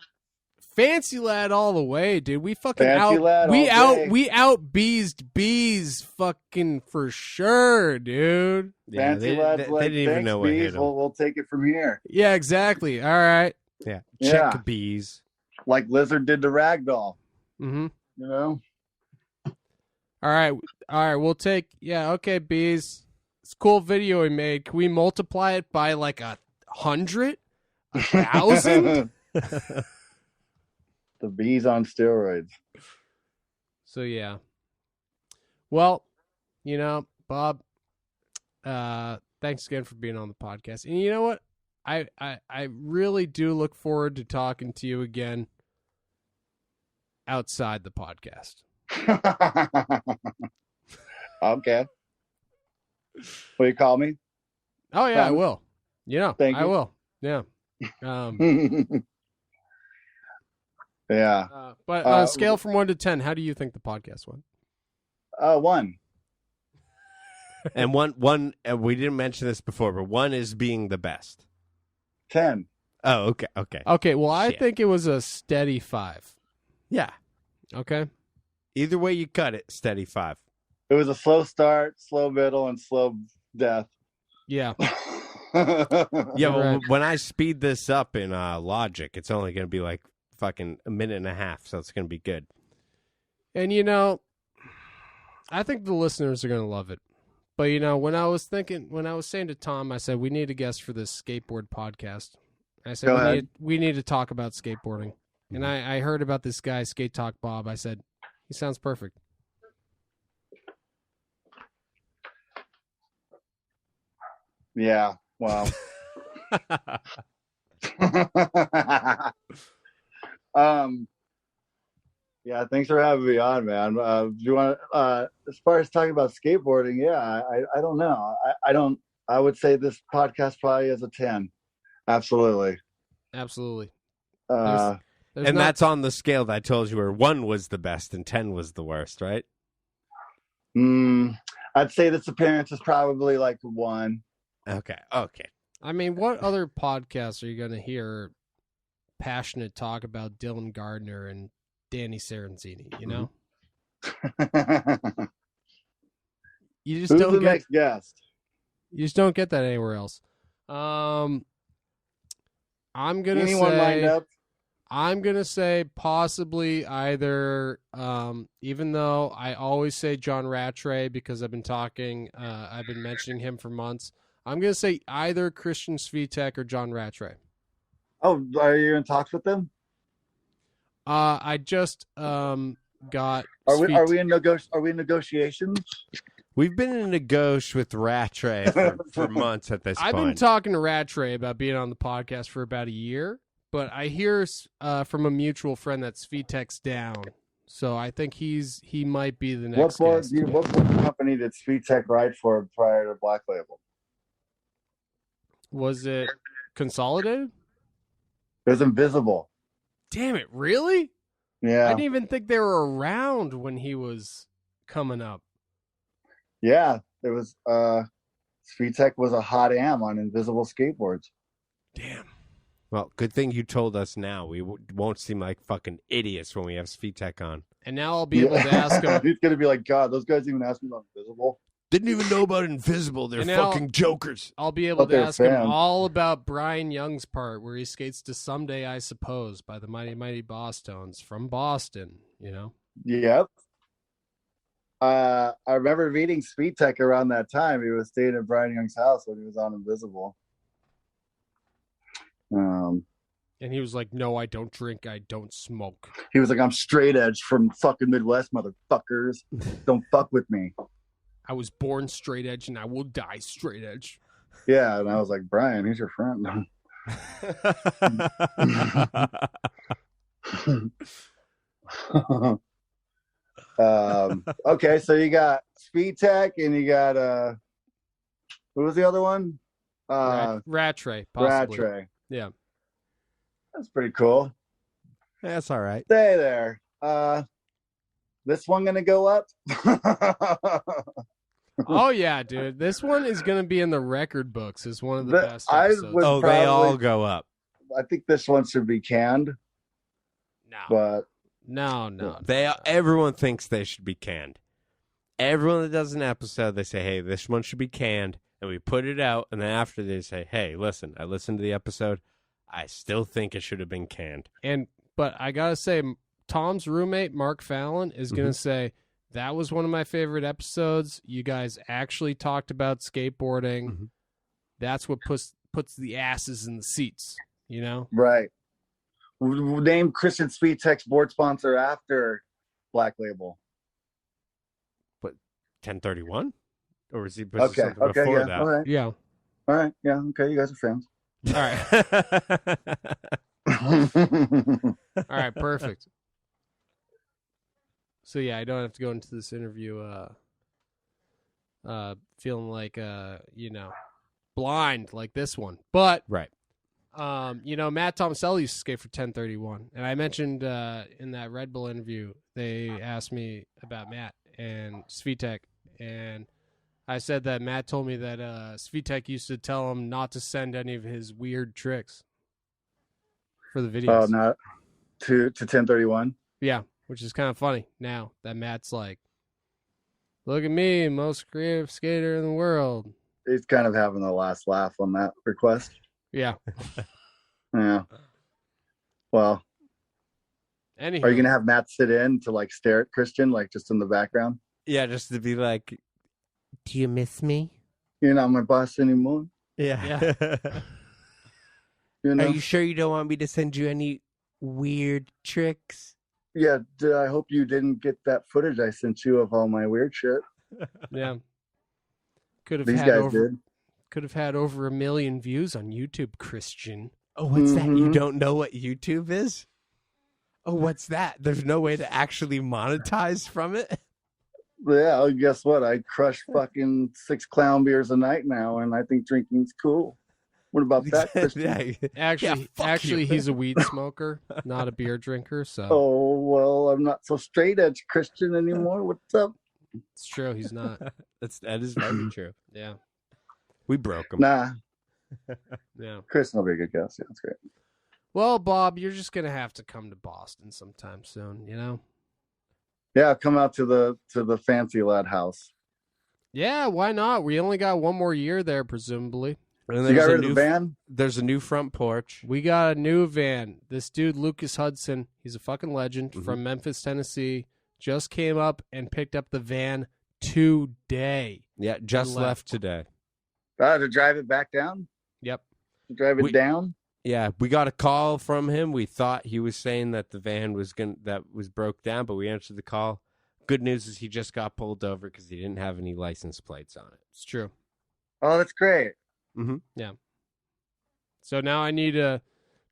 Fancy Lad all the way, dude. We fucking Fancy Lad we all day. out-beezed bees fucking for sure, dude. Yeah, Fancy Lad's they like, didn't even thanks, know what hit bees. 'em. We'll take it from here. Yeah, exactly. All right. Yeah, Yeah. check bees. Like Lizard did to Ragdoll, Mm-hmm. you know? All right. We'll take. Yeah. Okay, bees. It's a cool video we made. Can we multiply it by like 100, 1,000? The bees on steroids. So yeah. Well, Bob. Thanks again for being on the podcast. And you know what? I really do look forward to talking to you again outside the podcast. Okay. Will you call me? Oh yeah, I Promise? will. Thank I you. will. Yeah. Yeah. But on a scale from 1 to 10, how do you think the podcast went? 1. And one we didn't mention this before, but 1 is being the best. 10. Oh, okay. Okay, well, I Shit. think it was a steady 5. Yeah. Okay. Either way you cut it, steady 5. It was a slow start, slow middle, and slow death. Yeah. Yeah, well, Right. when I speed this up in Logic, it's only going to be like fucking a minute and a half, so it's going to be good. And I think the listeners are going to love it. But when I was saying to Tom, I said we need a guest for this skateboard podcast. I said Go ahead. we need to talk about skateboarding. And I heard about this guy, SkateTalkBob. I said, he sounds perfect. Yeah. Wow. Yeah, thanks for having me on, man. Do you want as far as talking about skateboarding? Yeah, I don't know. I would say this podcast probably is a 10. Absolutely. Absolutely. Uh, There's And not- that's on the scale that I told you where 1 was the best and 10 was the worst, right? I'd say this appearance is probably like 1. Okay. I mean, what other podcasts are you going to hear passionate talk about Dylan Gardner and Danny Sarenzini, You just Who's don't the get next guest? You just don't get that anywhere else. I'm gonna Anyone lined say up? I'm gonna say possibly either. Even though I always say John Rattray because I've been mentioning him for months. I'm gonna say either Christian Svitek or John Rattray. Oh, are you in talks with them? I just got. Are we in negotiations? We've been in a gauche with Rattray for months at this I've point. been talking to Rattray about being on the podcast for about a year, but I hear from a mutual friend that Svitek's down, so I think he might be the next guest. What company did SpeedTech write for prior to Black Label? Was it Consolidated? It was Invisible. Damn it, really? I Yeah, didn't even think they were around when he was coming up. yeah. It was. SpeedTech was a hot am on Invisible skateboards. Damn. Well, good thing you told us now. We won't seem like fucking idiots when we have Svitek on. And now I'll be able to ask him. He's gonna be like, God, those guys even asked me about Invisible. Didn't even know about Invisible. They're And now- fucking jokers. I'll be able But to they're ask him fans. all about Brian Young's part where he skates to Someday I Suppose by the Mighty Mighty Boss Tones from Boston, Yep. I remember meeting SpeedTech around that time. He was staying at Brian Young's house when he was on Invisible. And he was like, "No, I don't drink, I don't smoke." He was like, I'm straight edge from fucking Midwest, motherfuckers. Don't fuck with me. I was born straight edge and I will die straight edge. Yeah, and I was like, Brian, he's your friend. Okay, so you got SpeedTech and you got who was the other one? Rattray, possibly. Rattray. Yeah. That's pretty cool. That's all right. Stay there. This one gonna go up? Oh yeah, dude. This one is gonna be in the record books as one of the best I episodes. was Oh, they probably- all go up. I think this one should be canned, No. but No. Everyone thinks they should be canned. Everyone that does an episode, they say, hey, this one should be canned, and we put it out, and then after they say, hey, listen, I listened to the episode, I still think it should have been canned. But I gotta say, Tom's roommate, Mark Fallon, is gonna say, that was one of my favorite episodes. You guys actually talked about skateboarding. Mhm. That's what puts the asses in the seats, you know? right. Name Christian Speedtech's board sponsor after Black Label. 1031? Or is he Okay, something okay, before yeah, that? all right, Yeah. all right, yeah, okay, you guys are friends. All right, perfect. So yeah, I don't have to go into this interview feeling like blind like this one. But Right. Matt Tomasello used to skate for 1031. And I mentioned in that Red Bull interview, they asked me about Matt and Svitek, and I said that Matt told me that Svitek used to tell him not to send any of his weird tricks for the videos. Oh, not to 1031. Yeah, which is kind of funny now that Matt's like, look at me, most creative skater in the world. He's kind of having the last laugh on that request. Yeah. Yeah. Well, Anywho, are you gonna have Matt sit in to like stare at Christian, like just in the background? Yeah, just to be like, do you miss me? You're not my boss anymore. Yeah. You know? Are you sure you don't want me to send you any weird tricks? Yeah. I hope you didn't get that footage I sent you of all my weird shit. yeah. Could These have guys did. had over 1 million views on YouTube, Christian. Oh, what's that? You Mhm. don't know what YouTube is? Oh, what's that? There's no way to actually monetize from it? Yeah. Well, guess what? I crush fucking 6 clown beers a night now, and I think drinking's cool. What about that, Christian? Yeah. Actually, you. he's a weed smoker, not a beer drinker. So Oh well, I'm not so straight edge Christian anymore. What's up? it's true. He's not. That is very true. Yeah. We broke him. Nah, Yeah. Christian will be a good guest. Yeah, that's great. Well, Bob, you're just gonna have to come to Boston sometime soon. You know. Yeah, come out to the fancy lad house. Yeah. Why not? We only got one more year there, presumably. And You got there's a rid of the new van? There's a new front porch. We got a new van. This dude, Lucas Hudson, he's a fucking legend Mhm. from Memphis, Tennessee, just came up and picked up the van today. Yeah, just left. left today. To drive it back down? Yep. To drive it down? Yeah, we got a call from him. We thought he was saying that the van was broke down, but we answered the call. Good news is he just got pulled over because he didn't have any license plates on it. It's true. Oh, that's great. So now I need to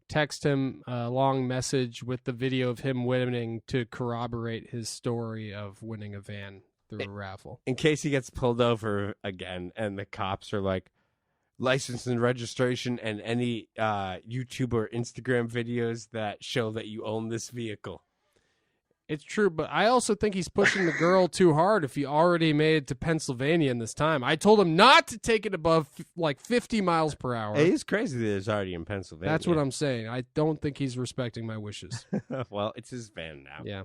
text him a long message with the video of him winning to corroborate his story of winning a van through a raffle. In case he gets pulled over again and the cops are like, license and registration and any YouTube or Instagram videos that show that you own this vehicle. It's true, but I also think he's pushing the girl too hard if he already made it to Pennsylvania in this time. I told him not to take it above like 50 miles per hour. It is crazy that it's already in Pennsylvania. That's what I'm saying. I don't think he's respecting my wishes. Well, it's his van now. Yeah.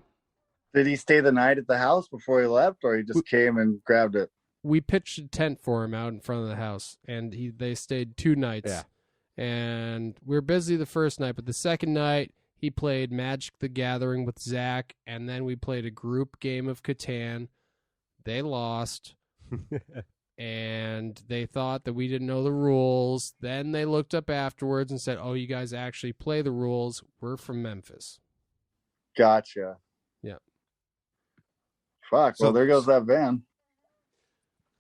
Did he stay the night at the house before he left, or he just came and grabbed it? We pitched a tent for him out in front of the house, and they stayed 2 nights. Yeah. And we were busy the first night, but the second night, he played Magic the Gathering with Zach, and then we played a group game of Catan. They lost, and they thought that we didn't know the rules. Then they looked up afterwards and said, oh, you guys actually play the rules. We're from Memphis. Gotcha. Yeah. Fuck. Well, there goes that van.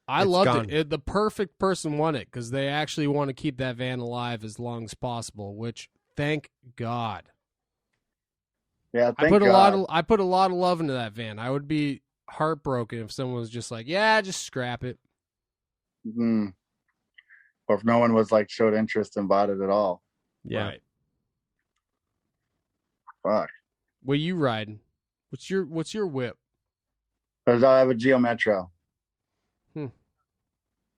I It's loved gone. it. The perfect person won it because they actually want to keep that van alive as long as possible, which, thank God. Yeah, I thank put God. I put a lot of love into that van. I would be heartbroken if someone was just like, "Yeah, just scrap it." Mhm. Or if no one was like showed interest and bought it at all. Yeah. Right. Fuck. What you riding? What's your whip? I have a Geo Metro.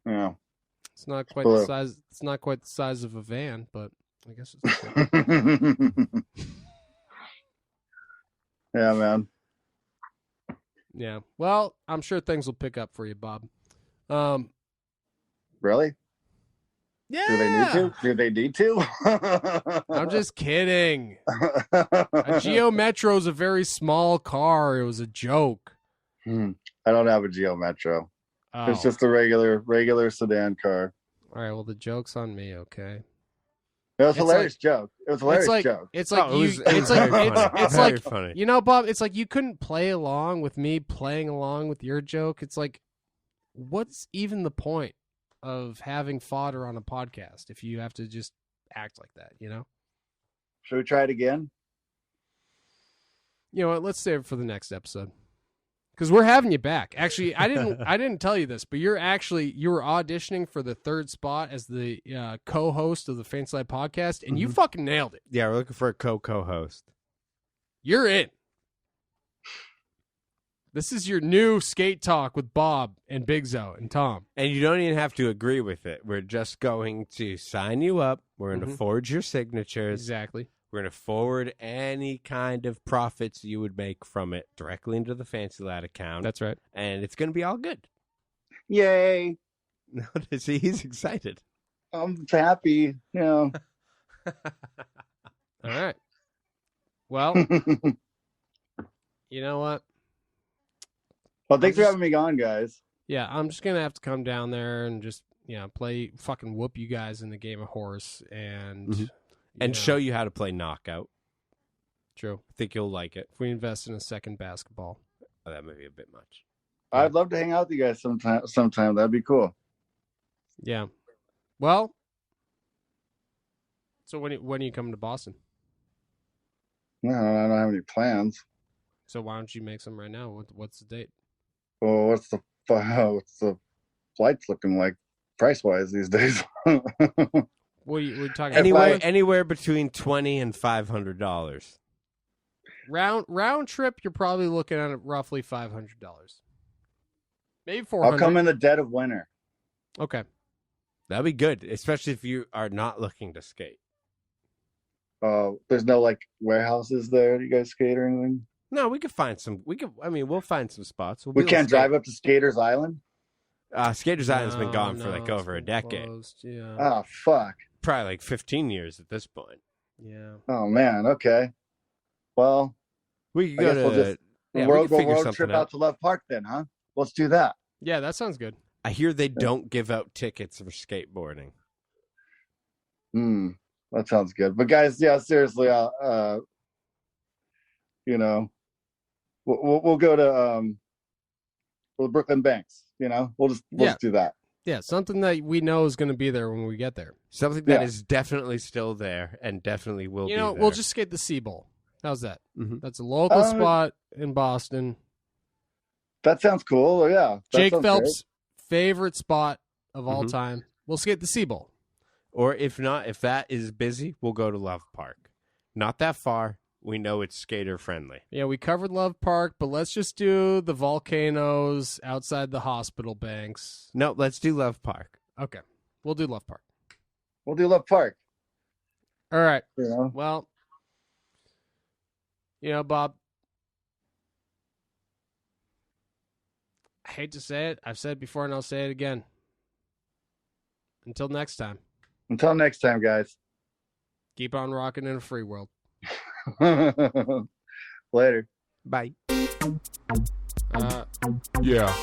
Yeah. It's not quite Blue. the size. It's not quite the size of a van, but I guess it's okay. Yeah, man. Yeah. Well, I'm sure things will pick up for you, Bob. Really? Yeah. Do they need to? Do they need to? I'm just kidding. A Geo Metro is a very small car. It was a joke. I don't have a Geo Metro. Oh. It's just a regular sedan car. All right. Well, the joke's on me. Okay. It was a It's hilarious joke. It was a hilarious joke. It's like Oh, you. it was very funny. It's Very like funny. you know, Bob. It's like you couldn't play along with me playing along with your joke. It's like, what's even the point of having fodder on a podcast if you have to just act like that? You know. Should we try it again? You know what? Let's save it for the next episode. Because we're having you back. Actually, I didn't tell you this, but you were auditioning for the third spot as the co-host of the Fancy Life podcast, and you fucking nailed it. Yeah, we're looking for a co-host. You're in. This is your new skate talk with Bob and Bigzo and Tom. And you don't even have to agree with it. We're just going to sign you up. We're going to forge your signatures. Exactly. We're going to forward any kind of profits you would make from it directly into the Fancy Lad account. That's right. And it's going to be all good. Yay! See, he's excited. I'm happy. You know. All right. Well, you know what? Well, thanks for having me on, guys. Yeah, I'm just going to have to come down there and just, play fucking whoop you guys in the game of horse and... And show you how to play knockout. True. I think you'll like it. If we invest in a second basketball. Oh, that may be a bit much. I'd love to hang out with you guys sometime. That'd be cool. Yeah. Well, so when are you coming to Boston? No, I don't have any plans. So why don't you make some right now? What's the date? Well, what's the flights looking like price-wise these days? What are you talking anywhere between $20 and $500. Round trip, you're probably looking at roughly $500. Maybe $400. I'll come in the dead of winter. Okay. That'd be good, especially if you are not looking to skate. There's no warehouses there. Do you guys skate or anything? No, we could find some. We'll find some spots. We can't drive up to Skaters Island. Skaters Island's been gone for over a decade. Closed, yeah. Oh fuck. Probably 15 years at this point. Yeah. Oh man. Okay. Well, we could go to road trip out to Love Park then, huh? Let's do that. Yeah, that sounds good. I hear they don't give out tickets for skateboarding. That sounds good. But guys, yeah, seriously, we'll go to the Brooklyn Banks. We'll just do that. Yeah, something that we know is going to be there when we get there. Something that is definitely still there and definitely will be there. We'll just skate the Sea Bowl. How's that? That's a local spot in Boston. That sounds cool. Yeah. Jake Phelps' favorite spot of all time. We'll skate the Sea Bowl. Or if not, if that is busy, we'll go to Love Park. Not that far. We know it's skater friendly. Yeah, we covered Love Park, but let's just do the volcanoes outside the hospital banks. No, let's do Love Park. Okay. We'll do Love Park. We'll do Love Park. All right. Yeah. Well, Bob, I hate to say it. I've said it before and I'll say it again. Until next time. Until next time, guys. Keep on rocking in a free world. Later. Bye. Yeah.